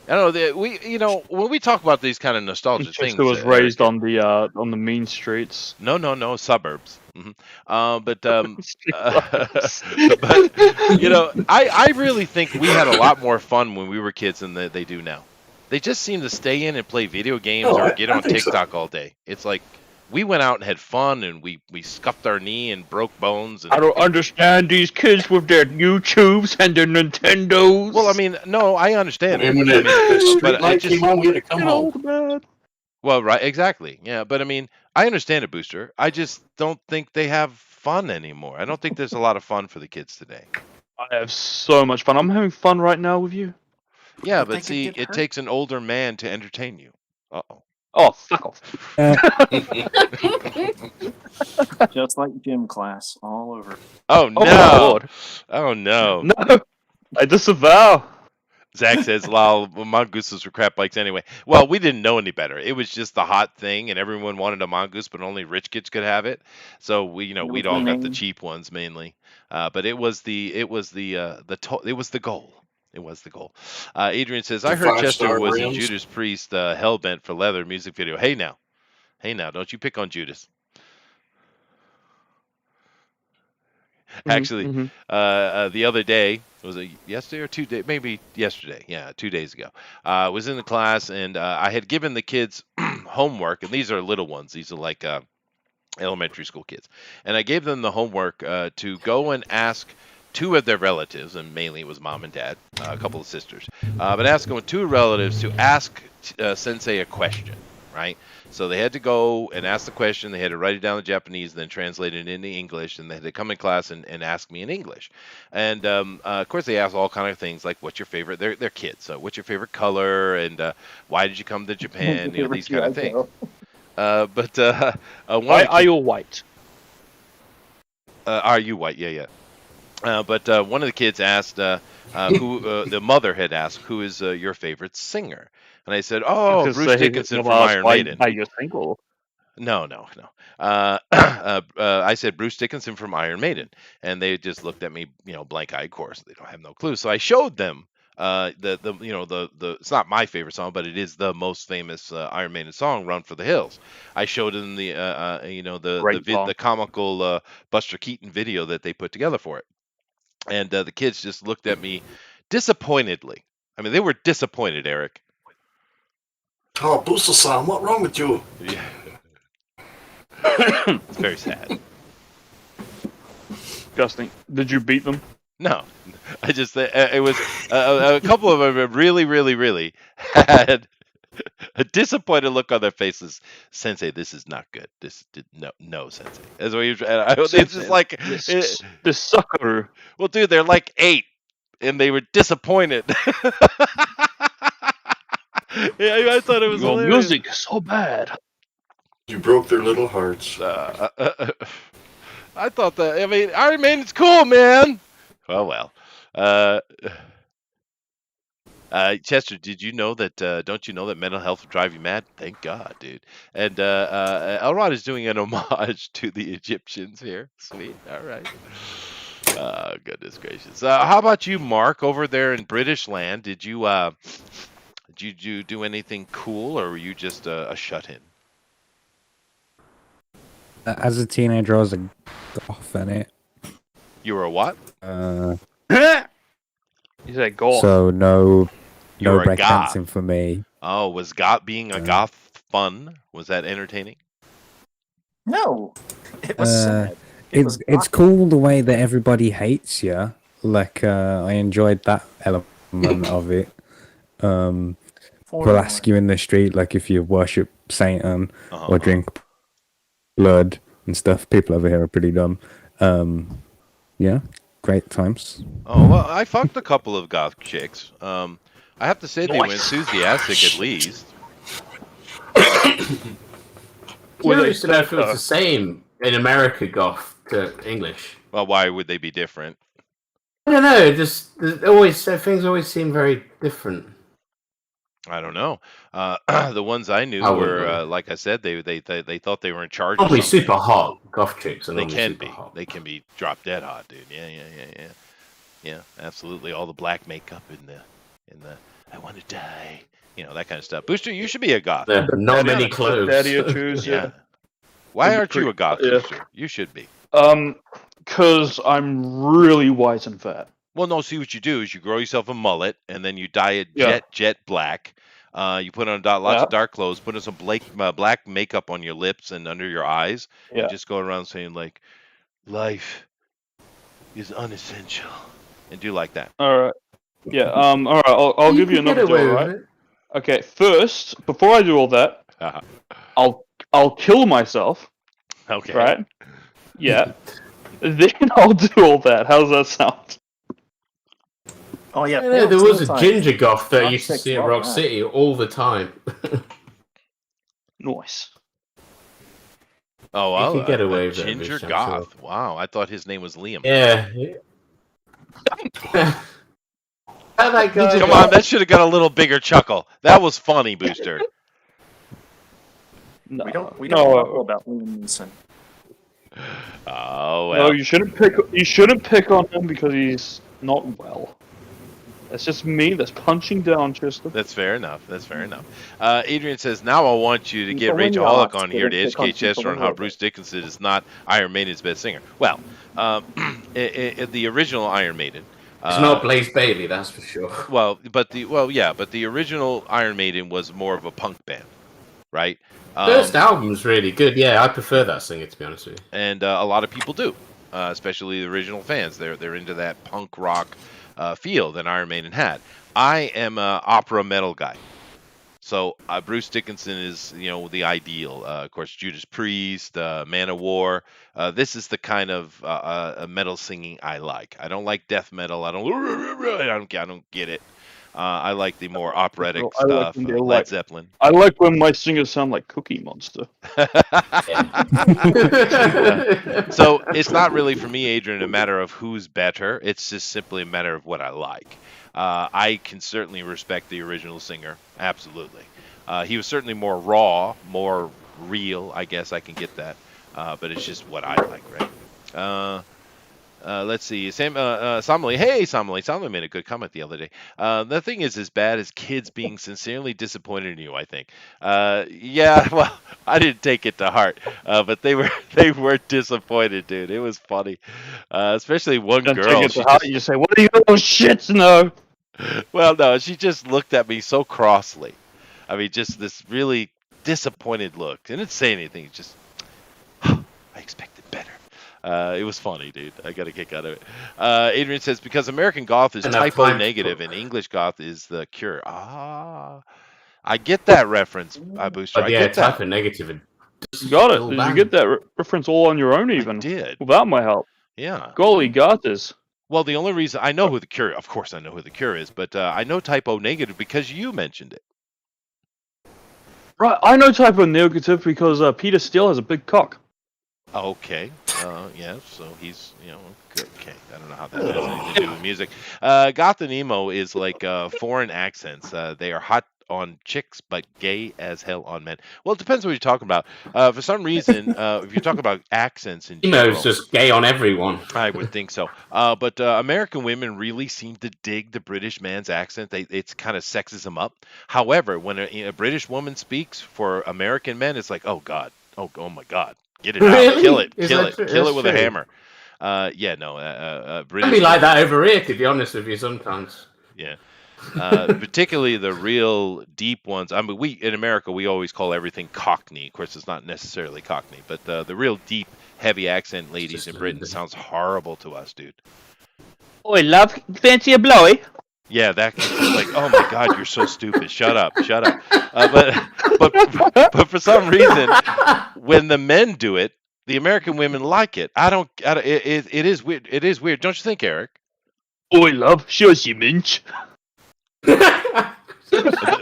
A: I don't know. When we talk about these kind of nostalgic things,
B: Chester was raised on the mean streets.
A: No, suburbs. Mm-hmm. But I really think we had a lot more fun when we were kids than they do now. They just seem to stay in and play video games or get on TikTok all day. It's like. We went out and had fun, and we scuffed our knee and broke bones. And...
B: I don't understand these kids with their YouTubes and their Nintendos.
A: Well, I mean, no, I understand.
E: And when the street light came on, we had to come home.
A: Well, right, exactly. Yeah, but I mean, I understand it, Booster. I just don't think they have fun anymore. I don't think there's a lot of fun for the kids today.
B: I have so much fun. I'm having fun right now with you.
A: Yeah, but see, it takes an older man to entertain you. Uh-oh.
B: Oh, fuck off.
F: Just like gym class, all over.
A: Oh, no. Oh, no.
B: No, I disavow.
A: Zach says, lol, mongooses were crap bikes anyway. Well, we didn't know any better. It was just the hot thing, and everyone wanted a mongoose, but only rich kids could have it. So we'd all got the cheap ones mainly. But it was the goal. It was the goal. Adrian says, I heard Chester was in Judas Priest Hellbent for Leather music video. Hey now, don't you pick on Judas. Actually, the other day, was it yesterday or 2 days? Maybe yesterday. Yeah, 2 days ago. I was in the class, and I had given the kids homework, and these are little ones. These are like elementary school kids. And I gave them the homework to go and ask 2 of their relatives, and mainly it was mom and dad, a couple of sisters, but ask them 2 relatives to ask Sensei a question, right? So they had to go and ask the question, they had to write it down in Japanese, then translate it into English, and they had to come in class and ask me in English. And of course they asked all kind of things like, what's your favorite, they're kids, so what's your favorite color, and why did you come to Japan, these kind of things.
B: Why are you white?
A: Are you white? Yeah. But one of the kids asked who the mother had asked, who is your favorite singer? And I said, Bruce Dickinson from Iron Maiden.
B: Are you single?
A: No. I said Bruce Dickinson from Iron Maiden, and they just looked at me, blank-eyed. Of course, they don't have no clue. So I showed them the it's not my favorite song, but it is the most famous Iron Maiden song, "Run for the Hills." I showed them the comical Buster Keaton video that they put together for it. And the kids just looked at me disappointedly. I mean, they were disappointed, Eric.
E: Oh, Booster-san, what's wrong with you?
A: Yeah. It's very sad.
B: Disgusting. Did you beat them?
A: No. I just, it was, a couple of them really, really, really had a disappointed look on their faces. Sensei, this is not good. No, Sensei. That's what it's just like
B: this sucker.
A: Well, dude, they're like 8, and they were disappointed. Yeah, I thought it was
B: your music is so bad.
E: You broke their little hearts.
A: I thought that. I mean, Iron Maiden's cool, man. Well. Chester, did you know that? Don't you know that mental health will drive you mad? Thank God, dude. And Elrod is doing an homage to the Egyptians here. Sweet. All right. Goodness gracious. How about you, Mark, over there in British land? Did you do anything cool, or were you just a shut-in?
D: As a teenager, I was a goth in it.
A: You were a what?
B: You said goth.
D: So no
A: were a goth.
D: breakdancing for me.
A: Oh, was being a goth fun? Was that entertaining?
F: No, it was sad.
D: It's cool the way that everybody hates you. Like I enjoyed that element of it. People ask you in the street, like if you worship Satan or drink blood and stuff. People over here are pretty dumb. Yeah, great times.
A: Oh well, I fucked a couple of goth chicks. I have to say they were enthusiastic at least.
G: Curious to know if it was the same in America goth to English.
A: Well, why would they be different?
G: I don't know. Just things always seem very different.
A: I don't know. The ones I knew were, like I said, they thought they were in charge.
G: Probably super hot goth chicks.
A: They can be. Hot. They can be drop dead hot, dude. Yeah, absolutely. All the black makeup in the I want to die. That kind of stuff. Booster, you should be a goth.
G: Not many clothes.
B: Daddy issues, yeah.
A: Why aren't you a goth, Booster? You should be.
B: Because I'm really white and fat.
A: Well, no. See, what you do is you grow yourself a mullet, and then you dye it jet black. You put on lots of dark clothes, put on some black makeup on your lips and under your eyes, and just go around saying like, "Life is unessential," and do like that.
B: All right. Yeah. All right. I'll give you another deal. Right. Okay. First, before I do all that, I'll kill myself.
A: Okay.
B: Right. Yeah. Then I'll do all that. How's that sound?
F: Oh yeah.
G: There was a ginger goth that I used to see at Rock City all the time.
B: Nice.
A: Oh, well,
G: you can get away with
A: ginger goth. Sure. Wow, I thought his name was Liam.
G: Yeah.
A: Come on, that should have got a little bigger chuckle. That was funny, Booster.
F: No, we don't know about Liam Neeson.
A: Oh well.
B: No, you shouldn't pick on him because he's not well. That's just me. That's punching down, Chester.
A: That's fair enough. Adrian says, now I want you to get Rageaholic on here to educate Chester on how Bruce Dickinson is not Iron Maiden's best singer. Well, the original Iron Maiden.
G: It's not Blaze Bayley, that's for sure.
A: But the original Iron Maiden was more of a punk band, right?
G: First album's really good. Yeah, I prefer that singer, to be honest with you.
A: And a lot of people do, especially the original fans. They're into that punk rock feel that Iron Maiden had. I am an opera metal guy, so Bruce Dickinson is the ideal. Of course, Judas Priest, Man of War. This is the kind of metal singing I like. I don't like death metal. I don't get it. I like the more operatic stuff. Led Zeppelin.
B: I like when my singers sound like Cookie Monster.
A: So it's not really for me, Adrian, a matter of who's better. It's just simply a matter of what I like. I can certainly respect the original singer. Absolutely. He was certainly more raw, more real. I guess I can get that. But it's just what I like, right? Let's see. Samali. Hey, Samali. Samali made a good comment the other day. The thing is as bad as kids being sincerely disappointed in you, I think. Yeah, well, I didn't take it to heart, but they were disappointed, dude. It was funny. Especially one girl.
B: You say, what are you little shits know?
A: Well, no, she just looked at me so crossly. I mean, just this really disappointed look. Didn't say anything. Just, I expected better. It was funny, dude. I got a kick out of it. Adrian says, because American Goth is typo negative and English Goth is the cure. I get that reference, Booster. I get that.
G: Typo negative.
B: You got it. Did you get that reference all on your own, even?
A: I did.
B: Without my help.
A: Yeah.
B: Golly, got this.
A: Well, the only reason I know who the cure, of course I know who the cure is, but I know typo negative because you mentioned it.
B: Right, I know typo negative because Peter Steele has a big cock.
A: Okay. Yeah, so he's, good. Okay, I don't know how that has anything to do with music. Goth and emo is like foreign accents. They are hot on chicks, but gay as hell on men. Well, it depends what you're talking about. For some reason, if you're talking about accents in
G: Emo's
A: general,
G: just gay on everyone.
A: I would think so. But American women really seem to dig the British man's accent. It's kind of sexes them up. However, when a British woman speaks for American men, it's like, oh God, oh my God, get it out,
G: Really?
A: kill it,
G: Is
A: kill
G: that
A: it,
G: true?
A: kill
G: That's
A: it with a
G: true.
A: hammer. Yeah, no,
G: It
A: British
G: can be like
A: women,
G: that over here, to be honest with you, sometimes.
A: yeah. Particularly the real deep ones. I mean, we in America we always call everything Cockney. Of course, it's not necessarily Cockney, but the real deep, heavy accent ladies
G: just
A: in
G: a
A: Britain
G: little bit.
A: sounds horrible to us, dude.
B: Oi, love, fancy a blowy?
A: Yeah, that like, oh my God, you're so stupid. Shut up. But for some reason, when the men do it, the American women like it. It is weird. It is weird, don't you think, Eric?
B: Oi, love, show us your minch.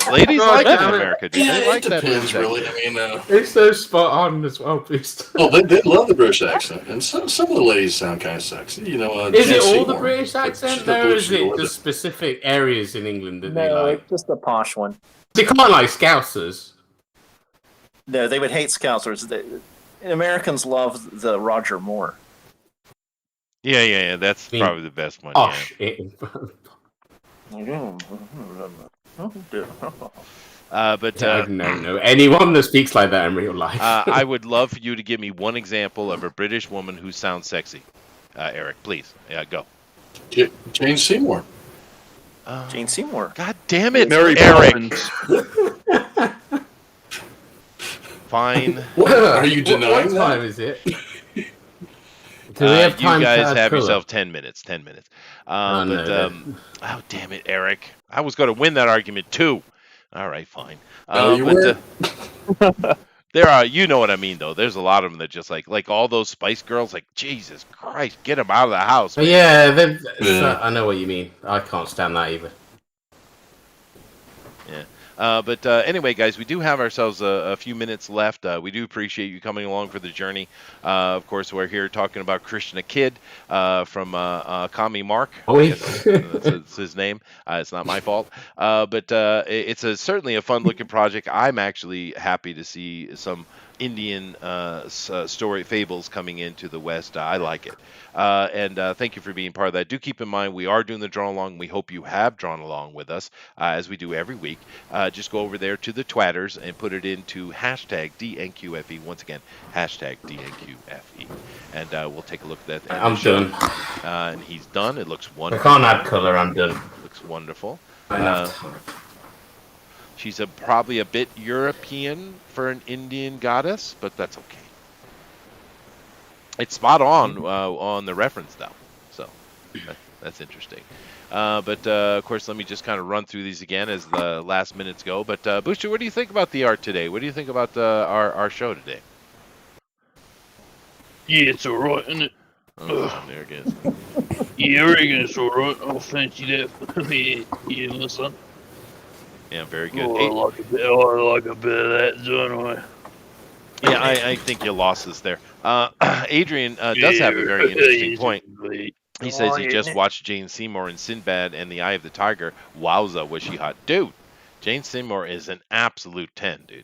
A: Ladies
G: God
A: like it in
G: damn it.
A: America, dude.
E: Yeah,
A: They
E: it
A: like that
E: depends,
A: British
E: really.
A: accent.
E: I mean,
G: It's so spot on as well, please.
E: they love the British accent, and some of the ladies sound kind of sexy.
G: Is
E: Jen
G: it all the
E: Seymour,
G: British
E: but
G: accent,
E: she's not
G: though, or
E: believe
G: is
E: she's
G: it
E: Northern.
G: just specific areas in England that they
F: No,
G: like?
F: it's just a posh one.
G: They can't like Scousers.
F: No, they would hate Scousers. Americans love the Roger Moore.
A: Yeah. That's
G: I mean,
A: probably the best one.
G: Osh.
A: But
G: I don't know anyone that speaks like that in real life.
A: I would love for you to give me one example of a British woman who sounds sexy. Eric, please. Go.
E: Jane Seymour.
F: Jane Seymour.
A: God damn it,
B: Mary
A: Eric.
B: Poppins.
A: Fine.
E: What? Are you
G: What
E: denying
G: time
E: that?
G: is it? Do we have time
A: you
G: to
A: guys
G: add
A: have
G: colour?
A: yourself 10 minutes. 10 minutes.
G: no,
A: Oh, damn it, Eric. I was going to win that argument, too. All right, fine.
E: No, you weren't.
A: There are, you know what I mean, though. There's a lot of them that just like all those Spice Girls, like, Jesus Christ, get them out of the house. Man.
G: Yeah,
E: Yeah.
G: I know what you mean. I can't stand that either.
A: But anyway, guys, we do have ourselves a few minutes left. We do appreciate you coming along for the journey. Of course, we're here talking about Krishna Kid from Kami Mark.
G: Oh,
A: That's his name. It's not my fault. But it's certainly a fun-looking project. I'm actually happy to see some Indian story fables coming into the West. I like it. And thank you for being part of that. Do keep in mind, we are doing the draw along. We hope you have drawn along with us, as we do every week. Just go over there to the Twatters and put it into hashtag DNQFE. Once again, hashtag DNQFE. And we'll take a look at that.
G: I'm done.
A: And he's done. It looks
G: I
A: wonderful.
G: can't add colour, I'm done.
A: Looks wonderful.
G: Enough.
A: She's probably a bit European for an Indian goddess, but that's okay. It's spot on the reference, though. So that's interesting. But of course, let me just kind of run through these again as the last minutes go. But Booster, what do you think about the art today? What do you think about our show today?
B: Yeah, it's alright, isn't it?
A: Oh, there it is.
B: Yeah, I reckon it's alright. I'll fancy that. Yeah, listen.
A: Yeah, very good.
B: Oh, I like a bit of that, don't I?
A: Yeah, I think you lost us there. Adrian does have a very interesting point. He says he just watched Jane Seymour in Sinbad and The Eye of the Tiger. Wowza, was she hot. Dude, Jane Seymour is an absolute 10, dude.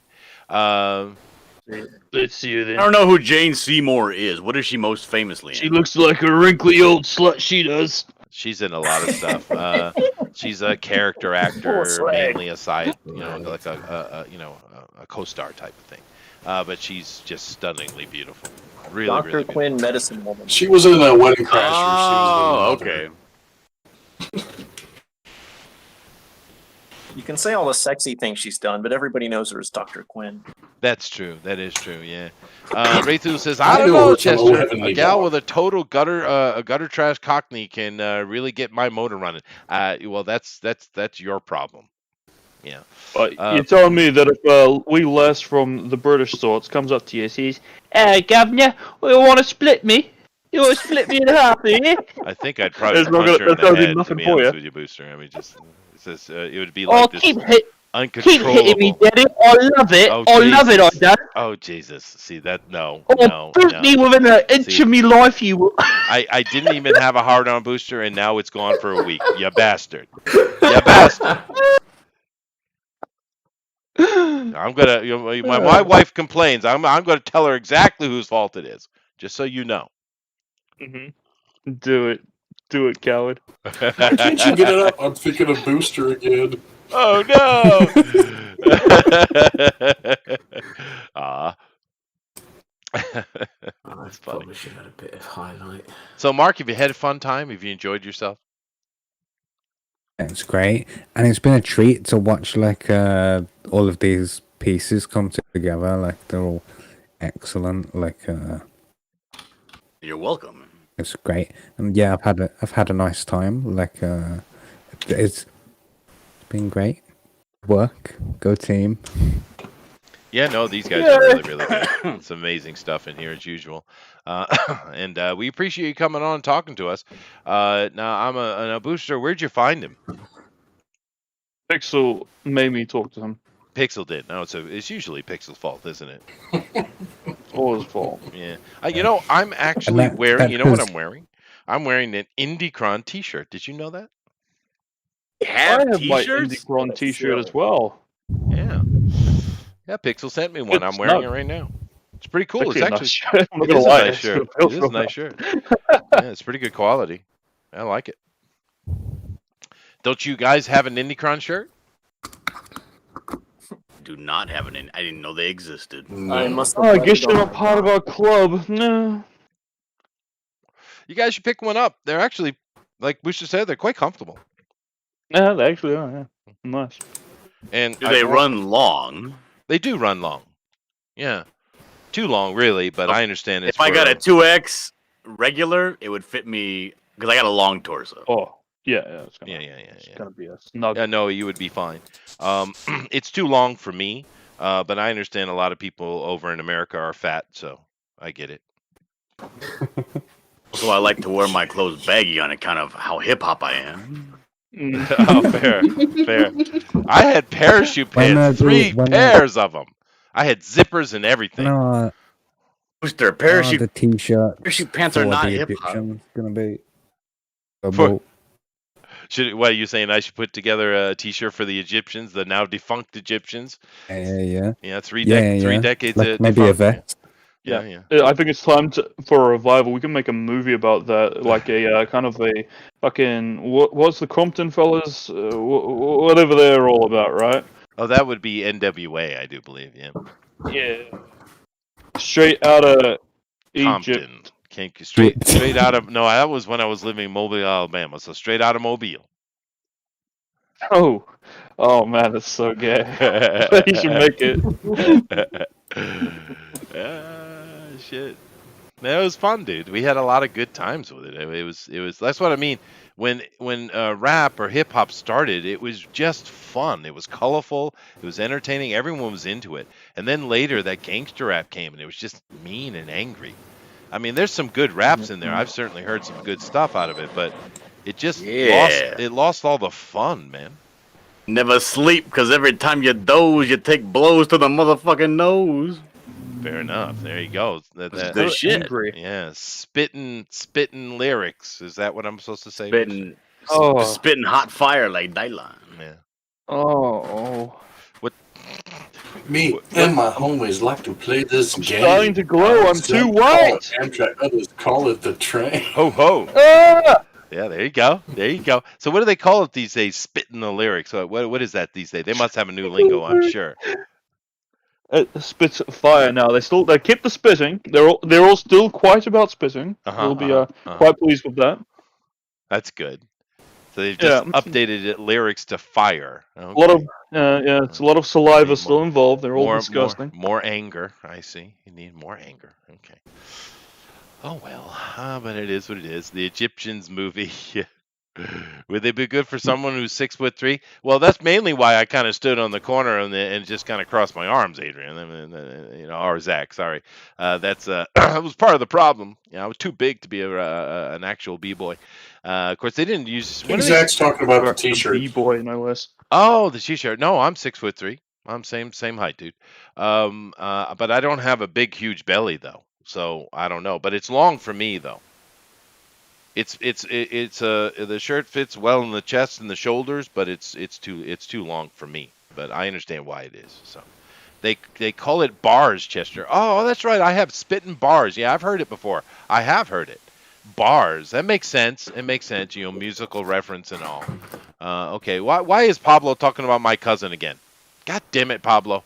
B: Let's see her then.
C: I don't know who Jane Seymour is. What is she most famously in?
B: She looks like a wrinkly old slut, she does.
A: She's in a lot of stuff. She's a character actor, mainly a side, like a co-star type of thing. But she's just stunningly beautiful. Really,
F: Dr.
A: really beautiful.
F: Quinn, Medicine Woman.
E: She was in Wedding Crashers.
C: Oh,
E: She was in
C: okay.
F: You can say all the sexy things she's done, but everybody knows her as Dr. Quinn.
A: That's true. That is true. Yeah. Raythu says, "I don't know, Chester. A gal with a total gutter trash Cockney can really get my motor running." Well, that's your problem. Yeah.
B: You're telling me that if we Les from the British sorts comes up to you and says, Governor, you want to split me? You want to split me in half, eh?
A: I think I'd probably
B: There's not
A: punch her in
B: gonna be
A: the head, to
B: nothing
A: be
B: for
A: honest
B: you.
A: with you, Booster. I mean, just it would be
B: Oh,
A: like this. Uncontrollable.
B: Keep hitting me, Daddy. I love it.
A: Oh,
B: I love it, I
A: Jesus.
B: do.
A: Oh, Jesus. See, that, no,
B: Oh,
A: no,
B: push
A: no.
B: me within an inch
A: See,
B: of me life, you will.
A: I didn't even have a hard-on booster, and now it's gone for a week. You bastard. You bastard. I'm gonna. When my wife complains, I'm gonna tell her exactly whose fault it is, just so you know.
B: Do it, coward.
E: Why can't you get it up? I'm thinking of booster again.
A: Oh no! Ah. That's funny.
G: Probably should have had a bit of highlight.
A: So, Mark, have you had a fun time? Have you enjoyed yourself?
D: It's great, and it's been a treat to watch like all of these pieces come together. Like they're all excellent. Like
C: You're welcome.
D: it's great, and yeah, I've had a nice time. Like it's been great. Work, go team.
A: Yeah, no, these guys are really, really good. It's amazing stuff in here as usual, and we appreciate you coming on and talking to us. Now, I'm a booster. Where'd you find him?
B: Pixel made me talk to him.
A: Pixel did. No, it's usually Pixel's fault, isn't it?
B: All his fault.
A: Yeah. I'm actually
D: that-
A: wearing.
D: that
A: You know what
D: was-
A: I'm wearing? I'm wearing an Indicron T-shirt. Did you know that?
C: You
B: I
C: have
B: have my
C: t-shirts?
B: Indicron t-shirt as well.
A: Yeah. Yeah, Pixel sent me one. I'm
B: It's
A: wearing
B: not-
A: it right now. It's pretty cool. It's
B: actually a
A: actually
B: nice shirt. I'm not
A: it
B: gonna
A: is a
B: lie.
A: nice
B: It's
A: shirt.
B: gonna
A: It is
B: feel
A: a nice shirt. Yeah, it's pretty good quality. I like it. Don't you guys have an Indicron shirt?
C: Do not have an. I didn't know they existed.
F: I must have
B: Oh, I
F: left
B: guess
F: it
B: you're
F: on
B: not
F: my
B: part of
F: dock.
B: our club. No.
A: You guys should pick one up. They're actually, like Booster said, they're quite comfortable.
B: Yeah, they actually are. Yeah, nice.
A: And
C: Do they run long?
A: They do run long. Yeah, too long, really. But I understand it's.
C: If I
A: for-
C: got a 2X regular, it would fit me because I got a long torso.
B: Oh, yeah, it's gonna.
A: Yeah.
B: It's gonna be a snug.
A: Yeah, no, you would be fine. It's too long for me, but I understand a lot of people over in America are fat, so I get it.
C: So I like to wear my clothes baggy on account of how hip hop I am.
A: Oh, fair. I had parachute
D: When,
A: pants, three
D: when,
A: pairs of them. I had zippers and everything.
D: No,
C: Booster
D: the
C: parachute
D: t-shirt.
C: parachute pants are
D: for
C: not
D: the
C: hip hop.
D: Egyptians gonna be.
A: For- What are you saying? I should put together a T-shirt for the Egyptians, the now defunct Egyptians?
D: Yeah.
A: Yeah, three
D: Yeah,
A: decades.
D: Like maybe a
A: defunct,
D: vest.
A: Yeah.
B: I think it's time for a revival. We can make a movie about that, like a kind of a fucking what's the Compton fellas, whatever they're all about, right?
A: Oh, that would be NWA, I do believe. Yeah.
B: Yeah. Straight out of
A: Compton.
B: Egypt.
A: Straight out of no, that was when I was living in Mobile, Alabama. So straight out of Mobile.
B: Oh man, that's so gay. You should make it.
A: Shit. That was fun, dude. We had a lot of good times with it. It was. That's what I mean. When rap or hip hop started, it was just fun. It was colorful. It was entertaining. Everyone was into it. And then later, that gangster rap came, and it was just mean and angry. I mean, there's some good raps in there. I've certainly heard some good stuff out of it, but it just lost all the fun, man.
C: Never sleep because every time you doze, you take blows to the motherfucking nose.
A: Fair enough. There you go.
C: That's good shit.
B: Angry.
A: Yeah, spitting lyrics. Is that what I'm supposed to say?
C: Spitting,
B: Oh.
C: spitting hot fire like Dylan.
A: Yeah.
B: Oh.
A: What?
E: Me and my homies like to play this game.
B: Starting to glow. I'm
E: Some
B: too
E: call
B: white.
E: it Amtrak, others call it the train.
A: Ho ho.
B: Ah!
A: Yeah, there you go. There you go. So what do they call it these days? Spitting the lyrics. What is that these days? They must have a new lingo, I'm sure.
B: It spits fire now. They keep the spitting. They're all still quite about spitting. We'll be quite pleased with that.
A: That's good. So they've just updated it lyrics to fire. Okay.
B: A lot of it's a lot of saliva still involved. They're all disgusting.
A: More anger. I see. You need more anger. Okay. Oh well, but it is what it is. The Egyptians movie. Would they be good for someone who's 6'3"? Well, that's mainly why I kind of stood on the corner and just kind of crossed my arms, Adrian. Or Zach. Sorry, that's that was part of the problem. I was too big to be an actual b-boy. Of course, they didn't use.
E: Zach's talking about the t-shirt.
B: B-boy, no less.
A: Oh, the t-shirt. No, I'm 6'3". I'm same height, dude. But I don't have a big, huge belly though, so I don't know. But it's long for me though. The shirt fits well in the chest and the shoulders, but it's too long for me. But I understand why it is. So they call it bars, Chester. Oh, that's right. I have spitting bars. Yeah, I've heard it before. I have heard it. Bars. That makes sense. It makes sense. Musical reference and all. Okay. Why is Pablo talking about my cousin again? God damn it, Pablo.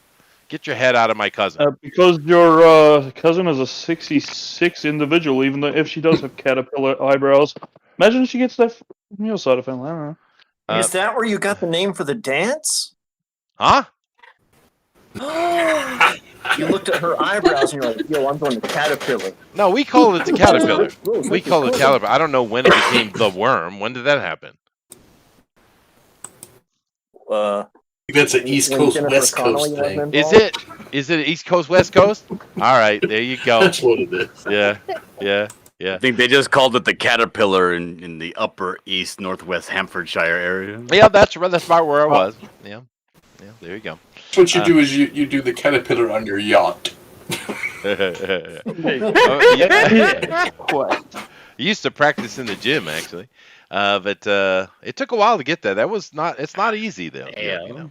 A: Get your head out of my cousin.
B: Because your cousin is a 66 individual, even though if she does have caterpillar eyebrows. Imagine she gets that from your side of family. I don't know.
F: Is that where you got the name for the dance?
A: Huh?
F: You looked at her eyebrows and you're like, yo, I'm going to caterpillar.
A: No, we call it the caterpillar. We call it caterpillar. I don't know when it became the worm. When did that happen?
E: That's an East Coast, West Coast thing.
A: Is it? Is it East Coast, West Coast? All right, there you go.
E: That's what it is.
A: Yeah.
C: I think they just called it the caterpillar in the upper east, northwest Hampshire area.
A: Yeah, that's about where I was. Yeah, there you go.
E: What you do is you do the caterpillar on your yacht.
A: What? You used to practice in the gym, actually. But it took a while to get there. It's not easy though.
C: Yeah.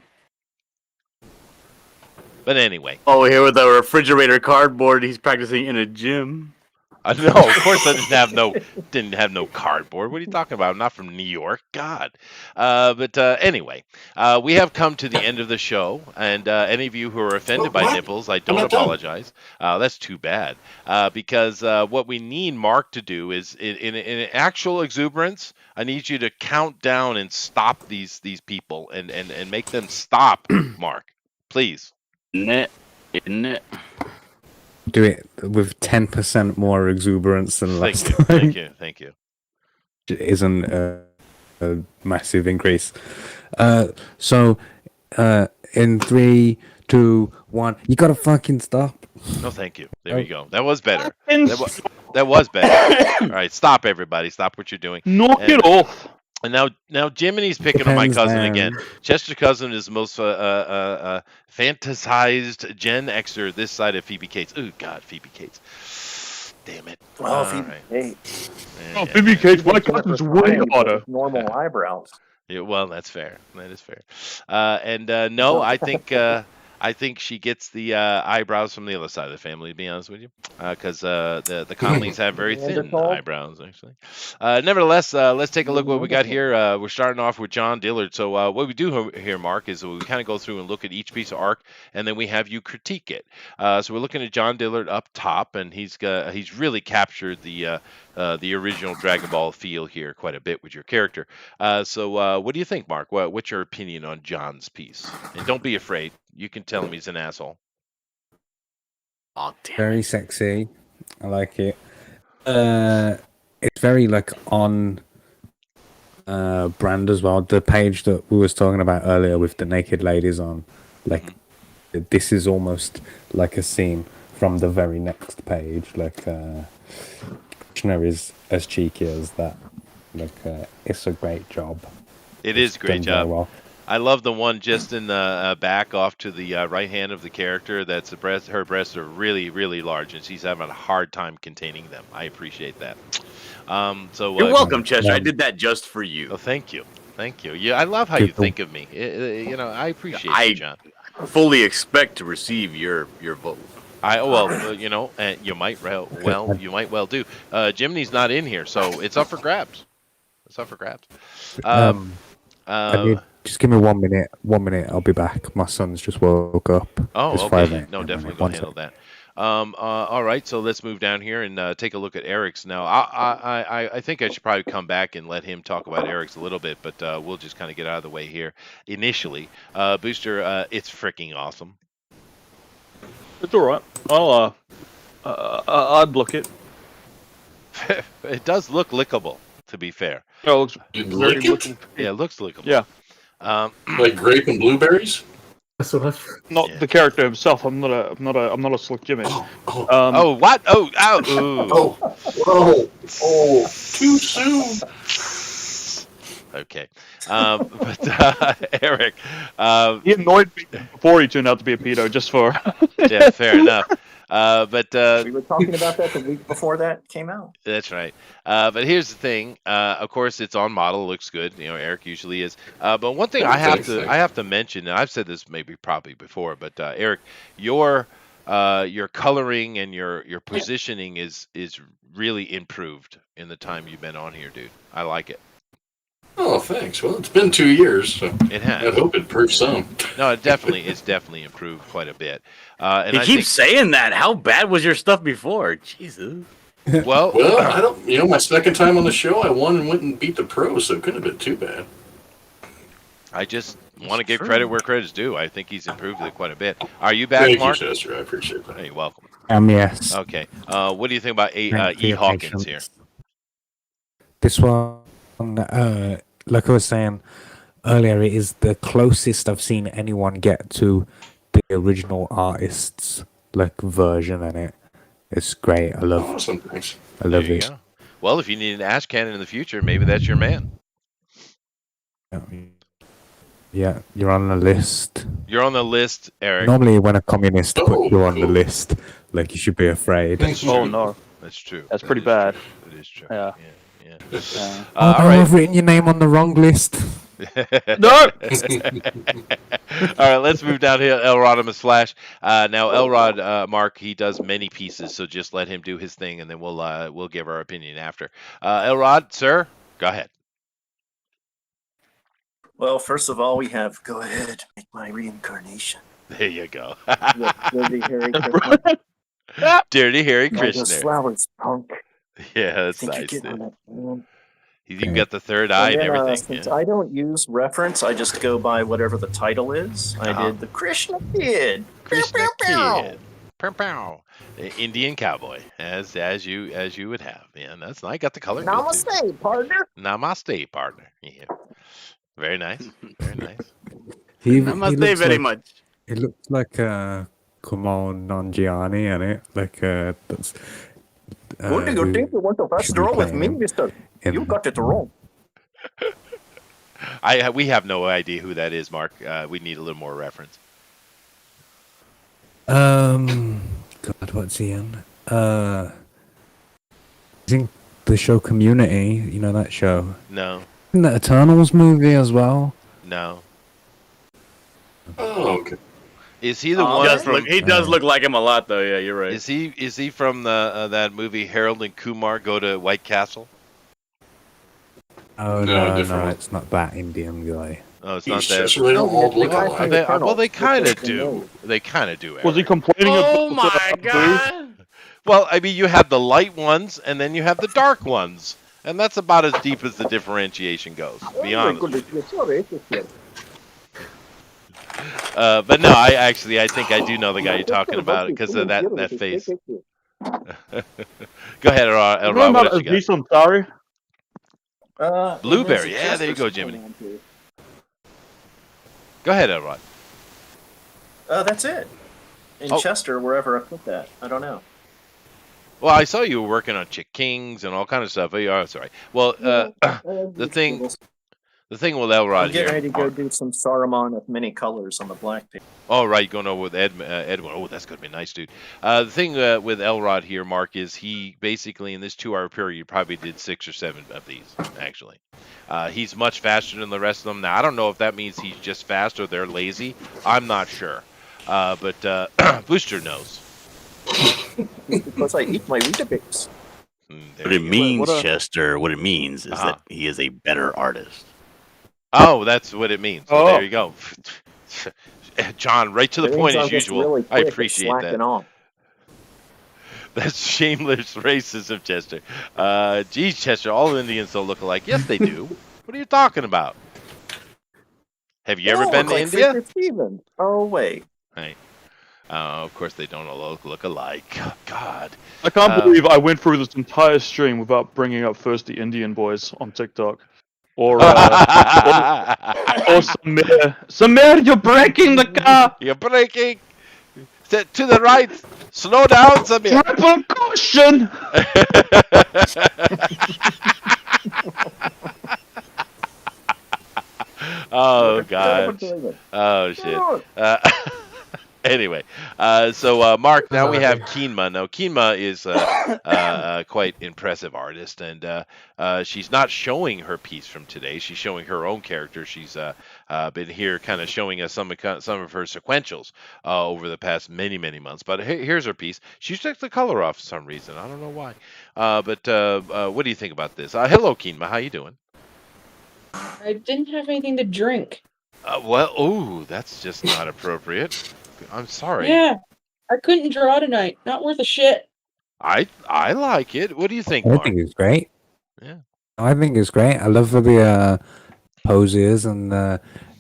A: But anyway.
C: Oh, here with the refrigerator cardboard, he's practicing in a gym.
A: No, of course I didn't have no cardboard. What are you talking about? I'm not from New York. God. But anyway, we have come to the end of the show, and any of you who are offended by nipples, I don't apologize. That's too bad. Because what we need Mark to do is, in actual exuberance, I need you to count down and stop these people and make them stop, Mark. Please.
C: Isn't it?
D: Do it with 10% more exuberance than last time.
A: Thank you.
D: It isn't a massive increase. So, in 3, 2, 1, you gotta fucking stop.
A: No, thank you. There you go. That was better. That was better. All right, stop, everybody. Stop what you're doing.
B: Knock it off.
A: And now Jiminy's picking on my cousin again. Chester Cousin is the most fantasized Gen Xer this side of Phoebe Cates. Oh, God, Phoebe Cates. Damn it.
F: Oh, Phoebe Cates.
B: Oh, Phoebe Cates, my cousin's way hotter.
F: Normal eyebrows.
A: Yeah, well, that's fair. That is fair. No, I think she gets the eyebrows from the other side of the family, to be honest with you, because the Conleys have very thin eyebrows, actually. Nevertheless, let's take a look what we got here. We're starting off with John Dillard. So what we do here, Mark, is we kind of go through and look at each piece of arc, and then we have you critique it. So we're looking at John Dillard up top, and he's really captured the original Dragon Ball feel here quite a bit with your character. So what do you think, Mark? What's your opinion on John's piece? And don't be afraid. You can tell him he's an asshole.
C: Oh, damn.
D: Very sexy. I like it. It's very on brand as well. The page that we was talking about earlier with the naked ladies on, this is almost like a scene from the very next page. Krishna is as cheeky as that. It's a great job.
A: It is a great job.
D: Well.
A: I love the one just in the back off to the right hand of the character. That's the breast. Her breasts are really, really large, and she's having a hard time containing them. I appreciate that.
C: You're welcome, Chester. I did that just for you.
A: Oh, thank you. Yeah, I love how you think of me. I appreciate you, John.
C: I fully expect to receive your vote.
A: You might well do. Jiminy's not in here, so it's up for grabs.
D: Just give me 1 minute. 1 minute, I'll be back. My son's just woke up.
A: Oh, okay. No, definitely go handle that. All right, so let's move down here and take a look at Eric's now. I think I should probably come back and let him talk about Eric's a little bit, but we'll just kind of get out of the way here initially. Booster, it's freaking awesome.
B: It's all right. I'd look it.
A: It does look lickable, to be fair.
B: Oh, it looks
E: You'd
B: very
E: lick it?
B: lickable.
A: Yeah, it looks lickable.
B: Yeah.
E: Like grape and blueberries?
G: That's what I.
B: Not
A: Yeah.
B: the character himself. I'm not a slick Jimmy.
A: Oh, what? Oh, ow, ooh.
E: Whoa! Oh, too soon.
A: Okay. But Eric,
B: He annoyed me before he turned out to be a pedo. Just for
A: yeah, fair enough. But
F: We were talking about that the week before that came out.
A: that's right. But here's the thing. Of course, it's on model. Looks good. You know, Eric usually is. But one thing I have to mention, and I've said this probably before, but Eric, your coloring and your positioning is really improved in the time you've been on here, dude. I like it.
E: Oh, thanks. Well, it's been 2 years, so
A: It has.
E: I hope it proves some.
A: No, it's definitely improved quite a bit. And
C: He keeps saying that. How bad was your stuff before? Jesus.
A: Well,
E: I don't. You know, my second time on the show, I won and went and beat the pros, so it couldn't have been too bad.
A: I just want to give credit where credit's due. I think he's improved it quite a bit. Are you back,
E: Thank
A: Mark?
E: you, Chester. I appreciate that.
A: Hey, welcome.
D: Yes.
A: Okay. What do you think about
D: Thank
A: E.
D: you,
A: Hawkins
D: patience.
A: here?
D: This one, like I was saying earlier, it is the closest I've seen anyone get to the original artist's version in it. It's great. I love
E: Awesome, thanks.
D: I love
A: There you
D: it.
A: go. Well, if you need an Ash Cannon in the future, maybe that's your man.
D: Yeah, you're on the list.
A: You're on the list, Eric.
D: Normally, when a communist
E: Oh,
D: put you on the
E: cool.
D: list, you should be afraid.
B: oh no,
A: That's true.
B: that's
A: That
B: pretty
A: is
B: bad.
A: true. It is true.
B: Yeah.
A: Yeah.
D: Oh no,
A: all right.
D: I've written your name on the wrong list.
B: No.
A: All right, let's move down here. Elrodimus Flash. Now, Elrod, Mark, he does many pieces, so just let him do his thing, and then we'll give our opinion after. Elrod, sir, go ahead.
F: Well, first of all, we have go ahead, make my reincarnation.
A: There you go.
F: Dirty hairy Krishna.
A: Dirty Hairy
F: All those
A: Krishna.
F: flowers, punk.
A: Yeah, that's
F: Think you're
A: nice.
F: getting on
A: Dude.
F: that, man.
A: He's even got the third eye and
F: then,
A: everything.
F: since
A: Yeah.
F: I don't use reference, I just go by whatever the title is. I did the Krishna Kid.
A: Krishna
F: Pew, pew, pew.
A: Kid. Pow, pow. The Indian cowboy, as you would have. Yeah, that's nice. Got the color. good, too.
F: Namaste, partner.
A: Namaste, partner. Yeah. Very nice. Very nice.
D: He
C: Namaste
D: looks
C: very
D: like,
C: much.
D: It looks like Kumail Nanjiani in it. That's.
F: What do you think you want to
D: should
F: fast
D: be
F: roll with
D: playing
F: me,
D: him
F: mister?
D: in-
F: You got it wrong.
A: We have no idea who that is, Mark. We need a little more reference.
D: God, what's he in? He's in the show Community. You know that show?
A: No.
D: In the Eternals movie as well.
A: No.
E: Oh, okay.
A: Is he the one from?
C: He does look like him a lot, though. Yeah, you're right.
A: Is he from the that movie Harold and Kumar Go to White Castle?
D: Oh
E: No,
D: no,
E: different one.
D: it's not that Indian guy.
A: Oh, it's
E: He's
A: not that.
E: just they don't all look
F: guy
E: alike.
F: from
A: Well, they kind of
F: Eternals.
A: do. They kind of do.
B: Was he
A: Eric.
B: complaining
C: Oh
B: about
C: my god!
A: Well, I mean, you have the light ones, and then you have the dark ones, and that's about as deep as the differentiation goes. To be honest. But no, I think I do know the guy you're talking about because of that face. Go ahead, Elrod.
B: You know
A: What
B: about
A: did you
B: Aziz Ansari?
A: Blueberry. Yeah, there you go, Jiminy. Go ahead, Elrod.
F: That's it. In
A: Oh.
F: Chester, wherever I put that. I don't know.
A: Well, I saw you were working on Chick Kings and all kind of stuff. Oh, sorry. Well, the thing with Elrod
F: I'm getting
A: here.
F: ready to go do some Saruman of many colors on the black page.
A: Oh, right, going over with Edwin. Oh, that's going to be nice, dude. The thing with Elrod here, Mark, is he basically, in this 2-hour period, probably did 6 or 7 of these, actually. He's much faster than the rest of them. Now, I don't know if that means he's just fast or they're lazy. I'm not sure. But Booster knows.
F: Because I eat my Weetabix.
A: There
C: What it
A: you go.
C: means,
B: What a-
C: Chester, what it means is that he is a better artist.
A: Oh, that's what it means. So
B: Oh.
A: there you go. John, right to the
F: It means
A: point
F: I'm
A: as
F: just
A: usual.
F: really
A: I
F: quick at
A: appreciate that.
F: slacking off.
A: That's shameless racism, Chester. Geez, Chester, all Indians don't look alike. Yes, they do. What are you talking about? Have you ever
F: They all
A: been
F: look
A: to
F: like
A: India?
F: Freaker Steven. Oh, wait.
A: Hey. Of course, they don't all look alike. God.
B: I can't believe I went through this entire stream without bringing up first the Indian boys on TikTok. Or Samir, you're breaking the car.
A: You're braking. To the right. Slow down, Samir.
B: Triple caution.
A: Oh God. Oh shit. Anyway, so Mark, now we have Keenma. Now Keenma is quite impressive artist, and she's not showing her piece from today. She's showing her own character. She's been here, kind of showing us some of her sequentials over the past many months. But here's her piece. She took the color off for some reason. I don't know why. But what do you think about this? Hello, Keenma. How you doing?
H: I didn't have anything to drink.
A: Well, that's just not appropriate. I'm sorry.
H: Yeah, I couldn't draw tonight. Not worth a shit.
A: I like it. What do you think,
D: I
A: Mark?
D: think it's great.
A: Yeah.
D: I think it's great. I love the poses, and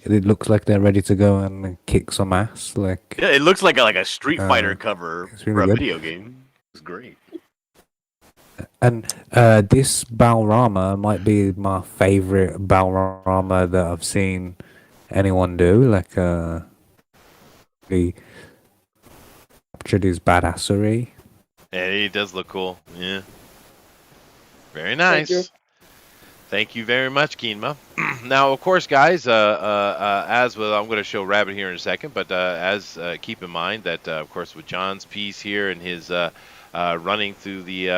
D: it looks like they're ready to go and kick some ass. Like,
C: yeah, it looks like a Street Fighter cover
D: really
C: for a
D: good.
C: video game. It's great.
D: And this Balrama might be my favorite Balrama that I've seen anyone do. Like, he captured his badassery.
A: Yeah, he does look cool. Yeah. Very nice. Thank you very much, Keenma. Now, of course, guys, as with, I'm going to show Rabbit here in a second, but keep in mind that, of course, with John's piece here and his running through the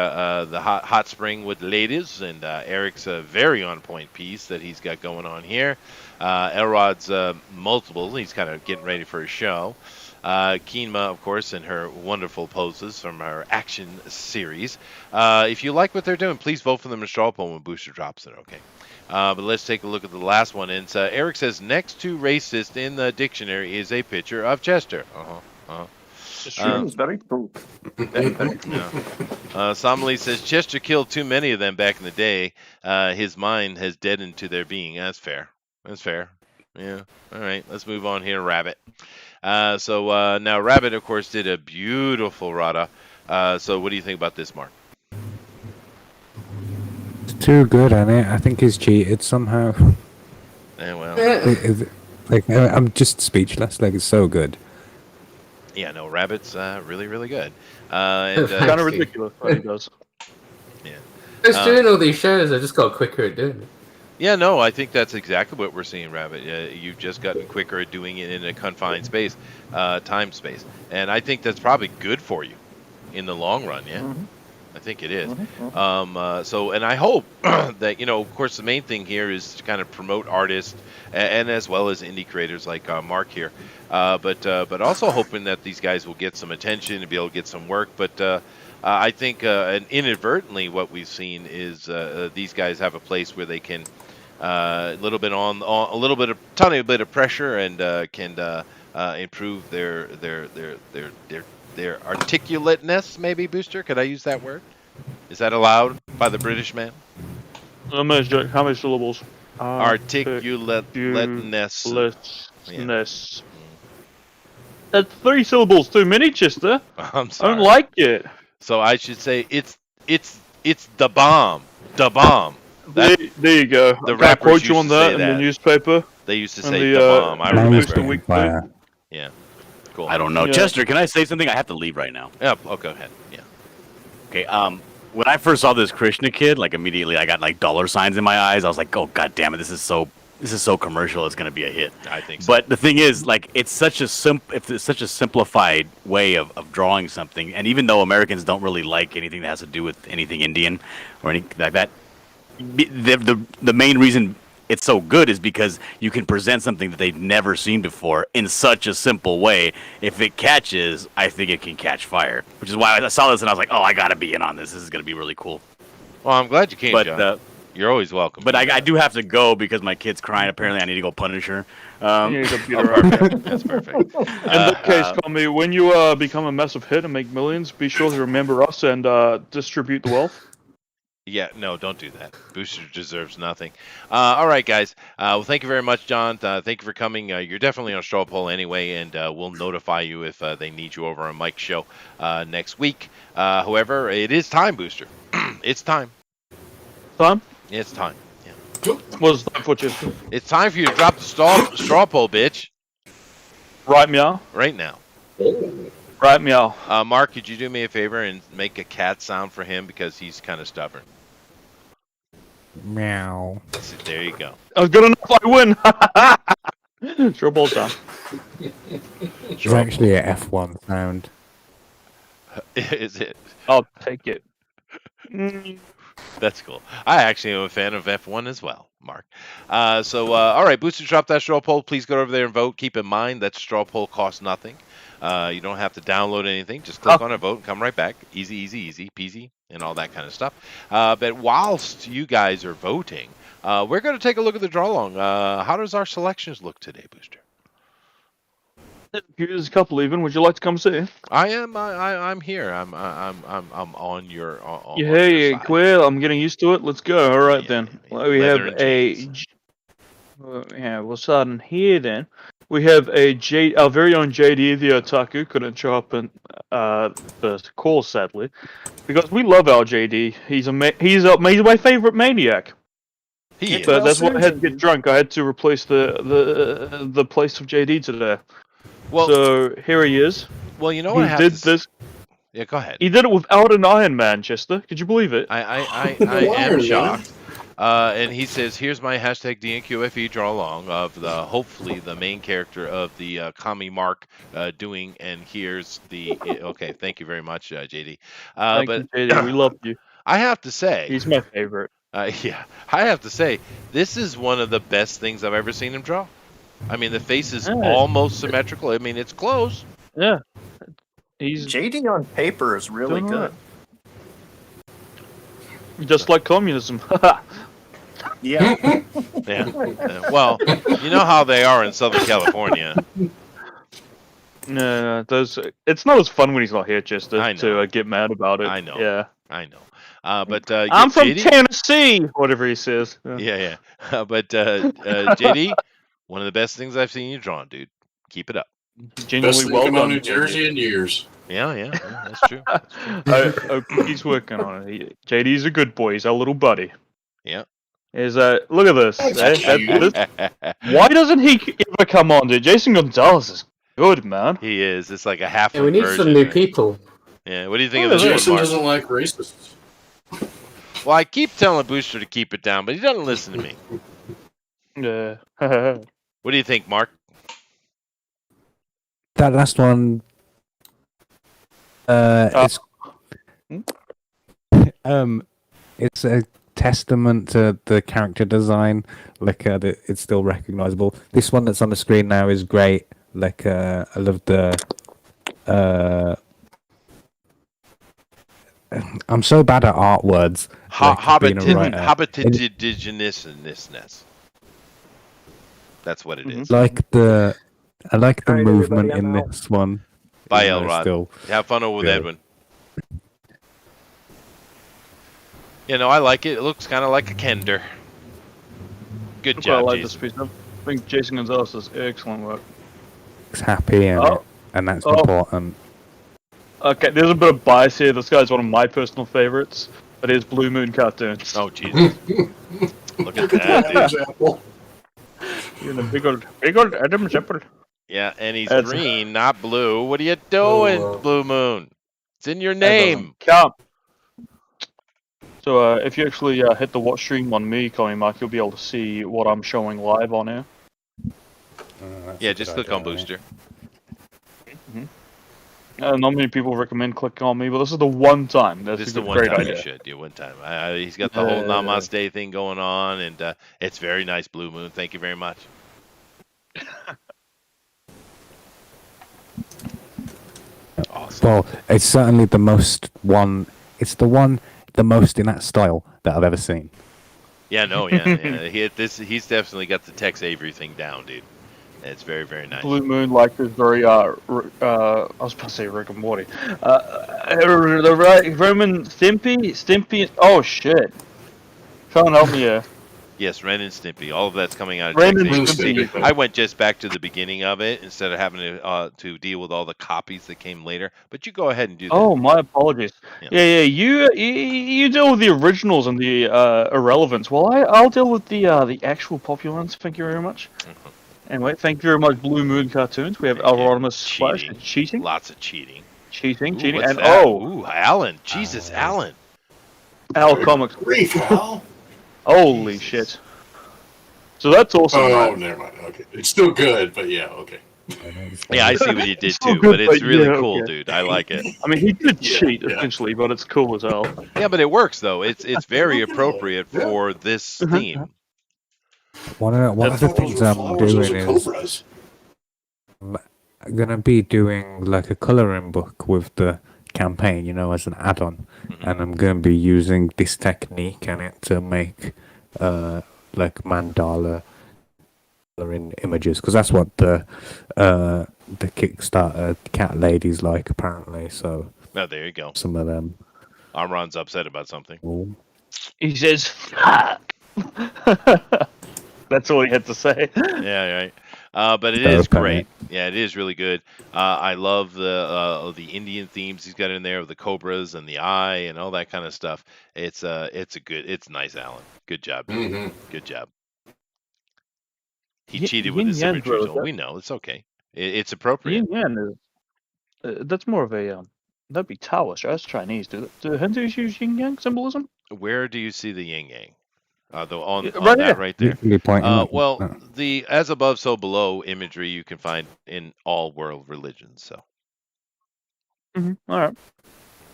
A: hot spring with the ladies, and Eric's very on point piece that he's got going on here. Elrod's multiples. He's kind of getting ready for his show. Keenma, of course, and her wonderful poses from her action series. If you like what they're doing, please vote for them in straw poll when Booster drops it, okay? But let's take a look at the last one. And Eric says, next to racist in the dictionary is a picture of Chester.
F: It's very true.
A: Somali says, Chester killed too many of them back in the day. His mind has deadened to their being. That's fair. That's fair. Yeah. All right. Let's move on here, Rabbit. So now Rabbit, of course, did a beautiful Rada. So what do you think about this, Mark?
D: It's too good, I think he's cheated somehow.
A: Yeah, well.
D: I'm just speechless. Like, it's so good.
A: Yeah, no, Rabbit's really, really good.
B: Kind of ridiculous what he does.
A: Yeah.
G: Just doing all these shows, I just got quicker at doing it.
A: Yeah, no, I think that's exactly what we're seeing, Rabbit. You've just gotten quicker at doing it in a confined space, time space. And I think that's probably good for you in the long run, yeah? Mm-hmm. I think it is. Mm-hmm. And I hope that, of course, the main thing here is to kind of promote artists and as well as indie creators like Mark here. But also hoping that these guys will get some attention and be able to get some work. But I think and inadvertently what we've seen is these guys have a place where they can tiny bit of pressure and can improve their articulateness. Maybe, Booster, could I use that word? Is that allowed by the British man?
B: How many syllables?
A: Articulateness.
B: Yeah. That's 3 syllables too many, Chester.
A: I'm sorry.
B: I don't like it.
A: So I should say it's the bomb. The bomb.
B: There you go.
A: The rappers
B: quote you on that in the newspaper.
A: They used to say the bomb. I remember. Yeah. Cool.
C: I don't know.
B: Yeah.
C: Chester, can I say something? I have to leave right now.
A: Yeah. Oh, go ahead. Yeah.
C: Okay. When I first saw this Krishna kid, like immediately I got like dollar signs in my eyes. I was like, oh god damn it, this is so commercial. It's gonna be a hit.
A: I think so.
C: But the thing is, like, it's such a simplified way of drawing something. And even though Americans don't really like anything that has to do with anything Indian or anything like that, the main reason it's so good is because you can present something that they've never seen before in such a simple way. If it catches, I think it can catch fire. Which is why I saw this and I was like, oh, I gotta be in on this. This is gonna be really cool.
A: Well, I'm glad you came,
C: But
A: John. You're always welcome.
C: But I do have to go because my kid's crying. Apparently, I need to go punish her.
B: You need to beat her up.
A: That's perfect.
B: In that case, Tommy, when you become a massive hit and make millions, be sure to remember us and distribute the wealth.
A: Yeah, no, don't do that. Booster deserves nothing. All right, guys. Well, thank you very much, John. Thank you for coming. You're definitely on straw poll anyway, and we'll notify you if they need you over on Mike's show next week. However, it is time, Booster. It's time.
B: Time?
A: It's time. Yeah.
B: What's time for, Chester?
A: It's time for you to drop the straw poll, bitch.
B: Right, meow.
A: Right now.
B: Right, meow.
A: Mark, could you do me a favor and make a cat sound for him because he's kind of stubborn?
D: Meow.
A: There you go.
B: Good enough. I win. Straw poll down.
D: It's actually a F1 sound.
A: Is it?
B: I'll take it.
A: That's cool. I actually am a fan of F1 as well, Mark. All right, Booster, drop that straw poll. Please go over there and vote. Keep in mind that straw poll costs nothing. You don't have to download anything. Just click on a vote and come right back. Easy peasy, and all that kind of stuff. But whilst you guys are voting, we're going to take a look at the draw along. How does our selections look today, Booster?
B: Here's a couple even. Would you like to come see?
A: I am. I'm here. I'm on your. On
B: Hey,
A: your side.
B: Quill. I'm getting used to it. Let's go. All right then. We have
A: Leather and
B: a.
A: jeans.
B: Yeah, we'll start in here then. We have our very own JD the Otaku. Couldn't show up in the call sadly, because we love our JD. He's my favorite maniac.
A: He is.
B: But that's why I had to get drunk. I had to replace the place of JD today.
A: Well,
B: so here he is.
A: Well, you know what
B: he did this.
A: Yeah, go ahead.
B: He did it without an Iron Man, Chester. Could you believe it?
A: I am shocked. And he says, "Here's my hashtag DNQFE draw along of hopefully the main character of the Kami Mark doing." And here's the okay. Thank you very much, JD.
B: Thank you, JD. We love you.
A: I have to say,
B: he's my favorite.
A: Yeah, I have to say, this is one of the best things I've ever seen him draw. I mean, the face is almost symmetrical. I mean, it's close.
B: Yeah.
F: JD on paper is really good.
B: Just like communism.
F: Yeah.
A: Yeah. Well, you know how they are in Southern California.
B: No, it's not as fun when he's not here, Chester, to get mad about it.
A: I know.
B: Yeah.
A: I know. But
B: I'm from
A: JD?
B: Tennessee, whatever he says.
A: Yeah. But JD, one of the best things I've seen you draw, dude. Keep it up.
E: Best thing come out New Jersey in years.
A: Yeah, that's true.
B: He's working on it. JD's a good boy. He's our little buddy.
A: Yeah.
B: Look at this. Why doesn't he ever come on, dude? Jason Gonzalez is good, man.
A: He is. It's like a half.
G: Yeah, we need some new people.
A: Yeah. What do you think of this
E: Jason
A: one, Mark?
E: doesn't like racists.
A: Well, I keep telling Booster to keep it down, but he doesn't listen to me.
B: Yeah.
A: What do you think, Mark?
D: That last one, it's a testament to the character design. Like, it's still recognizable. This one that's on the screen now is great. Like, I love the. I'm so bad at art words.
A: Habitidiousness. That's what it is.
D: I like the movement in this one.
A: Bye, Elrod. Have fun over with Edwin. You know, I like it. It looks kind of like a Kender. Good job,
B: I like
A: Jason.
B: this piece. I think Jason Gonzalez does excellent work.
D: He's happy, and that's important.
B: Okay, there's a bit of bias here. This guy's one of my personal favorites. But it's Blue Moon cartoons.
A: Oh, Jesus. Look at that, dude.
E: Example.
B: You're the big old Adam Shepherd.
A: Yeah, and he's green, not blue. What are you doing, Blue Moon? It's in your name.
B: Count. So if you actually hit the watch stream on me, Colin Mark, you'll be able to see what I'm showing live on here.
A: Yeah, just click on Booster.
B: Not many people recommend clicking on me, but this is the one time. This is
A: the one
B: great
A: time
B: idea.
A: you should. Yeah, one time. He's got the whole Namaste thing going on, and it's very nice, Blue Moon. Thank you very much.
D: Awesome. Well, it's certainly the most one. It's the most in that style that I've ever seen.
A: Yeah, no, yeah. He's definitely got the Tex Avery thing down, dude. It's very, very nice.
B: Blue Moon like is very I was about to say Rick and Morty. The Roman Stimpy. Oh shit! Trying to help me here.
A: Yes, Ren and Stimpy. All of that's coming out of
B: Ren and
A: Texas.
E: Stimpy.
A: See, I went just back to the beginning of it instead of having to deal with all the copies that came later. But you go ahead and do that.
B: Oh, my apologies. Yeah. You deal with the originals and the irrelevance. Well, I'll deal with the actual popular ones. Thank you very much. Anyway, thank you very much, Blue Moon Cartoons. We have Alrodimus Splash. Cheating.
A: Lots of cheating.
B: Cheating.
A: What's
B: And
A: that? Alan. Jesus, Alan.
B: Al Comics.
E: Grief, Al.
B: Holy shit. So that's awesome.
E: Oh,
B: right?
E: never mind. Okay. It's still good, but yeah, okay.
A: Yeah, I see what you did
B: It's so
A: too,
B: good,
A: but it's
B: but
A: really
B: yeah,
A: cool,
B: okay.
A: dude. I like it.
B: I mean, he did cheat,
E: yeah.
B: essentially, but it's cool as hell.
A: Yeah, but it works, though. It's very appropriate
E: Yeah.
A: for this theme.
D: One of the things I'm doing is I'm gonna be doing like a coloring book with the campaign, you know, as an add-on, and I'm gonna be using this technique in it to make like mandala coloring images, because that's what the Kickstarter cat ladies like apparently. So
A: Oh, there you go.
D: some of them.
A: Amron's upset about something.
D: Ooh.
B: He says, "Fuck." That's all he had to say.
A: Yeah, right. But it is great. Yeah, it is really good. I love the Indian themes he's got in there, with the cobras and the eye and all that kind of stuff. It's nice, Alan. Good job, dude.
E: Mm-hmm.
A: Good job. He cheated with his symmetry. We know it's okay. It's appropriate.
B: Yin Yang is that's more of a that'd be Taoist, right? That's Chinese. Do Hindus use yin yang symbolism?
A: Where do you see the yin yang? On
B: right
A: that
B: here.
A: right there.
D: Well,
A: The as above, so below imagery you can find in all world religions. So.
B: All right.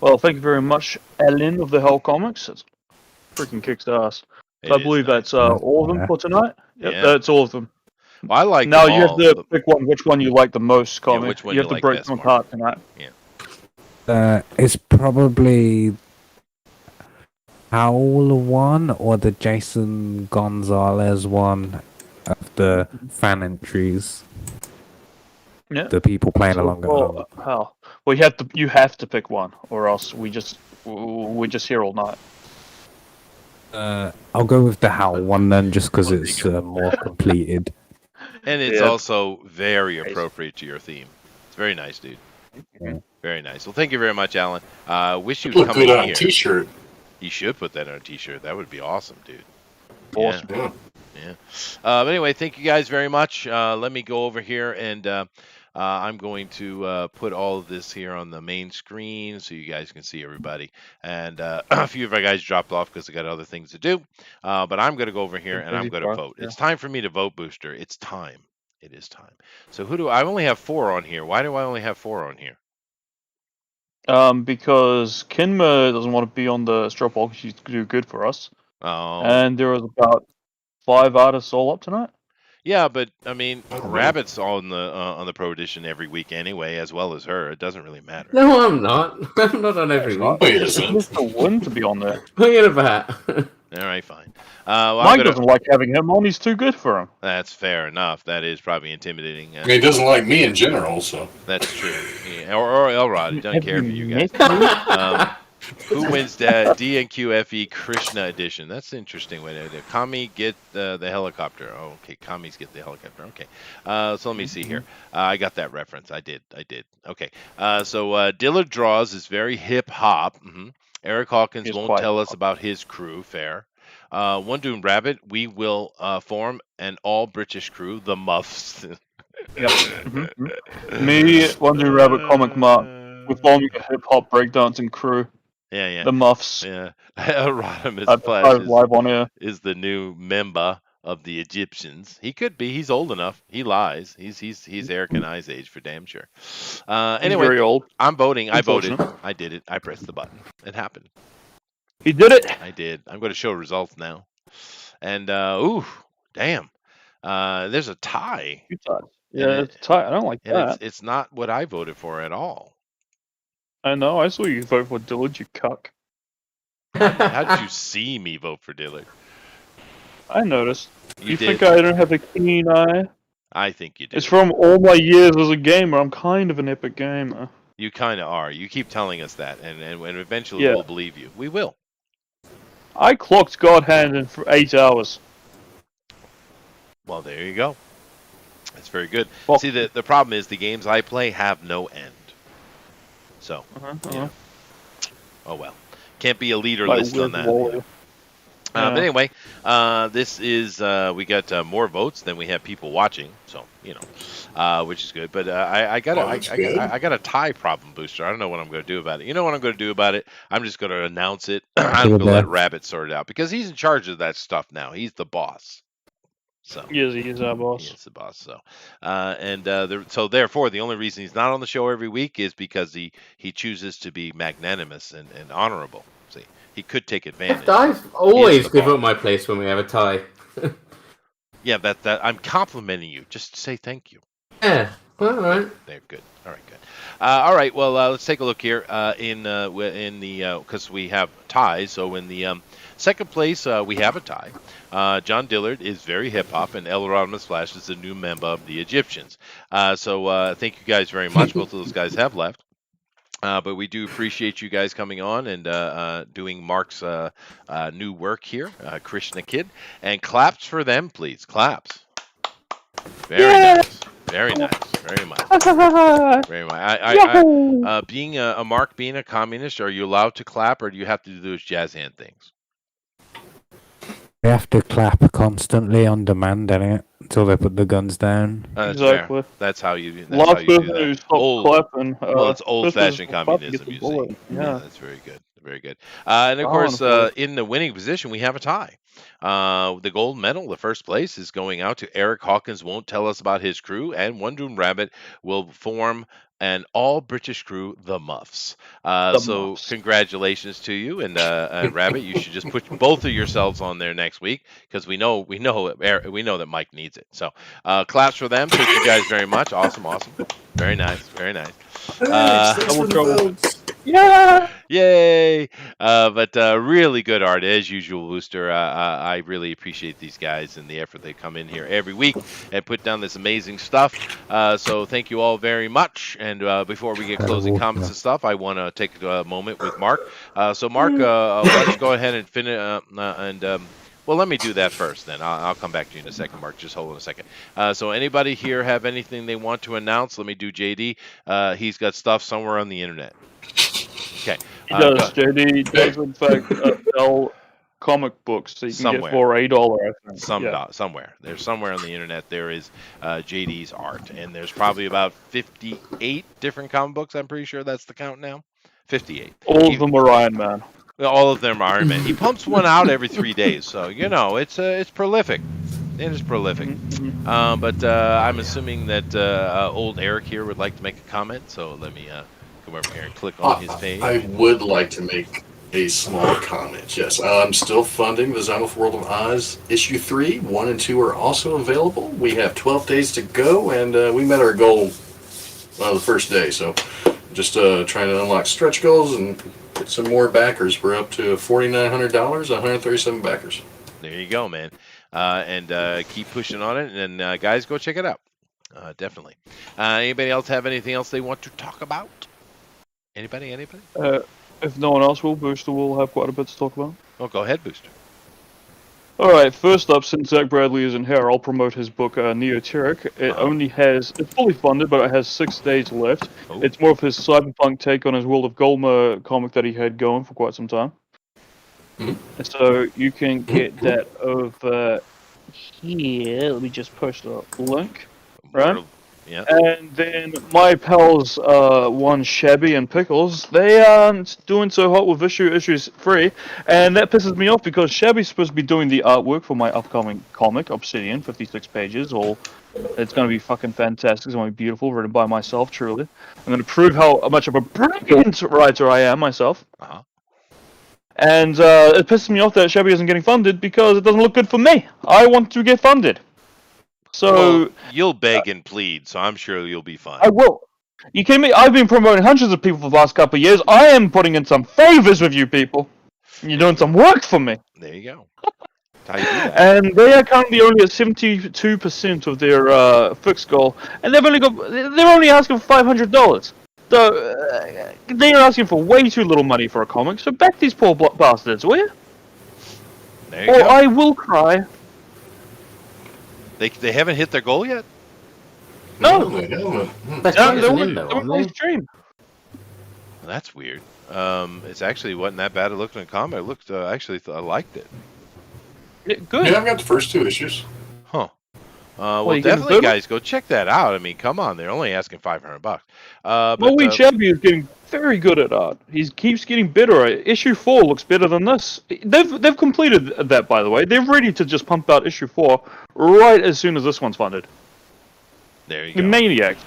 B: Well, thank you very much, Ellen of the Hell Comics. It's freaking kicks ass. So I believe that's all of them for tonight. Yep, that's all of them.
A: Well, I like
B: now
A: them
B: you
A: all.
B: have to pick one. Which one you like the most, comic?
A: Which one
B: you have to
A: like
B: break
A: best,
B: them
A: Mark?
B: apart tonight.
A: Yeah.
D: It's probably Howl one or the Jason Gonzalez one of the fan entries.
B: Yeah.
D: The people playing along at home.
B: Hell, well, you have to pick one, or else we just here all night.
D: I'll go with the Howl one then, just because it's more completed.
A: And it's also very appropriate to your theme. It's very nice, dude.
D: Yeah.
A: Very nice. Well, thank you very much, Alan. Wish you'd
E: Look
A: come
E: good
A: in
E: on
A: here.
E: a T-shirt.
A: You should put that on a T-shirt. That would be awesome, dude.
B: Awesome.
A: Yeah. But anyway, thank you guys very much. Let me go over here and I'm going to put all of this here on the main screen so you guys can see everybody. And a few of our guys dropped off because they got other things to do. But I'm going to go over here and I'm going to vote.
B: Yeah.
A: It's time for me to vote, Booster. It's time. It is time. So I only have 4 on here. Why do I only have 4 on here?
B: Because Kinma doesn't want to be on the straw poll because she's do good for us.
A: Oh.
B: And there was about 5 artists all up tonight.
A: Yeah, but I mean, Rabbit's on the Pro Edition every week anyway, as well as her. It doesn't really matter.
G: No, I'm not. I'm not on every week.
B: It's the one to be on there.
G: Forget about.
A: All right, fine. Well,
B: Mike doesn't like having him on. He's too good for him.
A: That's fair enough. That is probably intimidating.
E: He doesn't like me in general, so.
A: That's true. Yeah. Or Elrod. He doesn't care for you guys. Who wins the DNQFE Krishna edition? That's an interesting way to do it. Kami get the helicopter. Oh, okay. Kami's get the helicopter. Okay. So let me see here. I got that reference. I did. Okay. So Dillard Draws is very hip hop. Eric Hawkins won't tell us about his crew. Fair. One Doom Rabbit, we will form an all British crew, the Muffs.
B: Me, One Doom Rabbit, Comic Mark, we're forming a hip hop breakdancing crew.
A: Yeah.
B: The Muffs.
A: Yeah. Rodimus Flash is the new member of the Egyptians. He could be. He's old enough. He lies. He's Eric and I's age for damn sure. Anyway,
B: very old.
A: I'm voting. I voted. I did it. I pressed the button. It happened.
B: He did it.
A: I did. I'm going to show results now. And ooh, damn. There's a tie.
B: Yeah, it's a tie. I don't like that.
A: It's not what I voted for at all.
B: I know. I saw you vote for Dillard, you cuck.
A: How did you see me vote for Dillard?
B: I noticed. You
A: did.
B: think I don't have a keen eye?
A: I think you do.
B: It's from all my years as a gamer. I'm kind of an epic gamer.
A: You kind of are. You keep telling us that, and eventually we'll believe you. We will.
B: I clocked God Hand in for 8 hours.
A: Well, there you go. That's very good.
B: Well,
A: See, the problem is the games I play have no end. So, oh well. Can't be a leader
B: like
A: list on that.
B: Wally.
A: But anyway, this is we got more votes than we have people watching, so which is good. But I got a tie problem, Booster. I don't know what I'm going to do about it. You know what I'm going to do about it? I'm just going to announce it. I'm going to let Rabbit sort it out because he's in charge of that stuff now. He's the boss. So
B: yes, he is our boss.
A: He is the boss. So, so therefore, the only reason he's not on the show every week is because he chooses to be magnanimous and honorable. See, he could take advantage.
G: I always give up my place when we have a tie.
A: Yeah, that I'm complimenting you. Just say thank you.
G: Yeah. All right.
A: They're good. All right, good. All right. Well, let's take a look here in the because we have ties. So in the second place, we have a tie. John Dillard is very hip hop, and Elrodimus Flash is a new member of the Egyptians. So thank you guys very much. Both of those guys have left. But we do appreciate you guys coming on and doing Mark's new work here, Krishna Kid. And claps for them, please. Claps. Very nice. Very nice. Very much. Very much. Being a Mark, being a communist, are you allowed to clap, or do you have to do those jazz hand things?
D: We have to clap constantly on demand, innit? Until they put the guns down.
B: Exactly.
A: That's how you do
B: that. Clapping.
A: Well, it's old-fashioned communism, you see. Yeah, that's very good. Very good. And of course, in the winning position, we have a tie. The gold medal, the first place, is going out to Eric Hawkins. Won't tell us about his crew, and Wondroom Rabbit will form an all-British crew, the Muffs. So congratulations to you, and Rabbit, you should just put both of yourselves on there next week because we know that Mike needs it. So claps for them. Thank you guys very much. Awesome. Very nice. Very nice.
B: Yeah!
A: Yay! But really good art as usual, Booster. I really appreciate these guys and the effort they come in here every week and put down this amazing stuff. So thank you all very much. And before we get closing comments and stuff, I want to take a moment with Mark. So Mark, let's go ahead and finish well, let me do that first, then. I'll come back to you in a second, Mark. Just hold on a second. So anybody here have anything they want to announce? Let me do JD. He's got stuff somewhere on the internet. Okay.
B: He does. JD does, in fact, sell comic books that you can get for $8, I think.
A: Somewhere. There's somewhere on the internet there is JD's art. And there's probably about 58 different comic books. I'm pretty sure that's the count now. 58.
B: All of them are Iron Man.
A: All of them are Iron Man. He pumps one out every 3 days, so it's prolific. It is prolific. But I'm assuming that old Eric here would like to make a comment, so let me come over here and click on his page.
E: I would like to make a small comment. Yes, I'm still funding the Xylophone World of Oz issue 3. 1 and 2 are also available. We have 12 days to go, and we met our goal the first day. So just trying to unlock stretch goals and get some more backers. We're up to $4,900, 137 backers.
A: There you go, man. And keep pushing on it. And guys, go check it out. Definitely. Anybody else have anything else they want to talk about? Anybody?
B: If no one else will, Booster will have quite a bit to talk about.
A: Oh, go ahead, Booster.
B: Alright, first up, since Zach Bradley isn't here, I'll promote his book, Neoteric. It's fully funded, but it has 6 days left. Oh. It's more of his cyberpunk take on his World of Golma comic that he had going for quite some time. So you can get that over here. Let me just push the link. Right?
A: Yeah.
B: And then my pals, one Shabby and Pickles, they aren't doing so hot with issues 3, and that pisses me off because Shabby's supposed to be doing the artwork for my upcoming comic, Obsidian, 56 pages. It's going to be fucking fantastic. It's going to be beautiful, written by myself, truly. I'm going to prove how much of a brilliant writer I am myself. And it pisses me off that Shabby isn't getting funded because it doesn't look good for me. I want to get funded. So
A: you'll beg and plead, so I'm sure you'll be fine.
B: I will. You kidding me? I've been promoting hundreds of people for the last couple of years. I am putting in some favors with you people. You're doing some work for me.
A: There you go. How you do that.
B: And they are currently only at 72% of their fixed goal, and they're only asking for $500. So they are asking for way too little money for a comic. So back these poor bastards, will you?
A: There you go.
B: I will cry.
A: They haven't hit their goal yet?
B: No.
E: They haven't.
G: Best
B: Yeah,
G: players in though, aren't they?
B: Stream.
A: Well, that's weird. It's actually wasn't that bad. It looked in combat. It looked I liked it.
B: Yeah, good.
E: Yeah, I've got the first 2 issues.
A: Huh.
B: Well, you
A: definitely,
B: getting
A: guys, go check that out. I mean, come on, they're only asking $500.
B: Louis Chevy is getting very good at art. He keeps getting better. Issue 4 looks better than this. They've completed that, by the way. They're ready to just pump out issue 4 right as soon as this one's funded.
A: There you go.
B: Maniacs.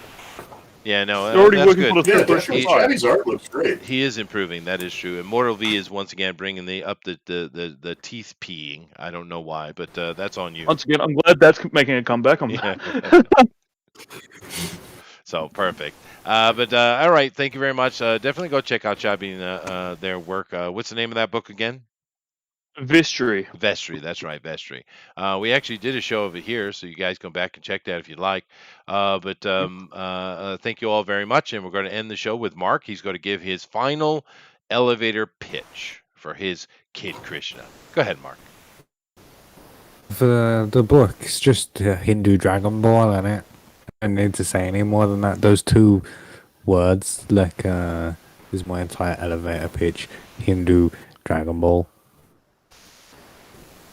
A: Yeah, no,
B: They're already
A: that's
B: working
A: good.
B: for the
E: Yeah,
B: first
E: definitely.
B: issue.
E: Chaddy's art looks great.
A: He is improving. That is true. Immortal V is once again bringing the teeth peeing. I don't know why, but that's on you.
B: Once again, I'm glad that's making a comeback.
A: So perfect. All right. Thank you very much. Definitely go check out Chubby their work. What's the name of that book again?
B: Vestry.
A: That's right, Vestry. We actually did a show over here, so you guys go back and check that if you'd like. Thank you all very much, and we're going to end the show with Mark. He's going to give his final elevator pitch for his kid Krishna. Go ahead, Mark.
D: For the book, it's just a Hindu Dragon Ball in it. I don't need to say any more than that. Those 2 words, is my entire elevator pitch. Hindu Dragon Ball.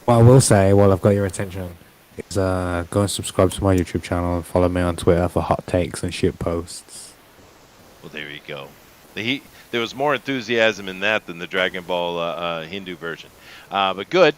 D: What I will say, while I've got your attention, is go and subscribe to my YouTube channel and follow me on Twitter for hot takes and shit posts.
A: Well, there you go. There was more enthusiasm in that than the Dragon Ball Hindu version. But good.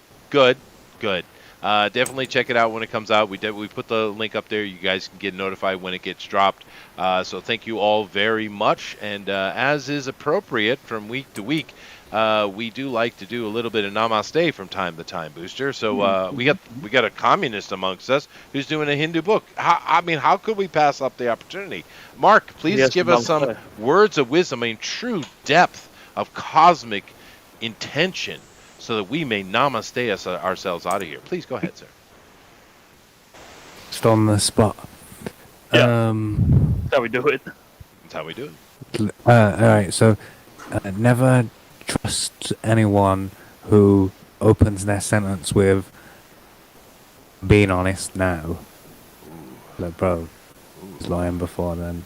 A: Definitely check it out when it comes out. We put the link up there. You guys can get notified when it gets dropped. So thank you all very much. And as is appropriate from week to week, we do like to do a little bit of namaste from time to time, Booster. So we got a communist amongst us who's doing a Hindu book. How could we pass up the opportunity? Mark, please give us some words of wisdom, true depth of cosmic intention, so that we may namaste ourselves out of here. Please go ahead, sir.
D: Just on the spot.
B: Yeah. That's how we do it.
A: That's how we do it.
D: Alright, so never trust anyone who opens their sentence with being honest now. Like, bro, he's lying before then.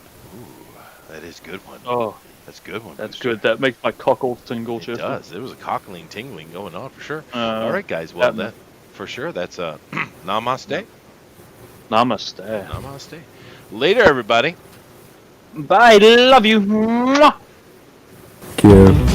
A: That is a good one.
B: Oh.
A: That's a good one.
B: That's good. That makes my cockle tingle.
A: It does. There was a cockling tingling going on for sure.
B: All
A: right, guys. Well, that for sure. That's namaste.
B: Namaste.
A: Later, everybody.
B: Bye. Love you. Mwah.
D: Thank you.